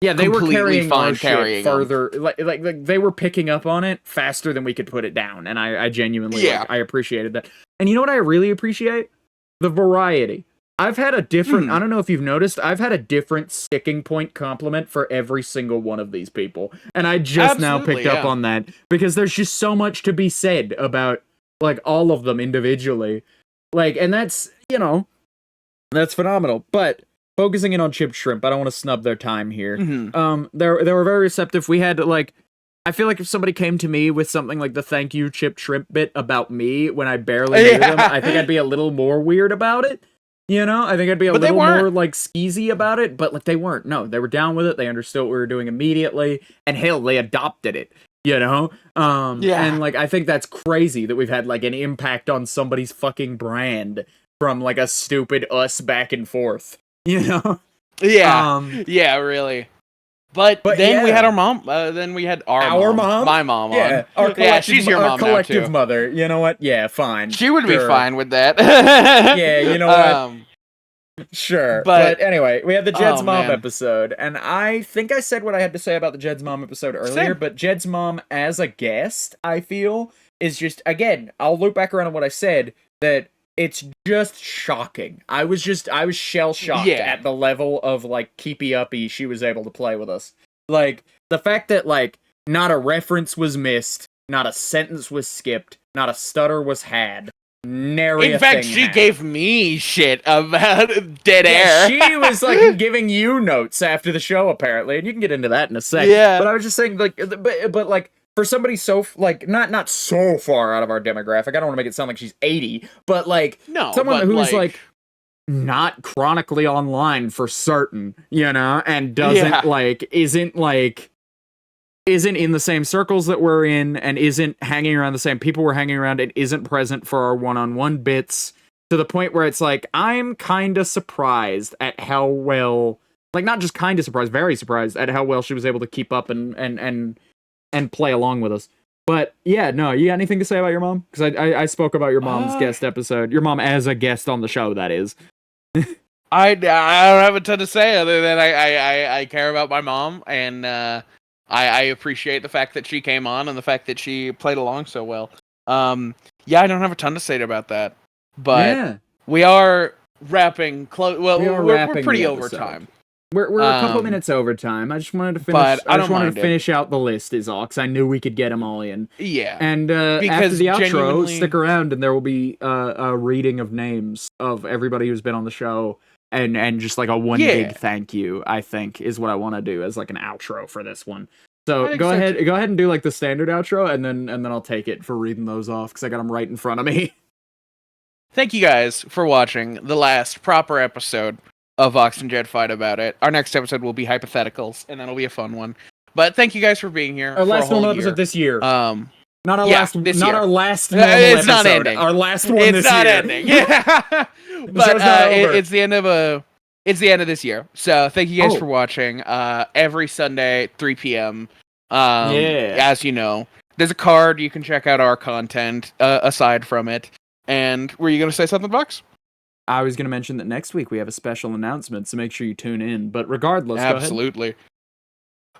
they were carrying our shit further. Like they were picking up on it faster than we could put it down, and I genuinely I appreciated that. And you know what I really appreciate? The variety. I've had a different. I don't know if you've noticed. I've had a different sticking point compliment for every single one of these people, and I just now picked up on that because there's just so much to be said about. Like, all of them individually. Like, and that's, you know, that's phenomenal. But, focusing in on Chip Shrimp, I don't want to snub their time here. They were very receptive. We had, like, I feel like if somebody came to me with something like the thank you Chip Shrimp bit about me when I barely knew them, I think I'd be a little more weird about it. You know? I think I'd be a little more, like, skeezy about it. But, like, they weren't. No, they were down with it. They understood what we were doing immediately. And, hell, they adopted it. You know? And, like, I think that's crazy that we've had, like, an impact on somebody's fucking brand from, like, a stupid us back and forth. You know? Yeah. Yeah, really. But then we had our mom. Then we had our mom. My mom on. She's your mom now, too. Our collective mother. You know what? Yeah, fine. She would be fine with that. Yeah, you know what? Sure, but anyway, we had the Jed's mom episode, and I think I said what I had to say about the Jed's mom episode earlier, but Jed's mom as a guest, I feel, is just, again, I'll loop back around on what I said, that it's just shocking. I was shell-shocked at the level of, like, keepy-uppy she was able to play with us. Like, the fact that, like, not a reference was missed, not a sentence was skipped, not a stutter was had. In fact, she gave me shit about dead air. She was like giving you notes after the show, apparently, and you can get into that in a second. Yeah, but I was just saying, like, but like for somebody so like not so far out of our demographic, I don't want to make it sound like she's 80, but like someone who's like not chronically online for certain, you know, and doesn't isn't in the same circles that we're in and isn't hanging around the same people we're hanging around and isn't present for our one-on-one bits to the point where it's like, I'm kind of surprised at how well, like not just kind of surprised, very surprised at how well she was able to keep up and play along with us. But yeah, no, you got anything to say about your mom? Because I spoke about your mom's guest episode. Your mom as a guest on the show, that is. I don't have a ton to say other than I care about my mom and I appreciate the fact that she came on and the fact that she played along so well. Yeah, I don't have a ton to say about that, but we are wrapping close. Well, we're pretty over time. We're a couple minutes over time. I just wanted to finish. But I just wanted to finish out the list, is all, because I knew we could get them all in. Yeah. And after the outro, stick around, and there will be a reading of names of everybody who's been on the show, and just like a big thank you. I think is what I want to do as like an outro for this one. So go ahead and do like the standard outro, and then I'll take it for reading those off because I got them right in front of me. Thank you guys for watching the last proper episode of Vox and Jed Fight About It. Our next episode will be hypotheticals, and that'll be a fun one. But thank you guys for being here. Our last normal episode this year. Not our last normal it's episode. Not ending. Our last one it's this not year. Ending. Yeah. But it's the end of this year. So thank you guys for watching. Every Sunday, 3 p.m. As you know, there's a card. You can check out our content aside from it. And were you going to say something, Vox? I was going to mention that next week we have a special announcement, so make sure you tune in. But regardless, absolutely.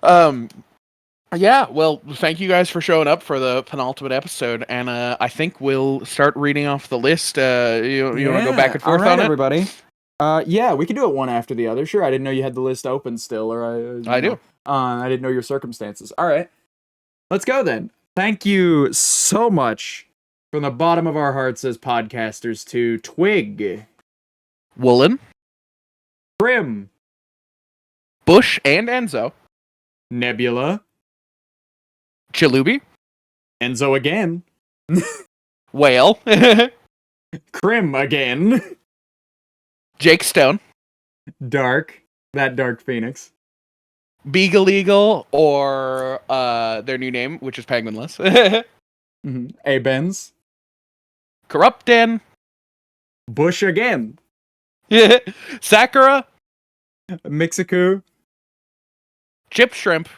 Yeah, well, thank you guys for showing up for the penultimate episode, and I think we'll start reading off the list. You want to go back and forth on it? Everybody. Yeah, we can do it one after the other. Sure, I didn't know you had the list open still, or I do. I didn't know your circumstances. All right, let's go then. Thank you so much from the bottom of our hearts as podcasters to Twig, Woolen, Prim, Bush and Enzo, Nebula, Chalubi, Enzo again, Whale, Crim again, Jake Stone, Dark, that Dark Phoenix, Beagle Eagle, or their new name, which is Penguinless, A-Benz, Corruptin, Bush again, Sakura, Mixiku, Chip Shrimp,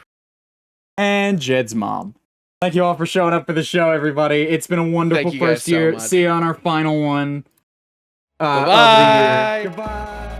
and Jed's mom. Thank you all for showing up for the show, everybody. It's been a wonderful first year. See you on our final one. Bye-bye. Goodbye.